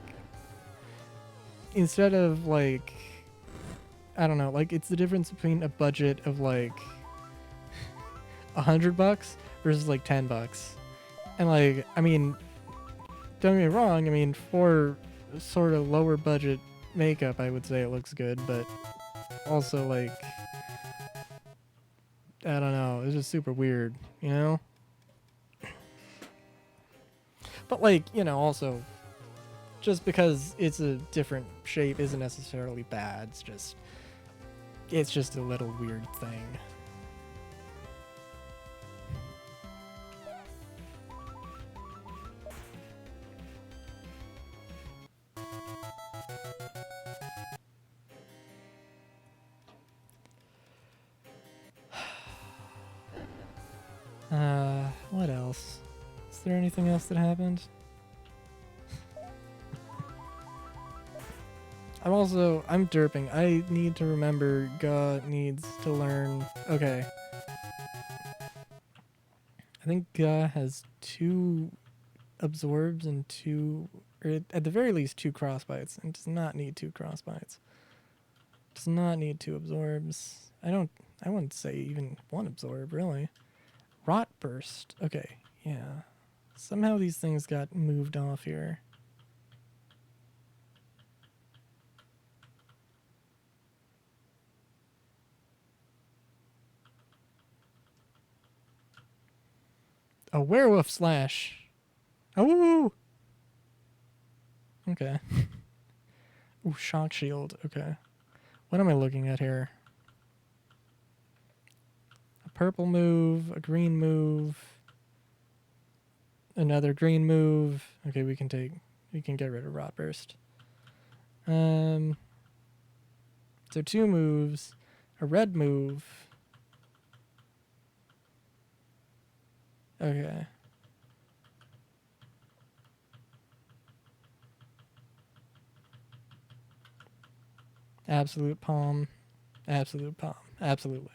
instead of like, I don't know, like it's the difference between a budget of like $100 versus like $10. And like, I mean, don't get me wrong, I mean, for sort of lower budget makeup, I would say it looks good, but also like, I don't know, it's just super weird, you know? But like, also, just because it's a different shape isn't necessarily bad. It's just a little weird thing. What else? Is there anything else that happened? I'm derping. I need to remember Ga needs to learn. Okay. I think Ga has 2 absorbs and 2, or at the very least 2 crossbites, and does not need 2 crossbites. Does not need 2 absorbs. I wouldn't say even 1 absorb, really. Rot burst. Okay, yeah. Somehow these things got moved off here. A werewolf slash. Oh. Okay. Ooh, shock shield. Okay. What am I looking at here? A purple move, a green move, another green move. Okay, we can get rid of rot burst. So 2 moves, a red move. Okay. Absolute palm. Absolute palm. Absolutely.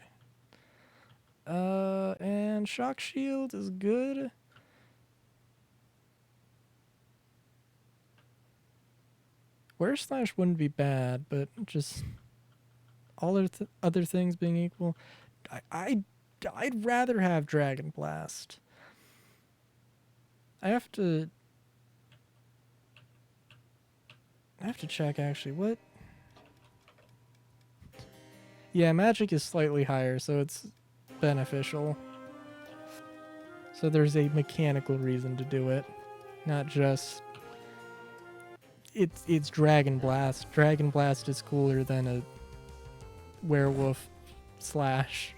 And shock shield is good. Wear slash wouldn't be bad, but just all other things being equal, I'd rather have Dragon Blast. I have to check actually. What? Yeah, magic is slightly higher, so it's beneficial. So there's a mechanical reason to do it, not just it's Dragon Blast. Dragon Blast is cooler than a werewolf slash.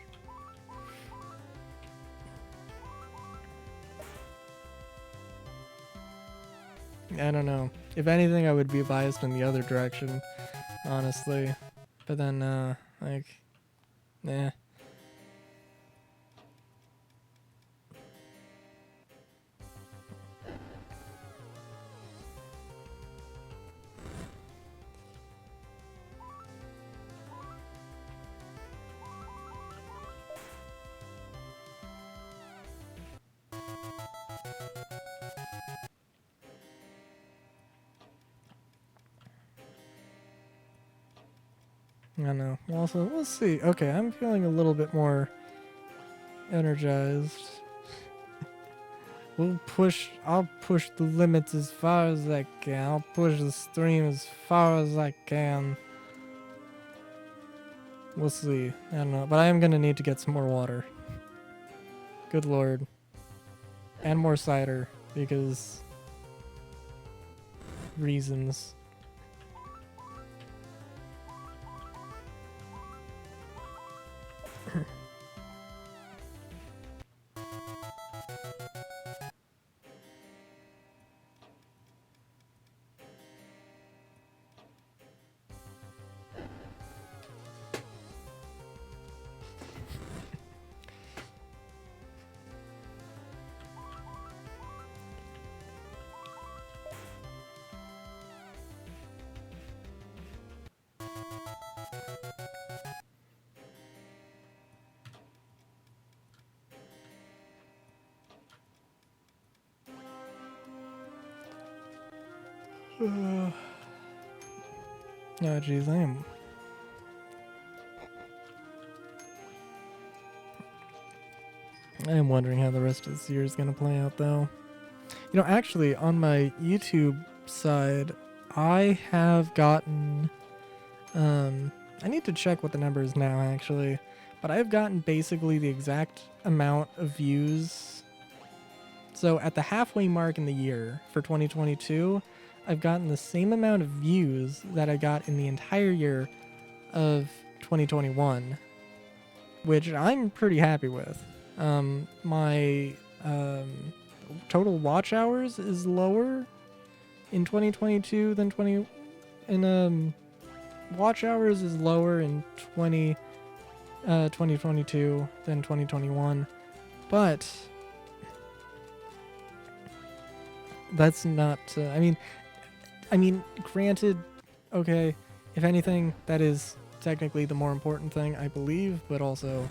I don't know. If anything, I would be biased in the other direction, honestly. But then, like, nah. I don't know. Also, we'll see. Okay, I'm feeling a little bit more energized. I'll push the limits as far as I can. I'll push the stream as far as I can. We'll see. I don't know. But I am going to need to get some more water. Good lord. And more cider, because reasons. Oh, jeez, I am wondering how the rest of this year is going to play out, though. You know, actually, on my YouTube side, I have gotten... I need to check what the number is now, actually. But I've gotten basically the exact amount of views. So at the halfway mark in the year for 2022, I've gotten the same amount of views that I got in the entire year of 2021, which I'm pretty happy with. My total watch hours is lower in 2022 than 20 in watch hours is lower in 2022 than 2021, but that's not I mean granted, okay, if anything that is technically the more important thing, I believe, but also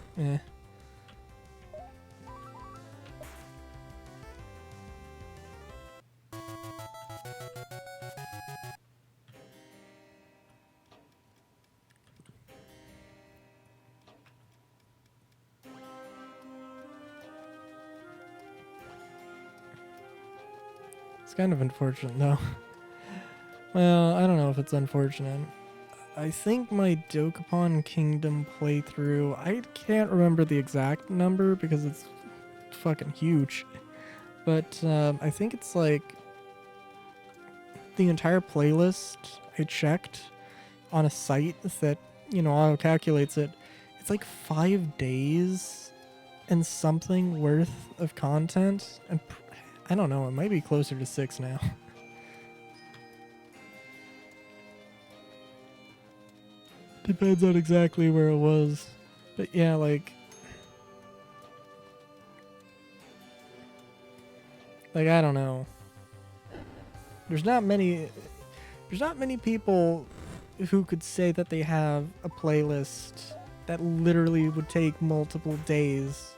it's kind of unfortunate, though. Well, I don't know if it's unfortunate. I think my Dokapon Kingdom playthrough, I can't remember the exact number because it's fucking huge, but I think it's like the entire playlist I checked on a site that, you know, auto calculates it. It's like 5 days and something worth of content, and I don't know, it might be closer to 6 now. Depends on exactly where it was. But yeah, like I don't know. There's not many people who could say that they have a playlist that literally would take multiple days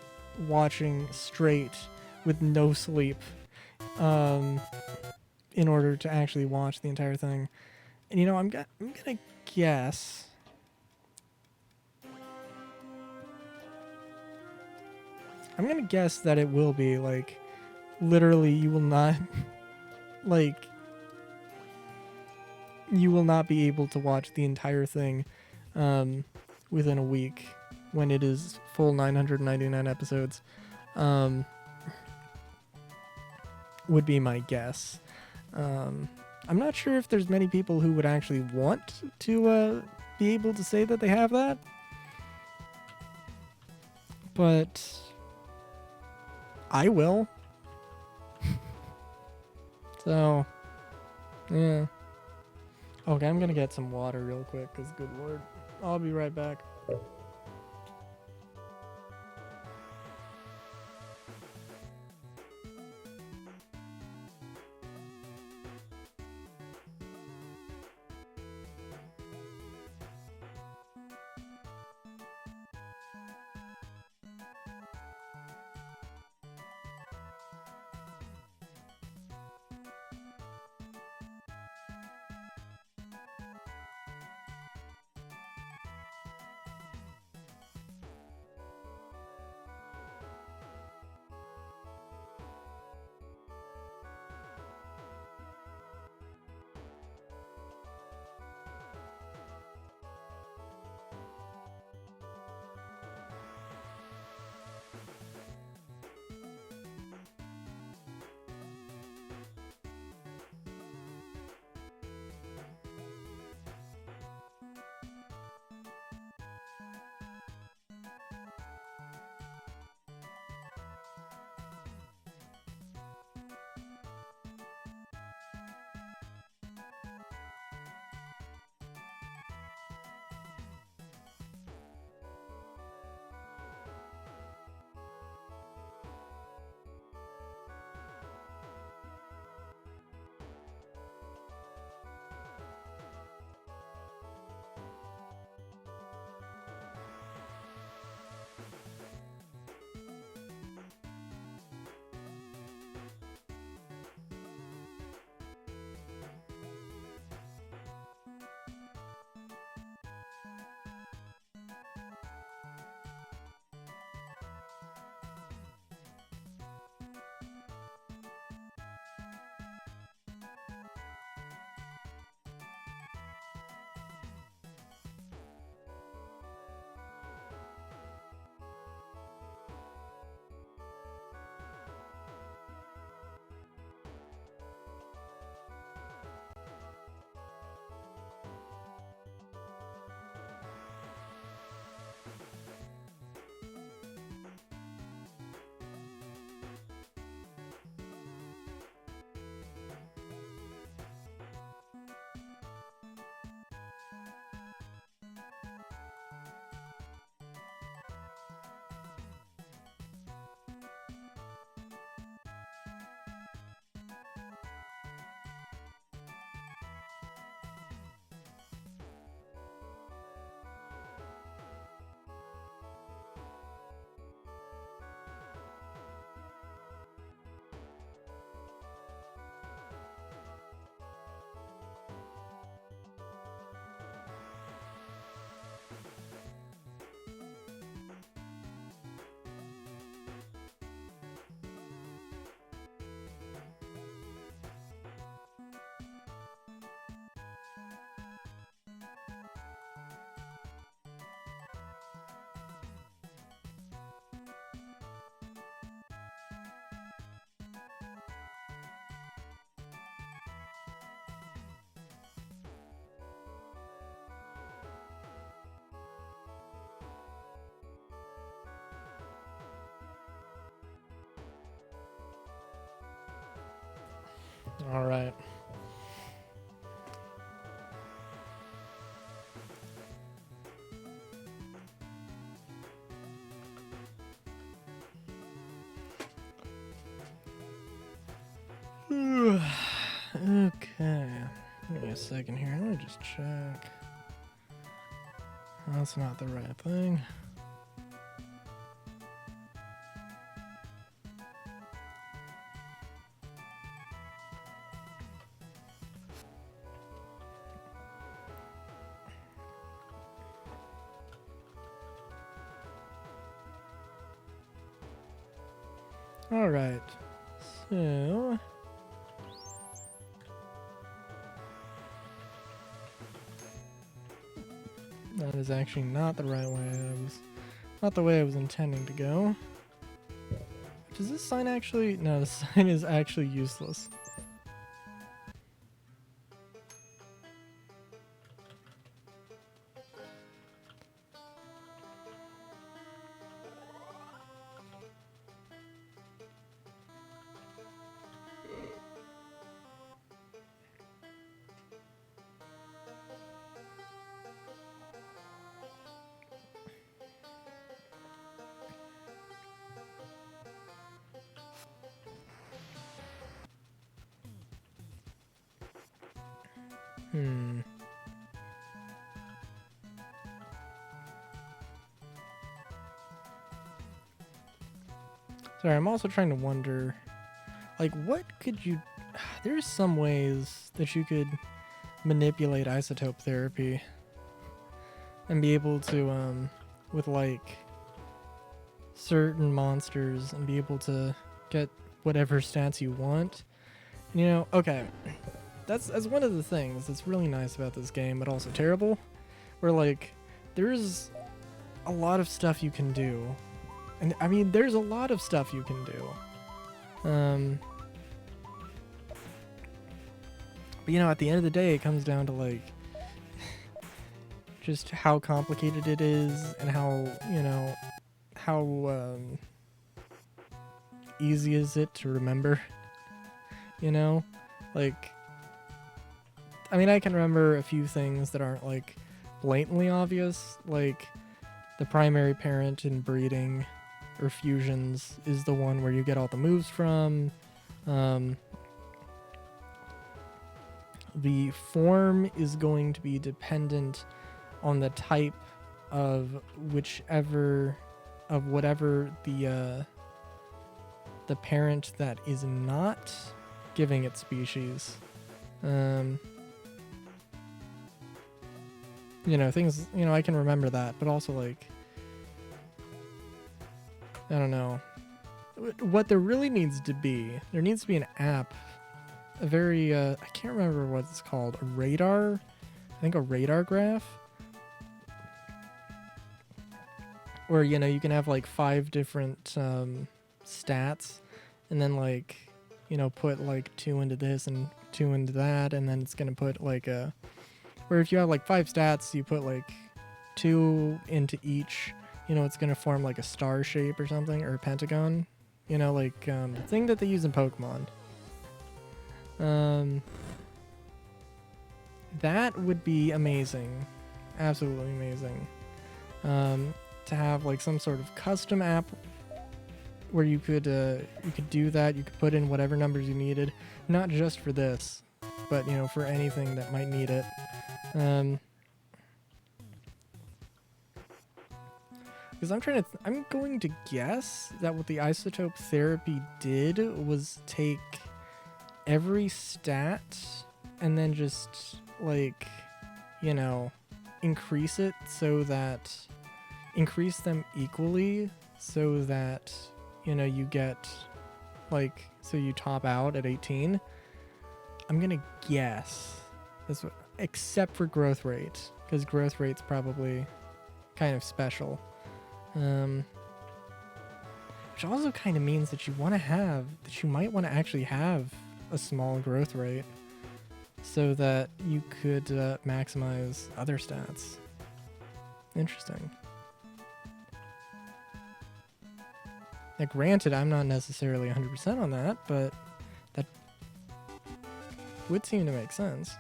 watching straight with no sleep in order to actually watch the entire thing. And you know, I'm gonna guess that it will be like literally you will not like you will not be able to watch the entire thing within a week when it is full 999 episodes. Would be my guess. I'm not sure if there's many people who would actually want to be able to say that they have that, but I will. So, yeah. Okay, I'm gonna get some water real quick, because good lord. I'll be right back. All right. Okay. Give me a second here. Let me just check. That's not the right thing. All right. So that is actually not the right way. Not the way I was intending to go. Does this sign actually? No, the sign is actually useless. Sorry, I'm also trying to wonder, like, what could you... There's some ways that you could manipulate isotope therapy and be able to, with, like, certain monsters and be able to get whatever stats you want. You know, okay, that's one of the things that's really nice about this game, but also terrible, where, like, there's a lot of stuff you can do. And I mean, there's a lot of stuff you can do. But you know, at the end of the day, it comes down to like just how complicated it is and how, you know, how easy is it to remember. You know, like, I mean, I can remember a few things that aren't like blatantly obvious, like the primary parent in breeding or fusions is the one where you get all the moves from. The form is going to be dependent on the type of whatever the parent that is not giving it species. You know, things, you know, I can remember that, but also like, I don't know. What there really needs to be, there needs to be an app, a very, I can't remember what it's called, a radar? I think a radar graph? Where, you know, you can have like 5 different stats, and then like, you know, put like 2 into this and 2 into that, and then it's gonna put like a, where if you have like 5 stats, you put like 2 into each, you know, it's gonna form like a star shape or something, or a pentagon, you know, like the thing that they use in Pokemon. That would be amazing, absolutely amazing. To have like some sort of custom app where you could do that. You could put in whatever numbers you needed, not just for this, but you know, for anything that might need it. Because I'm going to guess that what the isotope therapy did was take every stat and then just like, you know, increase them equally so that, you know, you get like, so you top out at 18. I'm gonna guess that's what, except for growth rate, because growth rate's probably kind of special. Which also kind of means that you might want to actually have a small growth rate so that you could maximize other stats. Interesting. Now, granted, I'm not necessarily 100% on that, but would seem to make sense.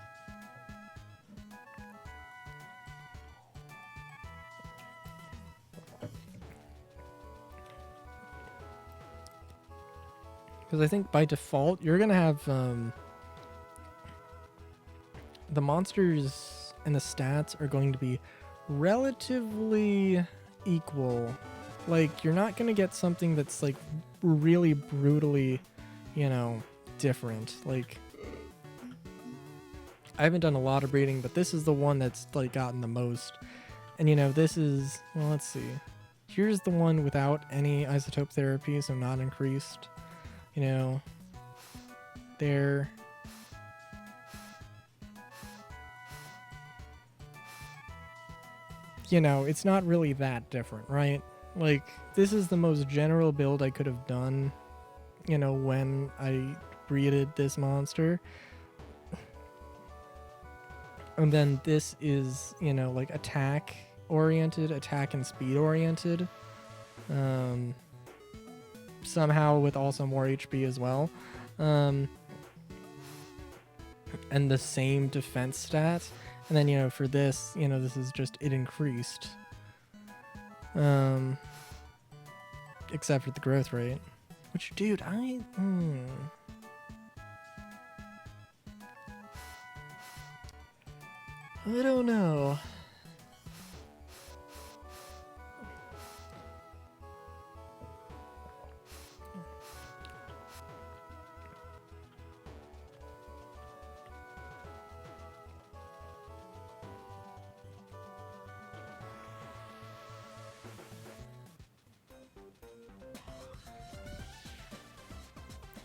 Because I think by default, you're going to have the monsters and the stats are going to be relatively equal. Like, you're not going to get something that's, like, really brutally, you know, different. Like, I haven't done a lot of breeding, but this is the one that's, like, gotten the most. And, you know, this is, well, let's see. Here's the one without any isotope therapy, so not increased. You know, there. You know, it's not really that different, right? Like, this is the most general build I could have done, you know, when I breeded this monster. And then this is, you know, like attack oriented, attack and speed oriented. Somehow with also more HP as well. And the same defense stats. And then, you know, for this, you know, this is just, it increased. Except for the growth rate. Which, dude, I don't know.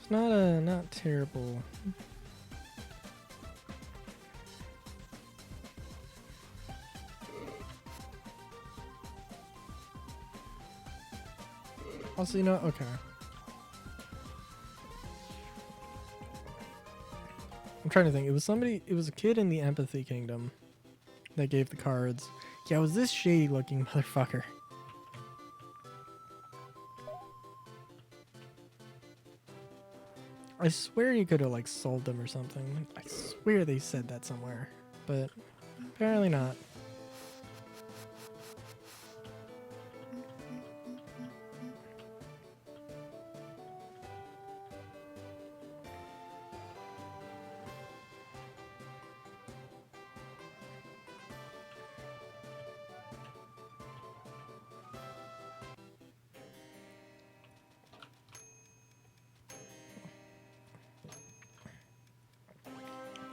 It's not terrible. Also, you know, okay. I'm trying to think. It was a kid in the Empathy Kingdom that gave the cards. Yeah, it was this shady looking motherfucker. I swear you could have, like, sold them or something. I swear they said that somewhere. But apparently not.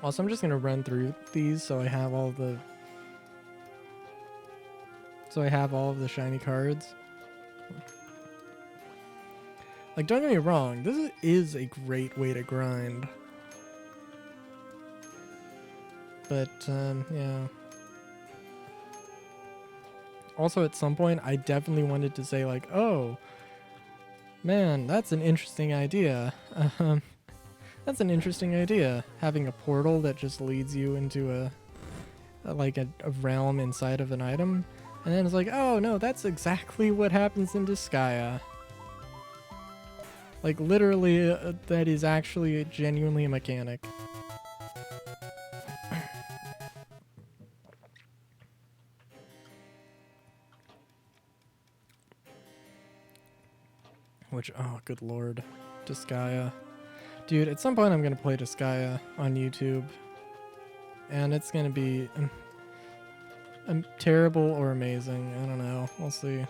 Also, I'm just gonna run through these so I have all the shiny cards. Like, don't get me wrong, this is a great way to grind. But yeah. Also, at some point, I definitely wanted to say, like, oh, man, that's an interesting idea. That's an interesting idea, having a portal that just leads you into a realm inside of an item. And then it's like, oh no, that's exactly what happens in Disgaea. Like, literally, that is actually genuinely a mechanic. Which, oh, good lord. Disgaea. Dude, at some point I'm gonna play Disgaea on YouTube. And it's gonna be terrible or amazing. I don't know. We'll see.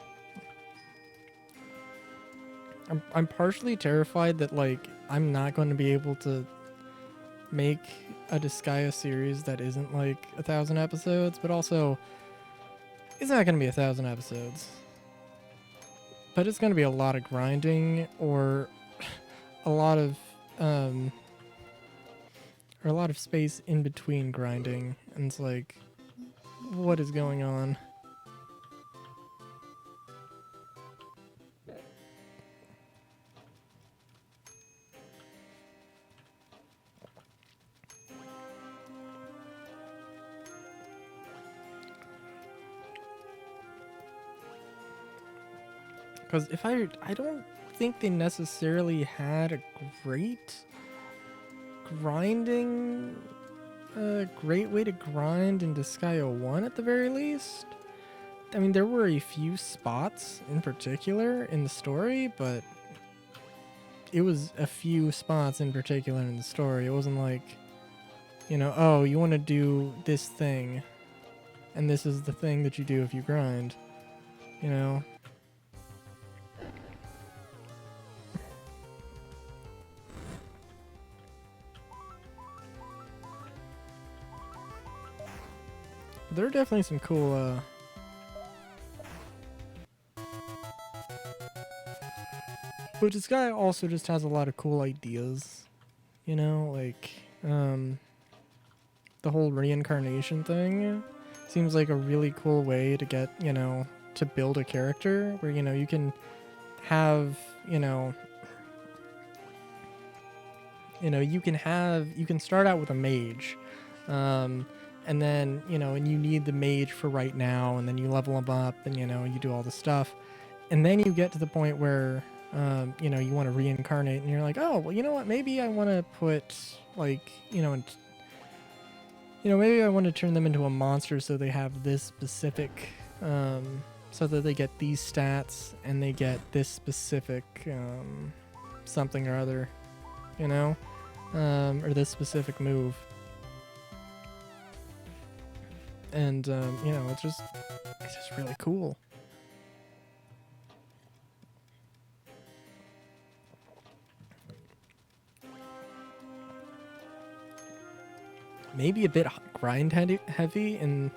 I'm partially terrified that, like, I'm not going to be able to make a Disgaea series that isn't, like, 1,000 episodes, but also, it's not going to be 1,000 episodes. But it's going to be a lot of grinding, or a lot of space in between grinding, and it's like, what is going on? Because I don't think they necessarily had a great grinding, a great way to grind in Disgaea 1 at the very least. I mean, there were a few spots in particular in the story, but it was a few spots in particular in the story. It wasn't like, you know, oh, you want to do this thing, and this is the thing that you do if you grind, you know? But there are definitely some cool, but this guy also just has a lot of cool ideas, you know, like, the whole reincarnation thing seems like a really cool way to get, you know, to build a character where, you know, you can have, you can start out with a mage, and then, you know, and you need the mage for right now, and then you level them up, and, you know, you do all the stuff, and then you get to the point where, you know, you want to reincarnate, and you're like, oh, well, you know what, maybe I want to put, like, maybe I want to turn them into a monster so they have this specific, so that they get these stats, and they get this specific, something or other, you know, or this specific move. And, you know, it's just really cool. Maybe a bit grind heavy in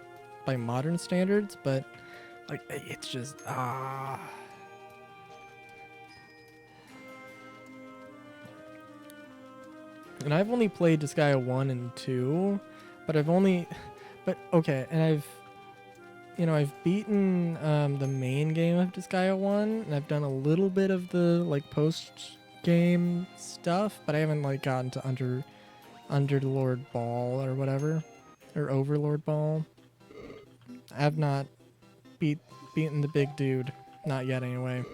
by modern standards, but like it's just And I've only played Disgaea 1 and 2, but okay, and I've beaten the main game of Disgaea 1, and I've done a little bit of the like post game stuff, but I haven't like gotten to Underlord Ball or whatever, or Overlord Ball. I have not beaten the big dude, not yet anyway.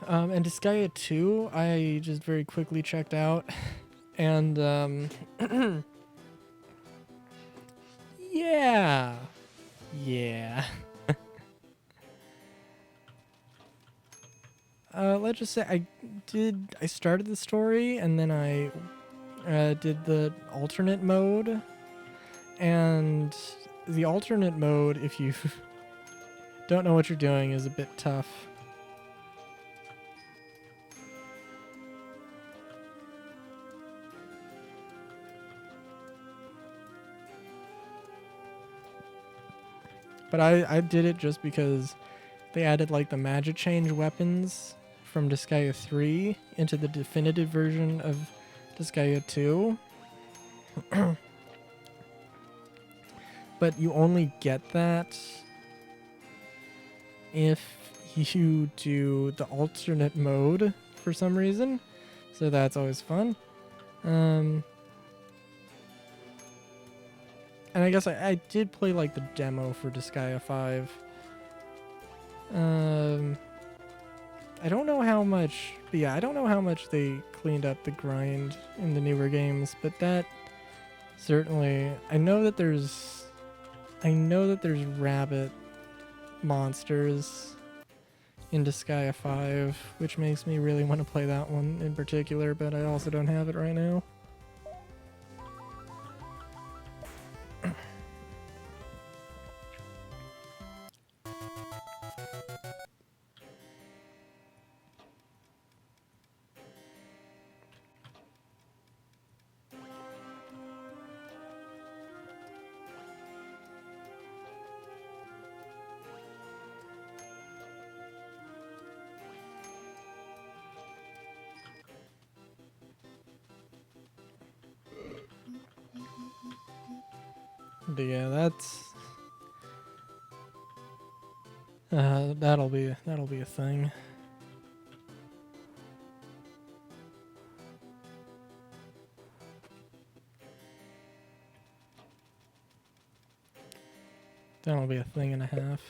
And Disgaea 2, I just very quickly checked out, and yeah. Let's just say I started the story, and then I did the alternate mode, and the alternate mode, if you don't know what you're doing, is a bit tough. But I did it just because they added like the magic change weapons from Disgaea 3 into the definitive version of Disgaea 2. But you only get that if you do the alternate mode for some reason. So that's always fun. And I guess I did play like the demo for Disgaea 5. I don't know how much, but yeah, I don't know how much they cleaned up the grind in the newer games, but that certainly, I know that there's rabbit monsters in Disgaea 5, which makes me really want to play that one in particular, but I also don't have it right now. But yeah, that'll be a thing. That'll be a thing and a half.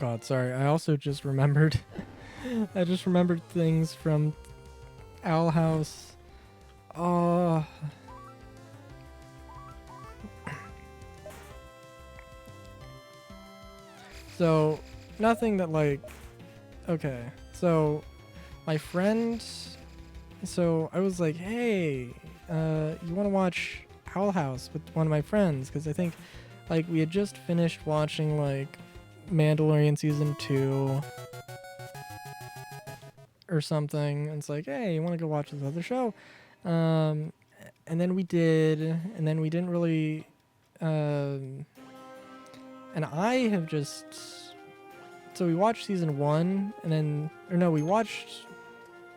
God, sorry. I also just remembered. I just remembered things from Owl House. Oh. So, nothing that like. Okay, so my friend. So I was like, hey, you want to watch Owl House with one of my friends? Because I think, like, we had just finished watching like Mandalorian season 2 or something. And it's like, hey, you want to go watch this other show? And then we did, and then we didn't really. And I have just. So we watched season 1, and then. Or no, we watched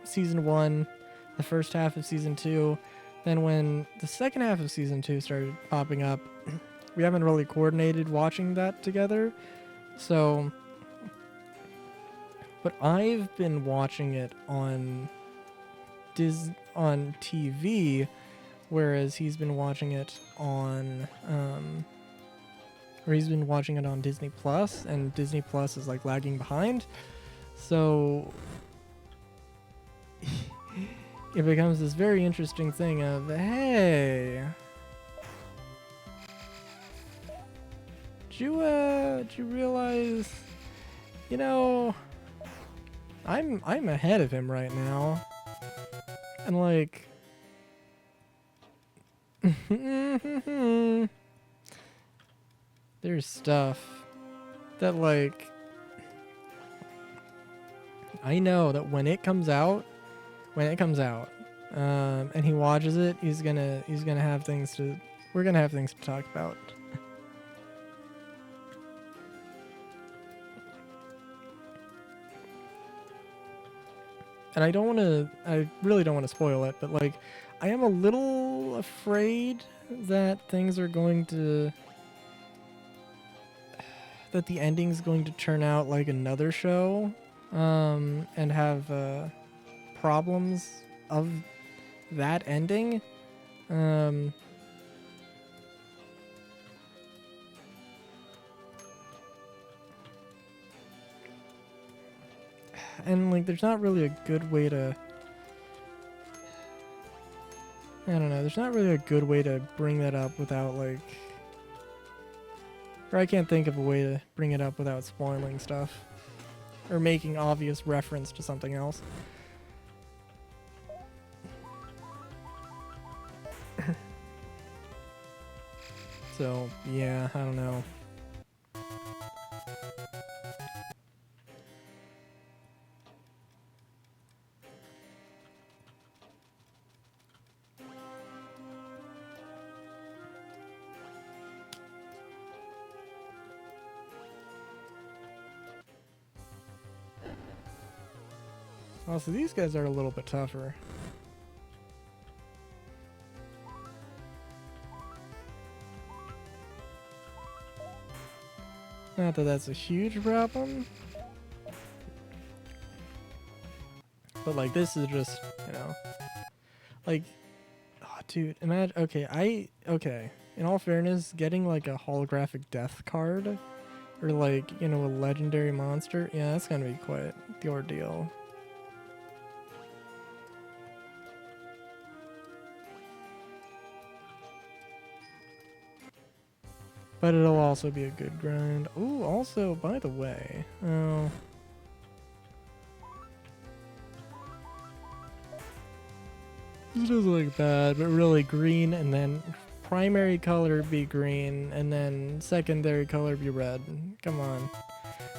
season 1, the first half of season 2. Then when the second half of season 2 started popping up, we haven't really coordinated watching that together. So. But I've been watching it on on TV, whereas he's been watching it on or he's been watching it on Disney Plus, and Disney Plus is like lagging behind. So it becomes this very interesting thing of, hey, did you realize, you know, I'm ahead of him right now. And like there's stuff that like I know that when it comes out, and he watches it, he's gonna have things to we're gonna have things to talk about. And I really don't want to spoil it, but like I am a little afraid that things are going to that the ending's going to turn out like another show, and have problems of that ending. And like there's not really a good way to I don't know, there's not really a good way to bring that up without like or I can't think of a way to bring it up without spoiling stuff or making obvious reference to something else. So, yeah, I don't know. Also, these guys are a little bit tougher. Not that that's a huge problem. But like this is just, you know, like, oh, dude, imagine, okay. In all fairness, getting like a holographic death card or like, you know, a legendary monster, yeah, that's gonna be quite the ordeal. But it'll also be a good grind. Ooh, also, by the way, oh. This doesn't look bad, but really green, and then primary color be green, and then secondary color be red. Come on.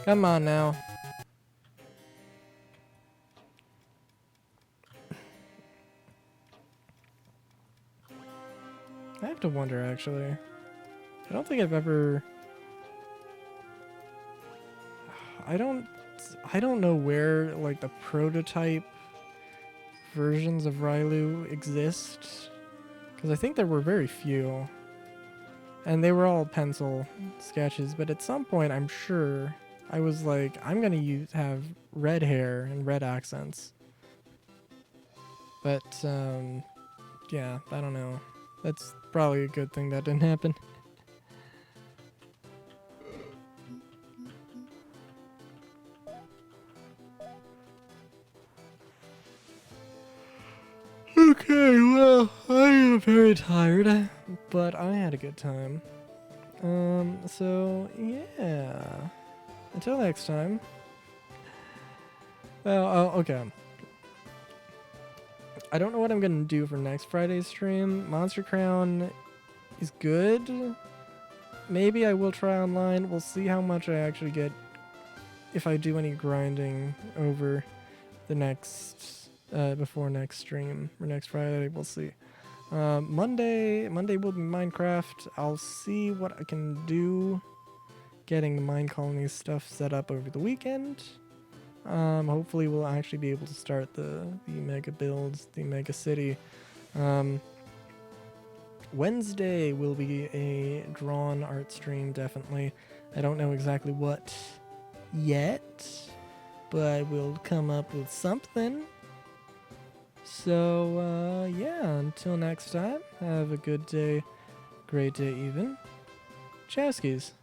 Come on now. I have to wonder, actually. I don't think I've ever... I don't know where, like, the prototype versions of Railu exist. Because I think there were very few. And they were all pencil sketches, but at some point, I'm sure, I was like, I'm gonna have red hair and red accents. But, yeah, I don't know. That's probably a good thing that didn't happen. Okay, well, I am very tired, but I had a good time. So yeah. Until next time. Well, okay. I don't know what I'm gonna do for next Friday's stream. Monster Crown is good. Maybe I will try online. We'll see how much I actually get if I do any grinding over the next before next stream or next Friday. We'll see. Monday will be Minecraft. I'll see what I can do getting the mine colony stuff set up over the weekend. Hopefully we'll actually be able to start the mega builds, the mega city. Wednesday will be a drawn art stream, definitely. I don't know exactly what yet, but we'll come up with something. So, yeah, until next time, have a good day, great day even. Chowskis.